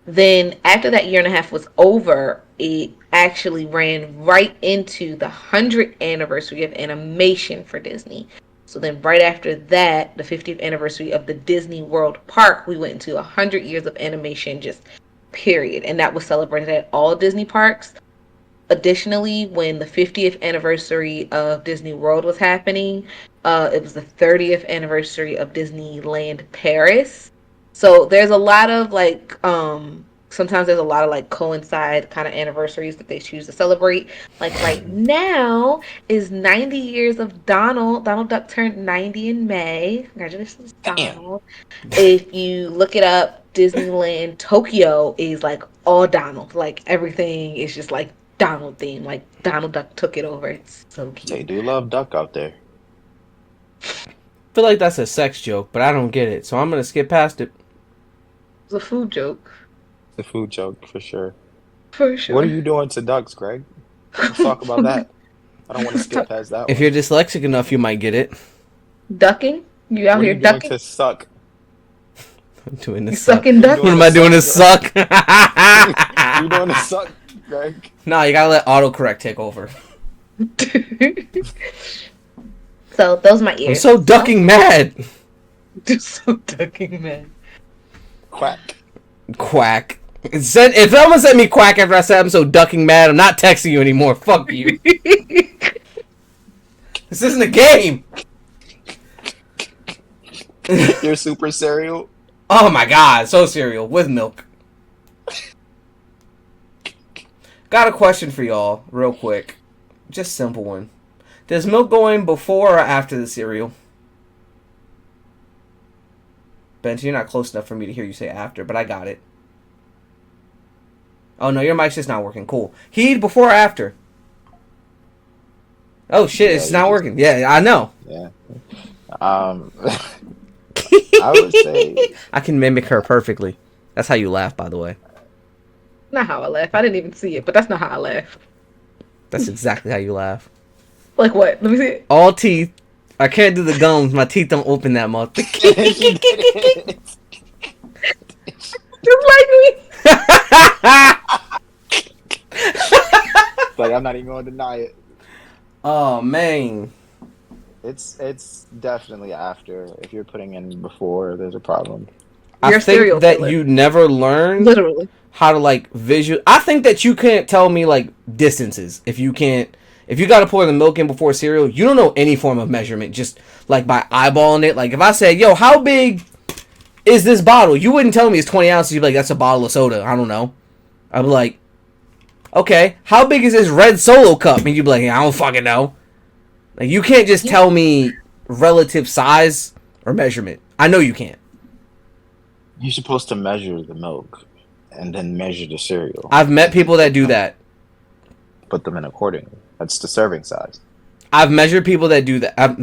Then after that year and a half was over, it actually ran right into the 100th anniversary of animation for Disney. So then right after that, the 50th anniversary of the Disney World Park, we went into 100 years of animation, just period. And that was celebrated at all Disney parks. Additionally, when the 50th anniversary of Disney World was happening, it was the 30th anniversary of Disneyland Paris. So there's a lot of like, sometimes there's a lot of like coincide kind of anniversaries that they choose to celebrate. Like right now is 90 years of Donald. Donald Duck turned 90 in May. Congratulations, Donald. If you look it up, Disneyland Tokyo is like all Donald. Like everything is just like Donald theme. Like Donald Duck took it over. It's so cute. They do love Duck out there. I feel like that's a sex joke, but I don't get it, so I'm gonna skip past it. It's a food joke. It's a food joke for sure. For sure. What are you doing to ducks, Greg? Let's talk about that. I don't want to skip past that. If you're dyslexic enough, you might get it. Ducking? You out what here are you ducking? doing to suck? I'm doing You this suck. sucking duck? What am I doing to suck? You doing to suck, Greg? No, you gotta let autocorrect take over. So those are my ears. I'm so ducking mad. So ducking, man. Quack. Quack. If someone sent me quack after I said I'm so ducking mad, I'm not texting you anymore. Fuck you. This isn't a game. Your super cereal. Oh my god, so cereal with milk. Got a question for y'all, real quick. Just simple one. Does milk go in before or after the cereal? Benji, you're not close enough for me to hear you say after, but I got it. Oh no, your mic's just not working. Cool. Heat before or after? Oh shit, it's not working. Yeah, I know. Yeah. I would say I can mimic her perfectly. That's how you laugh, by the way. Not how I laugh. I didn't even see it, but that's not how I laugh. That's exactly how you laugh. Like what? Let me see it. All teeth. I can't do the gums. My teeth don't open that much. Just like me. Like, I'm not even gonna deny it. Oh man. It's definitely after. If you're putting in before, there's a problem. I You're a serial think that killer. you never learned Literally. how to like visual. I think that you can't tell me like distances if you can't. If you got to pour the milk in before cereal, you don't know any form of measurement. Just like by eyeballing it. Like if I said, "Yo, how big is this bottle?" You wouldn't tell me it's 20 ounces. You'd be like, "That's a bottle of soda." I don't know. I'd be like, "Okay, how big is this red Solo cup?" And you'd be like, "I don't fucking know." Like you can't just tell me relative size or measurement. I know you can't. You're supposed to measure the milk and then measure the cereal. I've met people that do that. Put them in accordingly. That's the serving size. I've measured people that do that. I've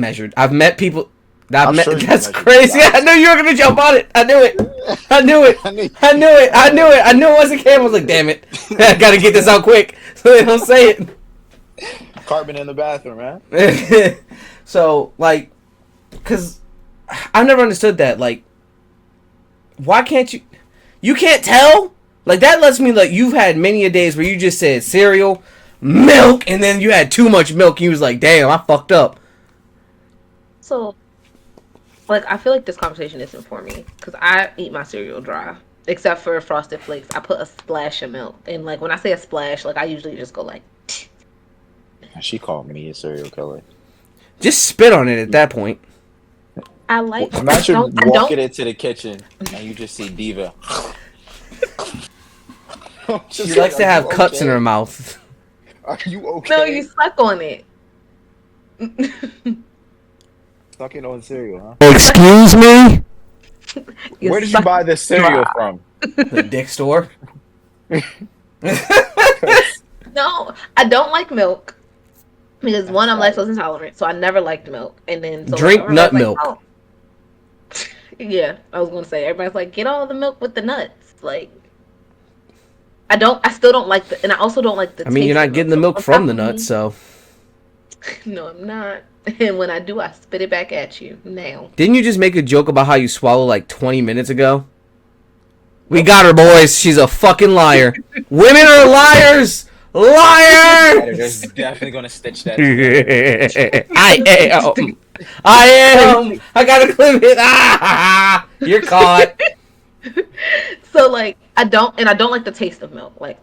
met people. I'm sure you That's measured crazy. size. I knew you were gonna jump on it. I knew it. I knew it. I knew- I knew it. I knew it. I knew it wasn't Cam. I was like, damn it. I gotta get this out quick so they don't say it. Carbon in the bathroom, man. So, like, because I've never understood that. Like, why can't you? You can't tell? Like, that lets me, like, you've had many a days where you just said cereal, milk, and then you had too much milk, and you was like, damn, I fucked up. So, like, I feel like this conversation isn't for me because I eat my cereal dry, except for Frosted Flakes. I put a splash of milk, and like when I say a splash, like I usually just go like. She called me a serial killer. Just spit on it at that point. I like. Imagine I walking don't. into the kitchen and you just see Diva. She likes to have cuts in her mouth. Are you okay? No, you suck on it. Sucking on cereal, huh? Excuse me? Where did you buy this cereal from? The dick store. No, I don't like milk because That's one, I'm right. lactose intolerant, so I never liked milk. And then so Drink everybody's nut like, milk. "Oh." Yeah, I was gonna say everybody's like, get all the milk with the nuts. Like, I still don't like the, and I also don't like the. I mean, taste you're not of getting the So milk on from top the of nuts, me- so. No, I'm not. And when I do, I spit it back at you now. Didn't you just make a joke about how you swallow like 20 minutes ago? We got her, boys. She's a fucking liar. Women are liars! Editor's Liars! definitely gonna stitch that. I am. I am. I gotta clip it. Ah, you're caught. So like, I don't like the taste of milk. Like,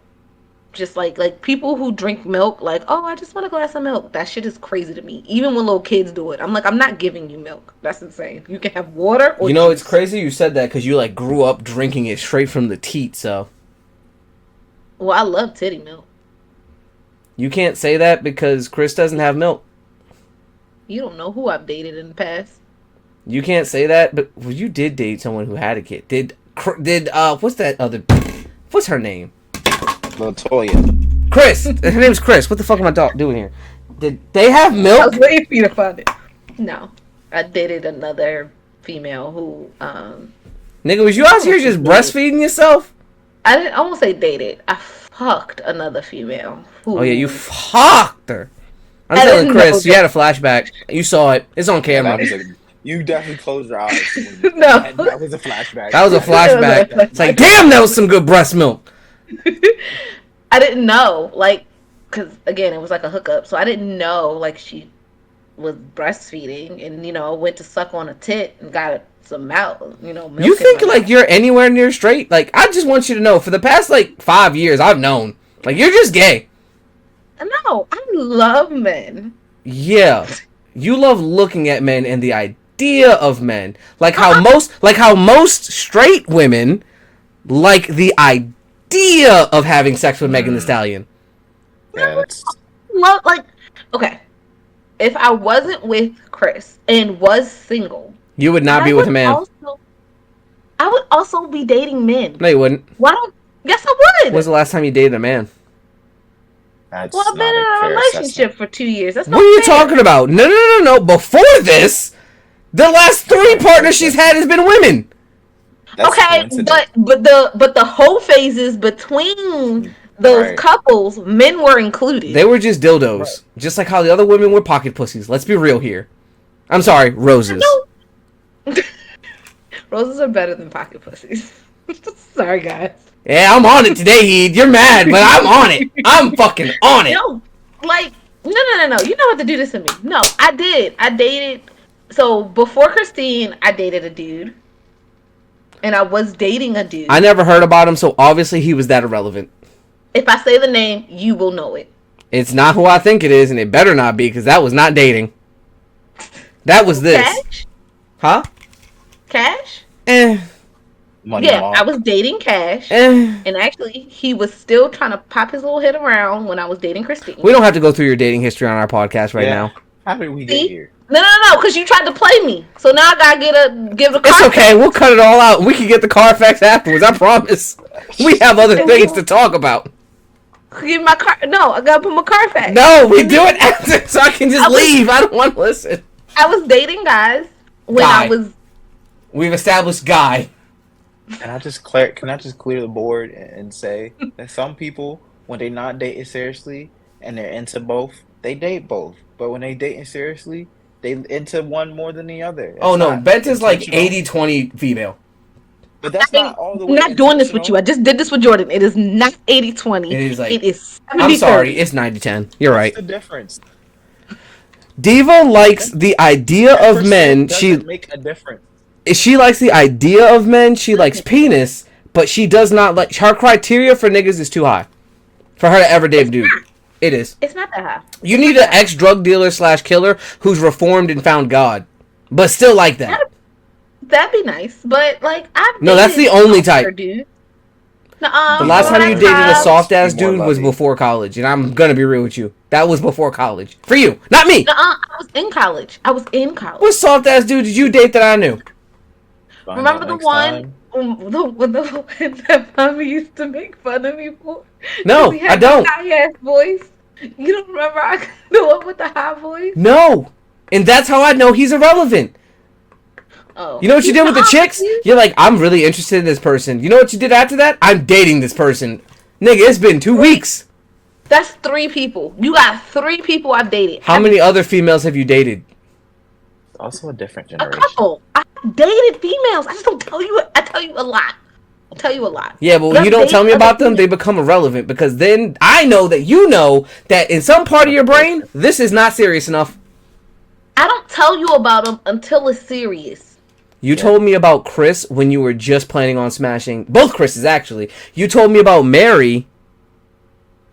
just like people who drink milk, like, oh, I just want a glass of milk. That shit is crazy to me. Even when little kids do it, I'm like, I'm not giving you milk. That's insane. You can have water or You know, juice. it's crazy you said that because you like grew up drinking it straight from the teat, so. Well, I love titty milk. You can't say that because Chris doesn't have milk. You don't know who I've dated in the past. You can't say that, but well, you did date someone who had a kid. Did what's that other? What's her name? Latoya. Chris. Her name's Chris. What the fuck am I doing here? Did they have I milk? was waiting for you to find it. No, I dated another female who Nigga, was you out here just breastfeeding yourself? I won't say dated. I fucked another female. Who, Oh yeah, you fucked her. I'm I telling didn't Chris, know you had a flashback. You saw it. It's on camera. You definitely closed your eyes. When you, No. that was a flashback. That was a flashback. It's like, damn, that was some good breast milk. I didn't know, like, because again, it was like a hookup, so I didn't know, like, she was breastfeeding, and went to suck on a tit and got some milk. Milk You in think my like mouth. you're anywhere near straight? Like, I just want you to know, for the past like 5 years, I've known, like, you're just gay. No, I love men. Yeah, you love looking at men and the idea of men, like how most straight women like the idea of having sex with Megan Thee Stallion. Yeah, that's, Love, like, okay, if I wasn't with Chris and was single, You would not I be with a would man. I would also be dating men. No, you wouldn't. Why don't? Yes, I would. When's the last time you dated a man? that's Well, I've been not in a fair relationship assessment. for 2 years. That's What not are you fair. talking about? No. Before this, the last 3 partners she's had has been women. That's Okay, coincidence. but the whole phases between those Right. couples, men were included. They were just Right. dildos, just like how the other women were pocket pussies. Let's be real here. I'm sorry, roses. No, roses are better than pocket pussies. Sorry, guys. Yeah, I'm on it today, Heed. You're mad, but I'm on it. I'm fucking on it. No, like no. You don't have to do this to me. No, I did. I dated. So before Christine, I dated a dude, and I was dating a dude. I never heard about him, so obviously he was that irrelevant. If I say the name, you will know it. It's not who I think it is, and it better not be, because that was not dating. That was this. Cash? Huh? Cash? Eh. Money Yeah, Mark. I was dating Cash. Eh. And actually, he was still trying to pop his little head around when I was dating Christine. We don't have to go through your dating history on our podcast right now. How did we get See? here? No, because you tried to play me. So now I gotta give the It's car. okay. We'll cut it all out. We can get the car facts afterwards. I promise. We have other things to talk about. Give my car. No, I gotta put my car back. No, we do it after, so I can just leave. I don't want to listen. I was dating guys when Guy. I was. We've established Guy. Can I just clear the board and say that some people, when they're not dating seriously and they're into both, they date both. But when they dating seriously, they into one more than the other. That's Oh no, not Bent is like intentional. 80-20 female. But that's not all the I'm way not doing this with you. I intentional. just did this with Jordan. It is not 80-20. It is like- It is 70-30. I'm sorry, it's 90-10. You're right. What's the difference? Diva likes the idea of 10% men. doesn't make a difference. She likes the idea of men. She likes penis, but she does not like. Her criteria for niggas is too high for her to ever date a dude. It is. It's not that high. You need an ex-drug dealer / killer who's reformed and found God, but still like that. That'd be nice, but like I've No, that's dated the only softer type. dude. The last time you that's dated a how- soft ass Be more dude was loving. before college, and I'm gonna be real with you. That was before college. For you, not me. I was in college. What soft ass dude did you date that I knew? Find Remember out the next one, time. the one that mommy used to make fun of me for? No, 'Cause he had I don't. the high ass voice. You don't remember the one with the high voice? No, and that's how I know he's irrelevant. Oh, You know what you did with the Nuh-uh, chicks? dude. You're like, I'm really interested in this person. You know what you did after that? I'm dating this person. Nigga, it's been 2 weeks. That's 3 people. You got 3 people I've dated. How many other females have you dated? Also a different A generation. couple. I dated females. I just don't tell you. I tell you a lot. I tell you a lot. Yeah, but when I've you don't tell me dated about other them, they females. become irrelevant because then I know that you know that in some part of your brain, this is not serious enough. I don't tell you about them until it's serious. You told me about Chris when you were just planning on smashing both Chris's actually. You told me about Mary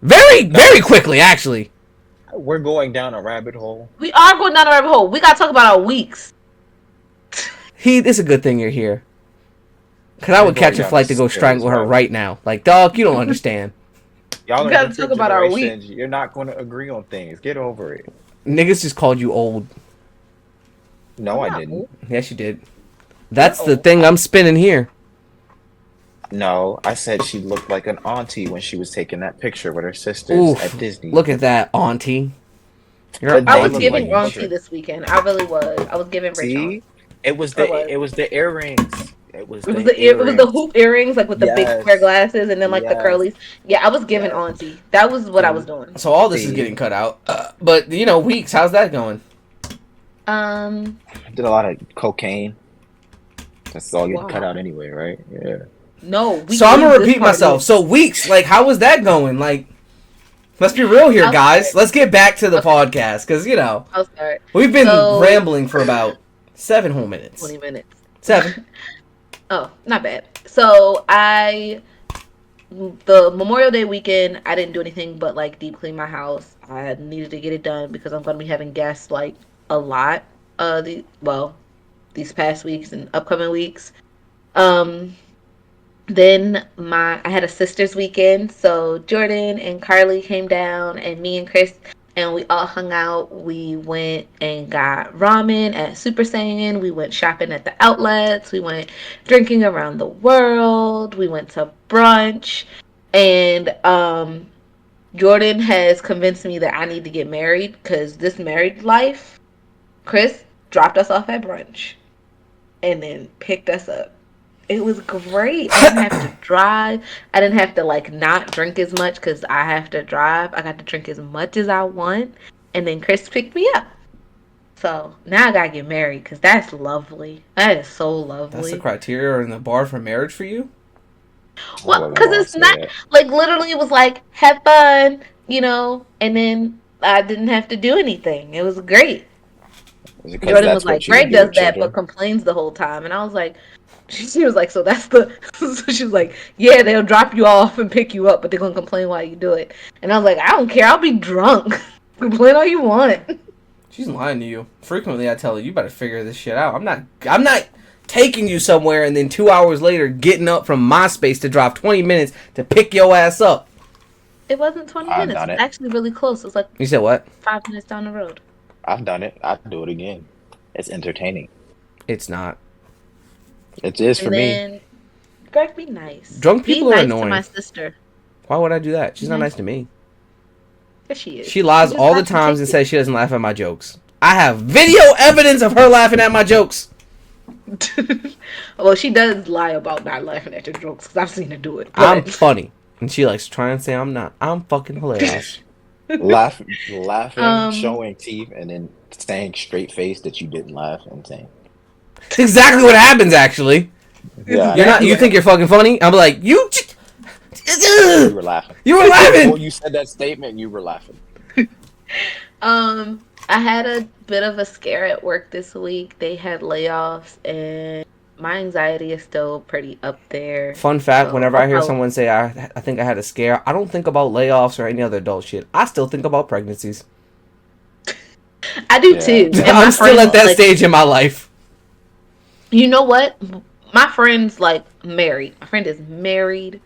very quickly actually. We're going down a rabbit hole. We are going down a rabbit hole. We gotta talk about our weeks. It's a good thing you're here. Cause I would catch a flight to go strangle her right now. Like, dog, you don't understand. Y'all We are gotta different talk about our generations. You're not going to agree on things. Get over it. Niggas just called you old. No, I'm I not didn't. old. Yes, you did. That's the thing I'm spinning here. No, I said she looked like an auntie when she was taking that picture with her sisters Oof. at Disney. Look at that, auntie. You're an But I they was look auntie. giving like auntie this weekend. I really was. I was giving rich See, auntie. it was I was. the earrings. It was It was the it was the hoop earrings, like with the big Yes. square glasses, and then like the Yes. curlies. Yeah, I was giving Yes. auntie. That was what I was doing. So all this is See. getting cut out. But, Weeks, how's that going? Did a lot of cocaine. That's all getting Wow. cut out anyway, right? Yeah. No. So I'm going to this repeat part myself. is- So Weeks, like, how was that going? Like, let's be real here, I'll guys. start. Let's get back to the podcast. Because, I'll start. we've been So- rambling for about 7 whole minutes. 20 minutes. 7. Oh, not bad. So the Memorial Day weekend, I didn't do anything but like deep clean my house. I needed to get it done because I'm gonna be having guests like a lot. These past weeks and upcoming weeks. Then I had a sisters weekend, so Jordan and Carly came down, and me and Chris, and we all hung out. We went and got ramen at Super Saiyan. We went shopping at the outlets. We went drinking around the world. We went to brunch, and Jordan has convinced me that I need to get married because this married life. Chris dropped us off at brunch, and then picked us up It was great. I didn't have to drive. I didn't have to like not drink as much because I have to drive. I got to drink as much as I want, and then Chris picked me up. So now I gotta get married because that's lovely. That is so That's the lovely. criteria in the bar for marriage for you? I Well, wasn't because gonna it's say not that. like literally it was like have fun, and then I didn't have to do anything. It was great. Is it because Jordan was that's like, what you would Greg do does with that but children? complains the whole time, and I was like, she was like, so that's the. So she was like, yeah, they'll drop you off and pick you up, but they're gonna complain while you do it. And I was like, I don't care. I'll be drunk. Complain all you want. She's lying to you. Frequently, I tell her, you better figure this shit out. I'm not taking you somewhere and then 2 hours later getting up from my space to drive 20 minutes to pick your ass up. It wasn't 20 I've minutes. done It's it. actually really close. It was like You said what? 5 minutes down the road. I've done it. I'd do it again. It's entertaining. It's not. It is for And me. then Greg, be nice. Drunk Be people are nice to annoying. my sister. Why would I do that? She's not Nice. nice to me. Yes, she is. She lies just all the have to times take and says she doesn't laugh at my jokes. I have video evidence of her laughing at my jokes. it. Well, she does lie about not laughing at your jokes because I've seen her do it. I'm But funny. And she likes to try and say I'm not. I'm fucking hilarious. Laughing, um, showing teeth, and then saying straight face that you didn't laugh and saying, It's exactly what happens, actually. "Yeah, You're not. You think you're fucking funny? I'm like, you were laughing." You were Before laughing. you said that statement, you were laughing. I had a bit of a scare at work this week. They had layoffs, and my anxiety is still pretty up there. Fun fact: So whenever I'll I hear probably- someone say I think I had a scare, I don't think about layoffs or any other adult shit. I still think about pregnancies. I do Yeah. too. And my I'm still friends, at that like, stage in my life. you know what? My friend's like married. My friend is married,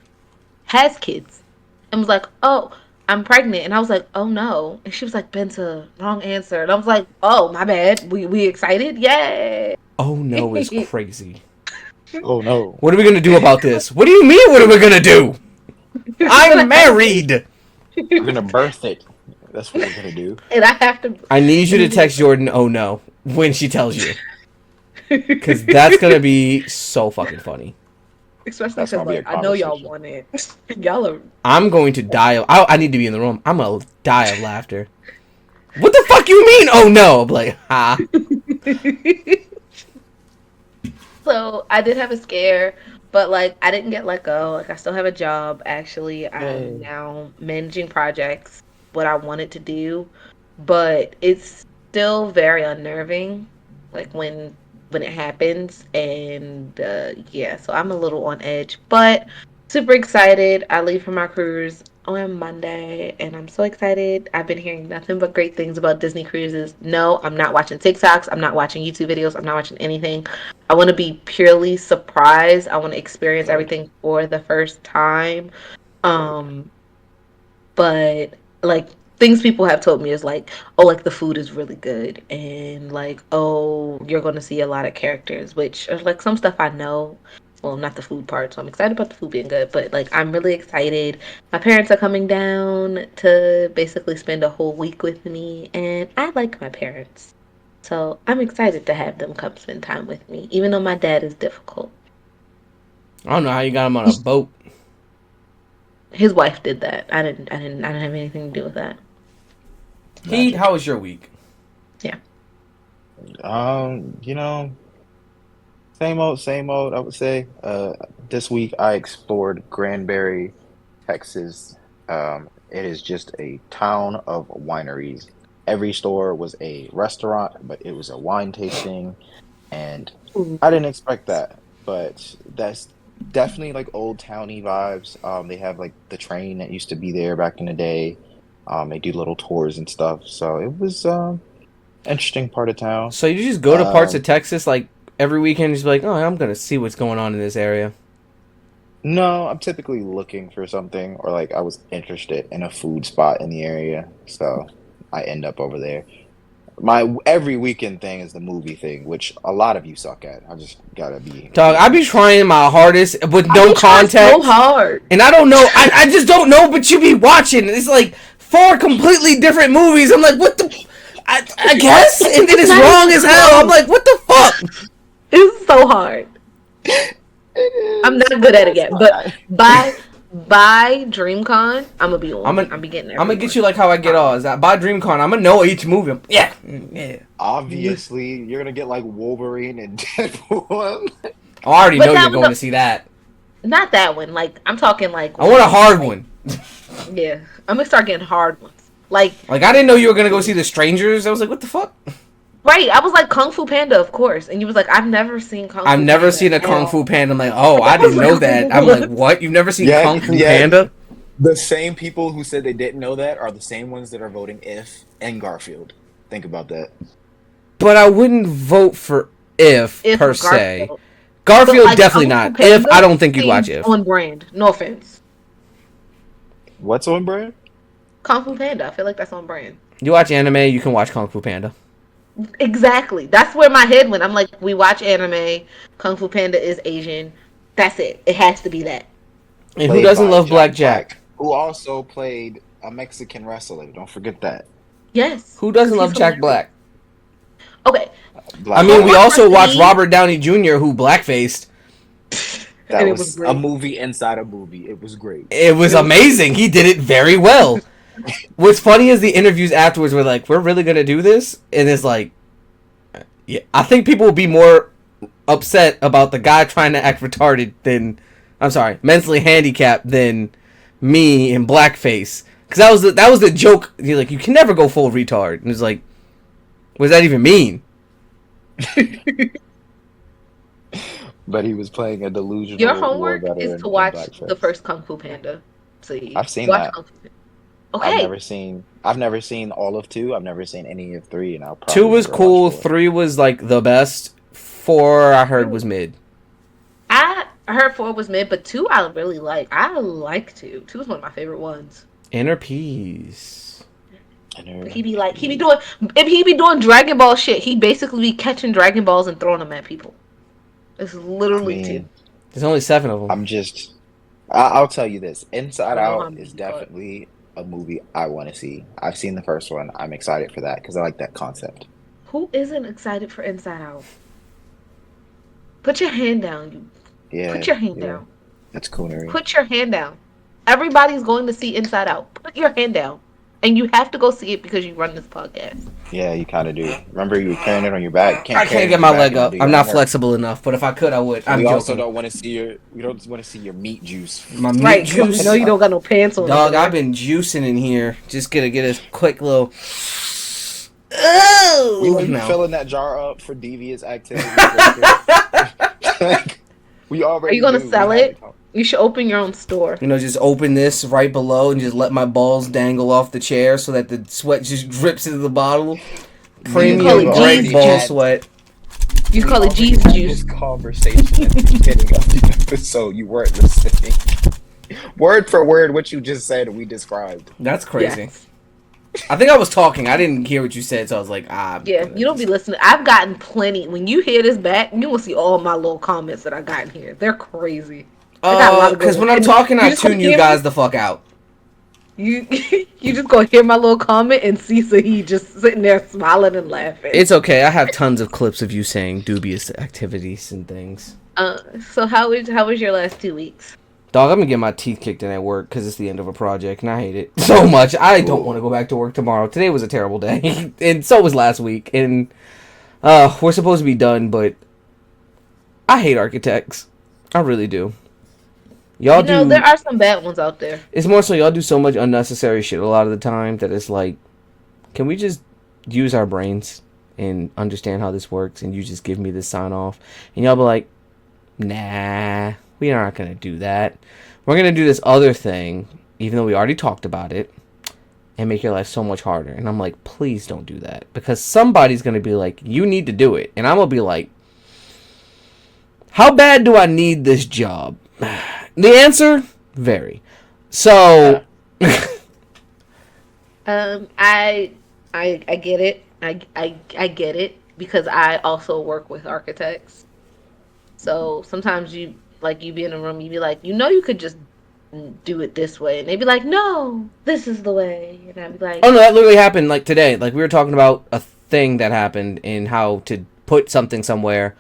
has kids, and was like, "Oh, I'm pregnant." And I was like, "Oh no!" And she was like, "Benta, wrong answer." And I was like, "Oh, my bad. We excited? Yay!" Oh no, it's crazy. Oh no! What are we gonna do about this? What do you mean? What are we gonna do? I'm married. We're gonna birth it. That's what we're gonna do. And I have to. I need you to text Jordan. Oh no, when she tells you, because that's gonna be so fucking funny. Especially That's because gonna be like a I know y'all conversation. want it. Y'all are. I'm going to die. I need to be in the room. I'm gonna die of laughter. What the fuck you mean? Oh no! I'm like, ha. So I did have a scare, but like I didn't get let go. Like I still have a job. Actually, Yay. I'm now managing projects. What I wanted to do, but it's still very unnerving. Like when it happens, and yeah. So I'm a little on edge, but super excited. I leave for my cruise on Monday, and I'm so excited. I've been hearing nothing but great things about Disney cruises. No, I'm not watching TikToks. I'm not watching YouTube videos. I'm not watching anything. I want to be purely surprised. I want to experience Right. everything for the first time. Um, but like things people have told me is like, oh, like the food is really good, and like, oh, you're gonna see a lot of characters, which are like some stuff I know. Well, not the food part, so I'm excited about the food being good, but like I'm really excited. My parents are coming down to basically spend a whole week with me, and I like my parents. So I'm excited to have them come spend time with me, even though my dad is difficult. I don't know how you got him on a boat. His wife did that. I didn't have anything to do with that. Heat, how was your week? You know, same old. I would say. This week I explored Granbury, Texas. It is just a town of wineries. Every store was a restaurant, but it was a wine tasting, and I didn't expect that. But that's definitely like old towny vibes. They have like the train that used to be there back in the day. They do little tours and stuff. So it was interesting part of town. So you just go to parts of Um, Texas like every weekend, and just be like, oh, I'm gonna see what's going on in this area. no, I'm typically looking for something, or like I was interested in a food spot in the area, so I end up over there. My every weekend thing is the movie thing, which a lot of you suck at. I just gotta Dog, be I be honest. trying my hardest with I no be trying so context, hard. and I don't know. I just don't know. But you be watching. It's like 4 completely different movies. I'm like, what the? I guess, and then it's Not wrong even as hell. I'm close. like, what the fuck? It's so hard. It I'm is, not but good at it that's yet, but fine. by Dreamcon, I'm gonna be on. I'm I'm be getting gonna every get one. you like how I get all. Is that by Dreamcon? I'm gonna know each movie. Yeah, yeah. Obviously, you're gonna get like Wolverine and Deadpool. I already But know that you're was going to see that. not that one. Like I'm talking like I want a when, hard like, one. yeah, I'm gonna start getting hard ones. Like Like I didn't know you were gonna go see The Strangers. I was like, what the fuck? right, I was like Kung Fu Panda, of course, and you was like, I've never seen Kung I've Fu never Panda seen a at Kung Fu all. Panda. I'm like, oh, I I was didn't know like, that. I'm like, what? what? You've never seen Yet, Kung Fu yet Panda? the same people who said they didn't know that are the same ones that are voting If and Garfield. Think about that. But I wouldn't vote for If If per se. Garfield, but Garfield like definitely Kung Fu not. If I Panda don't think you'd watch seems If. on brand. No offense, What's on brand? Kung Fu Panda. I feel like that's on brand. You watch anime, you can watch Kung Fu Panda. Exactly. That's where my head went. I'm like, we watch anime. Kung Fu Panda is Asian. That's it. It has to be that. And who Played doesn't by love Black Jack Jack? Black, who also played a Mexican wrestler. Don't forget that. Yes. Who doesn't 'Cause love he's Jack hilarious. Black? Okay. I Black mean, we Homework Panther. also has to watched be- Robert Downey Jr., who blackfaced. That and it was was a great. movie inside a movie. It was great. It was amazing. He did it very well. What's funny is the interviews afterwards were like, we're really going to do this? And it's like, yeah, I think people will be more upset about the guy trying to act retarded than, I'm sorry, mentally handicapped than me in blackface. Because that was the joke. You're like, you can never go full retard. And it's like, what does that even mean? But he was playing a delusional Your war homework veteran is in to watch blackface. the first Kung Fu Panda. See, I've seen watch that. Kung Fu Panda. I've Okay. never seen all of 2. I've never seen any of 3, and I'll probably 2 was never cool. watch 4. 3 was like the best. 4 I heard was mid. I heard 4 was mid, but 2 I really like. I like 2. 2 is one of my favorite ones. Inner peace. He be doing if he be doing Dragon Ball shit, he basically be catching Dragon Balls and throwing them at people. It's I literally 2. mean, There's only 7 of them. I'll tell you this. Inside I don't know how Out many is you got. definitely a movie I want to see. I've seen the first one. I'm excited for that because I like that concept. Who isn't excited for Inside Out? Put your hand down, you. Yeah. Put your hand yeah. down. That's coonery. Put your hand down. Everybody's going to see Inside Out. Put your hand down. And you have to go see it because you run this podcast. Yeah, you kind of do. Remember, you were carrying it on your back. I carry it can't on get my your back leg and up. do I'm your not homework. flexible enough, but if I could, I would. I'm We also joking. don't want to see your meat juice. My meat Right. juice. I know you don't got no pants on. Dog, over there. I've been juicing in here. Just gonna get a quick little. Oh We are no. filling that jar up for devious activities. We already. Are you gonna do. We sell had it? the con- You should open your own store. You know, just open this right below and just let my balls dangle off the chair so that the sweat just drips into the bottle. Premium call it grade G's ball juice. sweat. You call it already G's had juice. This conversation at the beginning of the episode, you weren't listening. Word for word, what you just said, we described. That's crazy. Yes. I think I was talking. I didn't hear what you said, so I was like, Yeah, you don't be listening. I've gotten plenty. When you hear this back, you will see all my little comments that I got in here. They're crazy. I got a lot of good Because when ones. I'm And talking, I just gonna tune you hear guys the fuck out. You you just gonna hear my little comment and see Saeed just sitting there smiling and laughing. It's okay. I have tons of clips of you saying dubious activities and things. So how was your last 2 weeks? Dog, I'm gonna get my teeth kicked in at work because it's the end of a project and I hate it so much. I don't want to go back to work tomorrow. Today was a terrible day, and so was last week. And we're supposed to be done, but I hate architects. I really do. Y'all You know, do. there are some bad ones out there. It's more so y'all do so much unnecessary shit a lot of the time that it's like, can we just use our brains and understand how this works? And you just give me this sign off, and y'all be like, nah, we are not gonna do that. We're gonna do this other thing, even though we already talked about it, and make your life so much harder. And I'm like, please don't do that, because somebody's gonna be like, you need to do it, and I'm gonna be like, how bad do I need this job? The answer, very. So, I get it. I get it because I also work with architects. So sometimes you be in a room, you be like, you could just do it this way, and they be like, no, this is the way, and I'd be like, oh no, that literally happened like today. Like we were talking about a thing that happened and how to put something somewhere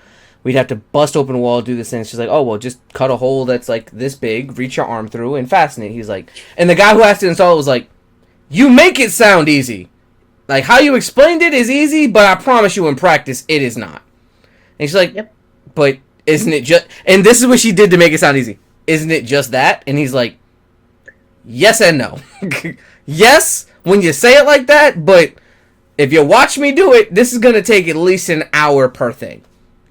we'd have to bust open a wall, do this thing. She's like, oh, well, just cut a hole that's like this big, reach your arm through, and fasten it. He's like, and the guy who has to install it was like, you make it sound easy. Like, how you explained it is easy, but I promise you in practice, it is not. And she's like, Yep. but isn't it just... And this is what she did to make it sound easy. Isn't it just that? And he's like, yes and no. Yes, when you say it like that, but if you watch me do it, this is going to take at least an hour per thing.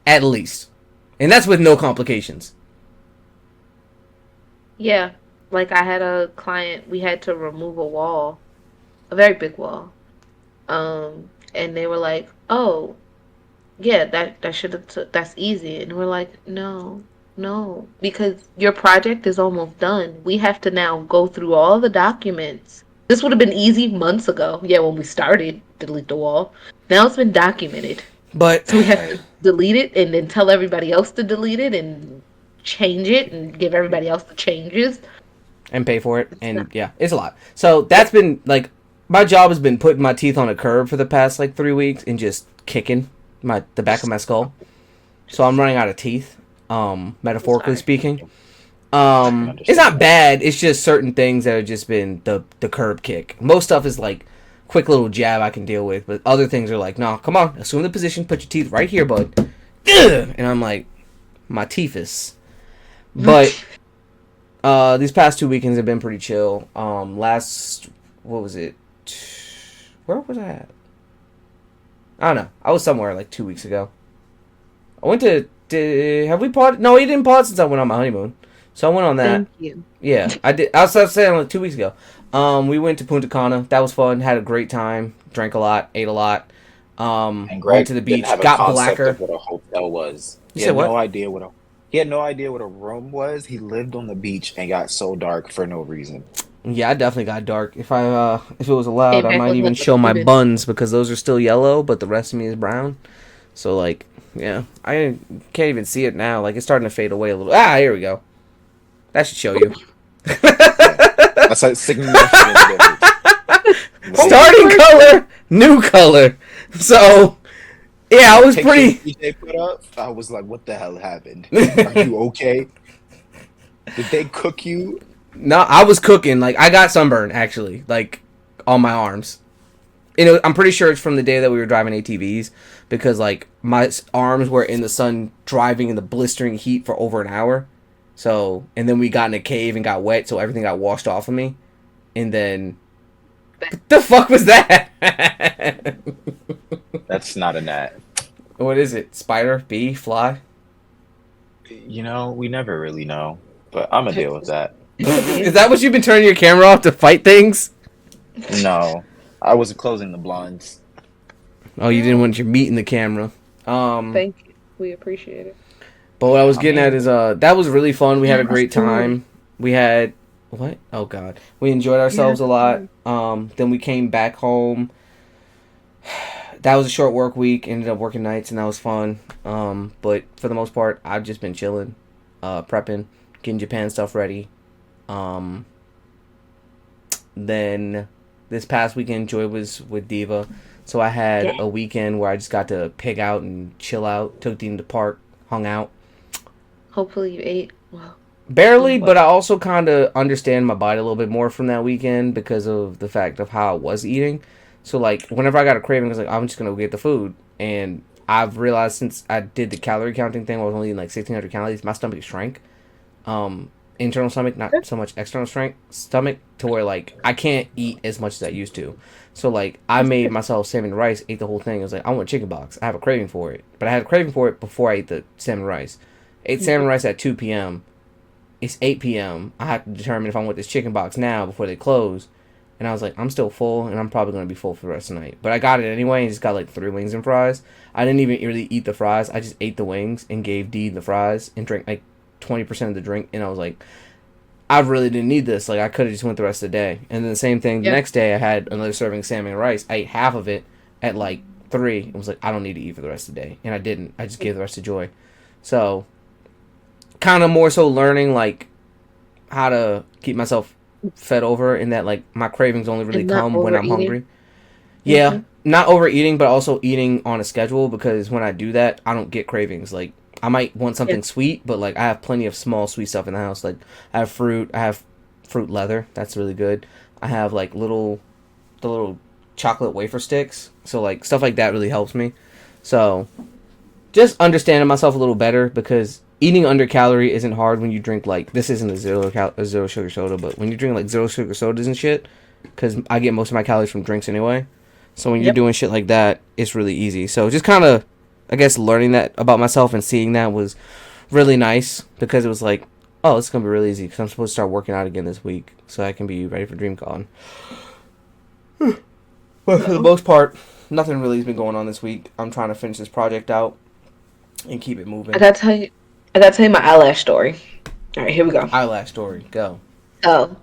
At least. And that's with no complications. Yeah. Like, I had a client, we had to remove a wall, a very big wall. And they were like, oh, yeah, that should have that's easy. And we're like, no, because your project is almost done. We have to now go through all the documents. This would have been easy months ago. Yeah, when we started, delete the wall. Now it's been documented. But So we have to delete it and then tell everybody else to delete it and change it and give everybody else the changes. and pay for it, and yeah, it's a lot. So that's been like, my job has been putting my teeth on a curb for the past like 3 weeks and just kicking the back of my skull. So I'm running out of teeth, metaphorically speaking. It's not bad. It's just certain things that have just been the curb kick. Most stuff is like quick little jab I can deal with, but other things are like, no, come on, assume the position, put your teeth right here, bud. Ugh! And I'm like, my teeth is. But these past 2 weekends have been pretty chill. What was it? Where was I at? I don't know. I was somewhere like 2 weeks ago. I went to. Have we pod? No, he didn't pod since I went on my honeymoon. So I went on that. Thank you. Yeah, I did. I was saying like 2 weeks ago. We went to Punta Cana. That was fun. Had a great time. Drank a lot. Ate a lot. And Greg Went to the beach. didn't have a Got concept blacker. of what a hotel was. You He said had what? no idea what a he had no idea what a room was. He lived on the beach and got so dark for no reason. Yeah, I definitely got dark. If it was allowed, Hey, I back might with even the show my student. buns because those are still yellow, but the rest of me is brown. So like, yeah, I can't even see it now. Like it's starting to fade away a little. Ah, here we go. That should show you. That's a significant difference. Starting color, new color. So, yeah, I was Picture pretty. DJ put up. I was like, "What the hell happened? Are you okay? Did they cook you?" No, I was cooking. Like I got sunburn actually, like on my arms. You know, I'm pretty sure it's from the day that we were driving ATVs because like my arms were in the sun driving in the blistering heat for over an hour. So, and then we got in a cave and got wet, so everything got washed off of me. And then, what the fuck was that? That's not a gnat. What is it? Spider? Bee? Fly? You know, we never really know, but I'm gonna deal with that. Is that what you've been turning your camera off to fight things? No, I was closing the blinds. Oh, you didn't want your meat in the camera. Thank you. We appreciate it. But what I was getting at is that was really fun. We had a Yeah, great let's do it. time. We had what? Oh god. We enjoyed ourselves a lot. Then we came back home. That was a short work week. Ended up working nights and that was fun. But for the most part, I've just been chilling, prepping, getting Japan stuff ready. Then this past weekend Joy was with Diva. So I had a weekend where I just got to pig out and chill out. Took Dean to the park, hung out. Hopefully you ate well. Barely, but I also kind of understand my body a little bit more from that weekend because of the fact of how I was eating. So, like, whenever I got a craving, I was like, I'm just going to go get the food. And I've realized since I did the calorie counting thing, I was only eating like 1,600 calories, my stomach shrank. Internal stomach, not so much external stomach, to where, like, I can't eat as much as I used to. So, like, I made myself salmon rice, ate the whole thing. I was like, I want a chicken box. I have a craving for it. But I had a craving for it before I ate the salmon rice. Ate salmon rice at 2 p.m. It's 8 p.m. I have to determine if I want this chicken box now before they close. And I was like, I'm still full, and I'm probably going to be full for the rest of the night. But I got it anyway, and just got like 3 wings and fries. I didn't even really eat the fries. I just ate the wings and gave Dee the fries and drank like 20% of the drink. And I was like, I really didn't need this. Like, I could have just went the rest of the day. And then the same thing, the next day, I had another serving of salmon and rice. I ate half of it at like 3. It was like, I don't need to eat for the rest of the day. And I didn't. I just gave the rest to Joy. So, kind of more so learning, like, how to keep myself fed over, in that, like, my cravings only really And not come when I'm overeating. hungry. Yeah, not overeating, but also eating on a schedule, because when I do that, I don't get cravings. Like, I might want something Yeah. sweet, but like I have plenty of small sweet stuff in the house. Like I have fruit. I have fruit leather. That's really good. I have like the little chocolate wafer sticks. So like stuff like that really helps me. So just understanding myself a little better, because eating under calorie isn't hard when you drink like, this isn't a zero sugar soda, but when you drink like zero sugar sodas and shit, because I get most of my calories from drinks anyway. So when you're Yep. doing shit like that, it's really easy. So just kind of, I guess, learning that about myself and seeing that was really nice, because it was like, oh, it's gonna be really easy because I'm supposed to start working out again this week so I can be ready for Dreamcon. But for the most part, nothing really has been going on this week. I'm trying to finish this project out and keep it moving. I gotta tell you, my eyelash story. All right, here we go. Eyelash story, go. So,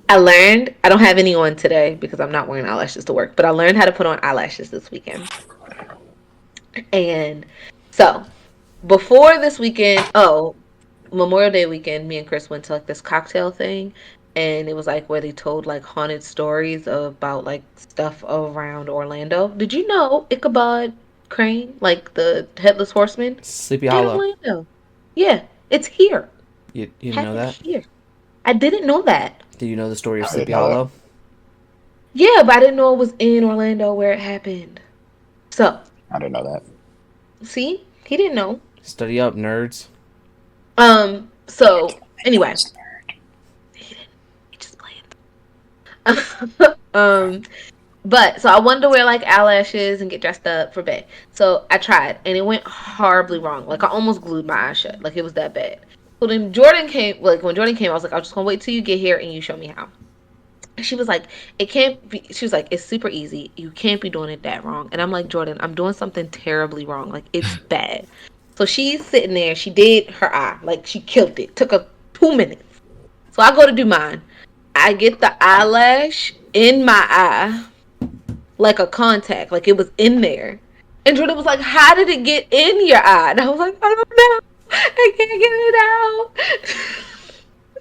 I learned, I don't have any on today because I'm not wearing eyelashes to work, but I learned how to put on eyelashes this weekend. And so, before this weekend, Memorial Day weekend, me and Chris went to like this cocktail thing, and it was like where they told like haunted stories about like stuff around Orlando. Did you know Ichabod Crane, like the headless horseman, Sleepy in Hollow. Orlando? Yeah, it's here. You didn't know Happened that? here. I didn't know that. Do you know the story of I didn't Sleepy know that. Hollow? Yeah, but I didn't know it was in Orlando where it happened. So, I didn't know that. see, he didn't know. Study up, nerds. So anyway, he didn't. He just playing. But so I wanted to wear like eyelashes and get dressed up for bed. So I tried, and it went horribly wrong. Like I almost glued my eyes shut. Like it was that bad. So then Jordan came. Like when Jordan came, I was like, I'm just gonna wait till you get here and you show me how. She was like, it can't be. She was like, it's super easy. You can't be doing it that wrong. And I'm like, Jordan, I'm doing something terribly wrong. Like it's bad. So she's sitting there. She did her eye. Like she killed it. Took her 2 minutes. So I go to do mine. I get the eyelash in my eye, like a contact, like it was in there. And Jordan was like, "How did it get in your eye?" And I was like, "I don't know. I can't get it out."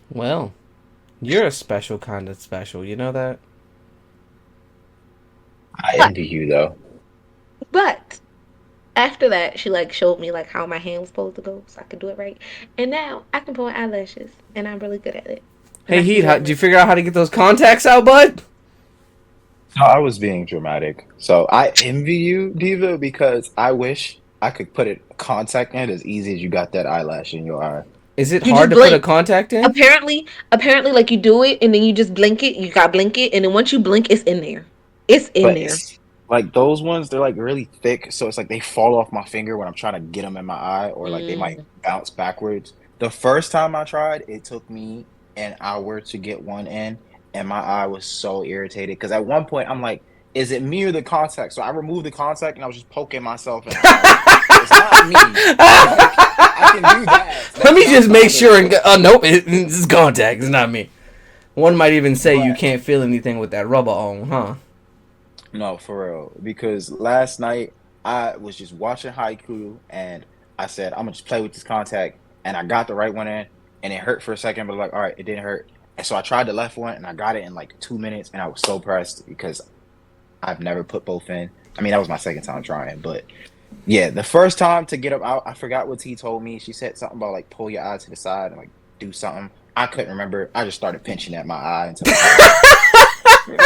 Well, you're a special kind of special. You know that? I But envy you though. but after that, she like showed me like how my hand was supposed to go, so I could do it right. And now I can put on eyelashes, and I'm really good at it. And Hey, I can Heat, do did you figure out how to get those contacts out, bud? No, I was being dramatic. So I envy you, Diva, because I wish I could put a contact in as easy as you got that eyelash in your eye. Is it You hard just to put a blink. contact in? Apparently, like you do it, and then you just blink it. You got blink it, and then once you blink, it's in there. It's in But there. it's like those ones, they're like really thick, so it's like they fall off my finger when I'm trying to get them in my eye, or like they might Mm. bounce backwards. The first time I tried, it took me an hour to get one in, and my eye was so irritated because at one point I'm like, is it me or the contact? So I removed the contact and I was just poking myself in the eye. Like, it's not me. Like, I can do that. Let me That's just not make bothering sure. me. Nope, this is contact. It's not me. One might even say you But can't feel anything with that rubber on, huh? no, for real. Because last night I was just watching Haiku and I said, I'm gonna just play with this contact. And I got the right one in and it hurt for a second, but like, all right, it didn't hurt. And so I tried the left one and I got it in like 2 minutes and I was so pressed because I've never put both in. I mean, that was my second time trying, but yeah, the first time to get them out, I forgot what T told me. She said something about like pull your eye to the side and like do something. I couldn't remember. I just started pinching at my eye until it hurt.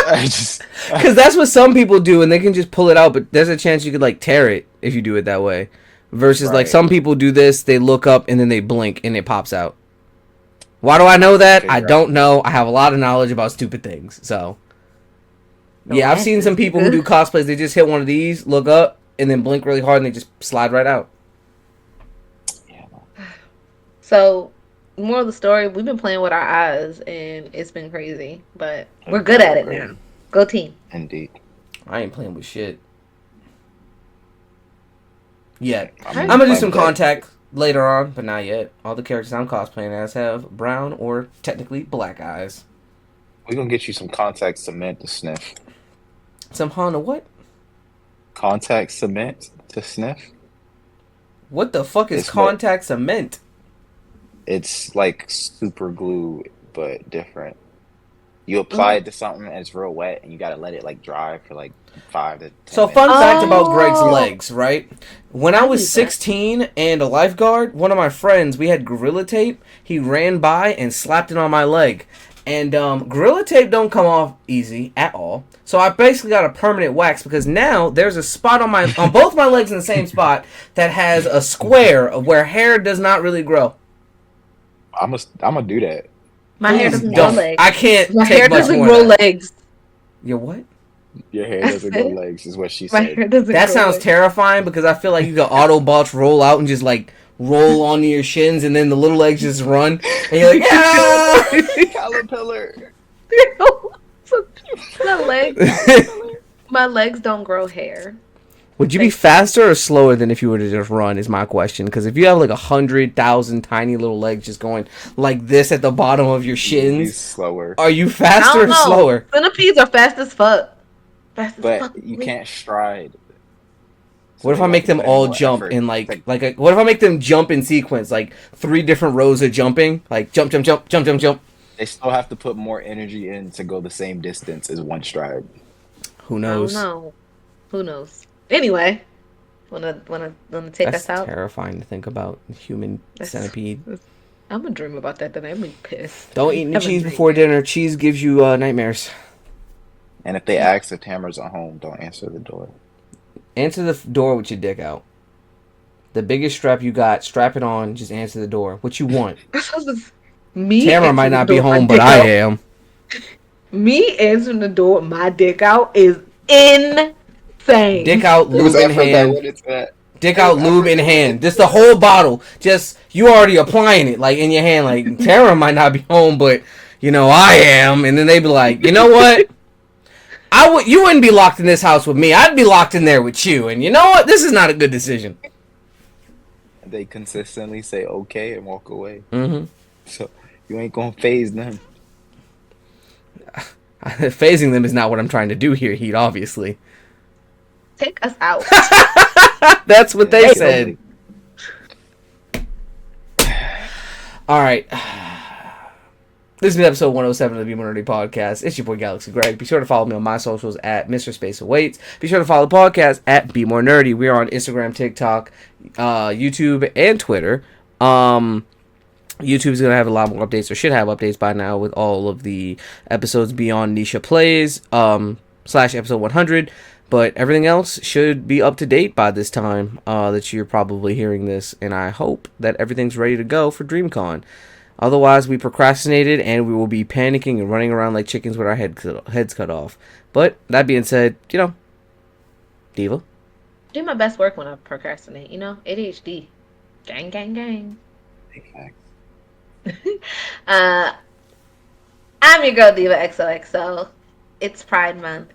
I just Because that's what some people do, and they can just pull it out, but there's a chance you could like tear it if you do it that way. Versus like right. some people do this, they look up and then they blink and it pops out. Why do I know I that? I figure out. don't know. I have a lot of knowledge about stupid things. So yeah, I've seen some people who do cosplays. They just hit one of these, look up, and then blink really hard, and they just slide right out. Yeah, So, moral of the story: we've been playing with our eyes, and it's been crazy, but we're it's good been at it crazy. now. Go team! Indeed. I ain't playing with shit yet. I'm Alright. I'm gonna do playing some with that. contact later on, but not yet. All the characters I'm cosplaying as have brown or technically black eyes. We're gonna get you some contact cement to sniff. Some Honda what? Contact cement to sniff? What the fuck is It's what contact cement? it's like super glue but different. You apply it to something and it's real wet, and you gotta let it like dry for like 5 to 10 So, minutes. fun fact about Greg's Oh. legs, right? When I I was knew that. 16 and a lifeguard, one of my friends, we had Gorilla Tape. He ran by and slapped it on my leg. And Gorilla Tape don't come off easy at all. So I basically got a permanent wax because now there's a spot on both my legs in the same spot that has a square of where hair does not really grow. I'm gonna do that. My hair Please doesn't grow don't. legs. I can't My take hair much doesn't more grow of that. legs. Your what? Your hair I doesn't grow said- legs, is what she My said. hair doesn't That grow sounds legs. terrifying because I feel like you got Autobots roll out and just like roll onto your shins and then the little legs just run and you're like, yeah! Caterpillar. My legs don't grow hair. Would you be faster or slower than if you were to just run is my question. Because if you have like 100,000 tiny little legs just going like this at the bottom of your He's shins, slower. are you I faster don't or know. slower? Centipedes are fast as fuck. Fast as But fuck. you can't stride. So What if they I make them put all more jump effort. in It's what if I make them jump in sequence, like 3 different rows of jumping, like jump, jump, jump, jump, jump, jump. they still have to put more energy in to go the same distance as one stride. Who I don't knows? know. Who knows? Anyway, wanna take That's us out? terrifying to think about. Human centipede. I'm gonna dream about that. Then I'm gonna be pissed. Don't eat any Have a cheese nightmare. before dinner. Cheese gives you nightmares. And if they ask if Tamara's at home, don't answer the door. Answer the door with your dick out. The biggest strap you got, strap it on, just answer the door. What you want? Me. Tamara might answering the not be door, my home, but dick I out. am. Me answering the door, with my dick out is insane. Dick out, lube in hand. What it's at. Dick out, lube in hand. Just the whole bottle. Just, you already applying it, like, in your hand. Like, Tamara might not be home, but, you know, I am. And then they be like, you know what? You wouldn't be locked in this house with me. I'd be locked in there with you. And you know what? This is not a good decision. They consistently say okay and walk away. Mm-hmm. So you ain't gonna phase them. Phasing them is not what I'm trying to do here, Heat, obviously. Take us out. That's what they Yeah, said. Alright. This is episode 107 of the Be More Nerdy Podcast. It's your boy Galaxy Greg. Be sure to follow me on my socials at Mr. Space Awaits. Be sure to follow the podcast at Be More Nerdy. We are on Instagram, TikTok, YouTube, and Twitter. YouTube's gonna have a lot more updates, or should have updates by now, with all of the episodes beyond Nisha Plays, / episode 100. But everything else should be up to date by this time that you're probably hearing this, and I hope that everything's ready to go for Dreamcon. Otherwise, we procrastinated, and we will be panicking and running around like chickens with our heads cut off. But that being said, you know, Diva. Do my best work when I procrastinate. You know, ADHD. Gang, gang, gang. Big facts. I'm your girl Diva XOXO. It's Pride Month.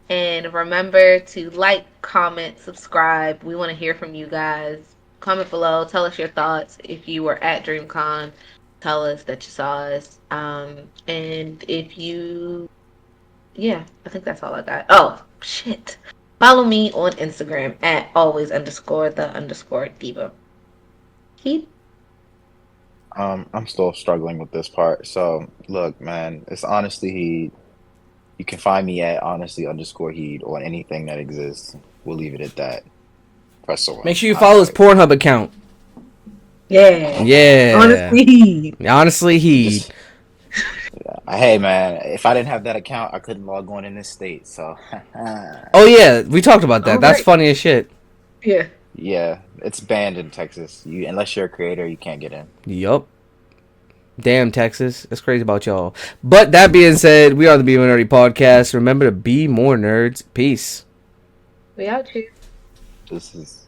And remember to like, comment, subscribe. We want to hear from you guys. Comment below. Tell us your thoughts. If you were at Dreamcon, tell us that you saw us. And if you... Yeah, I think that's all I got. Oh, shit. Follow me on Instagram at always_the_diva. He... I'm still struggling with this part. So look, man, it's honestly Heed. You can find me at honestly_Heed on anything that exists. We'll leave it at that. Press the one. Make sure you follow his Pornhub account. Yeah. Yeah. Honestly. Honestly, he. Hey man, if I didn't have that account, I couldn't log on in this state. So. Oh yeah, we talked about that. Oh, That's right. funny as shit. Yeah. Yeah, it's banned in Texas. Unless you're a creator, you can't get in. Yup. Damn, Texas. That's crazy about y'all. But that being said, we are the Be More Nerdy Podcast. Remember to be more nerds. Peace. We out here. This is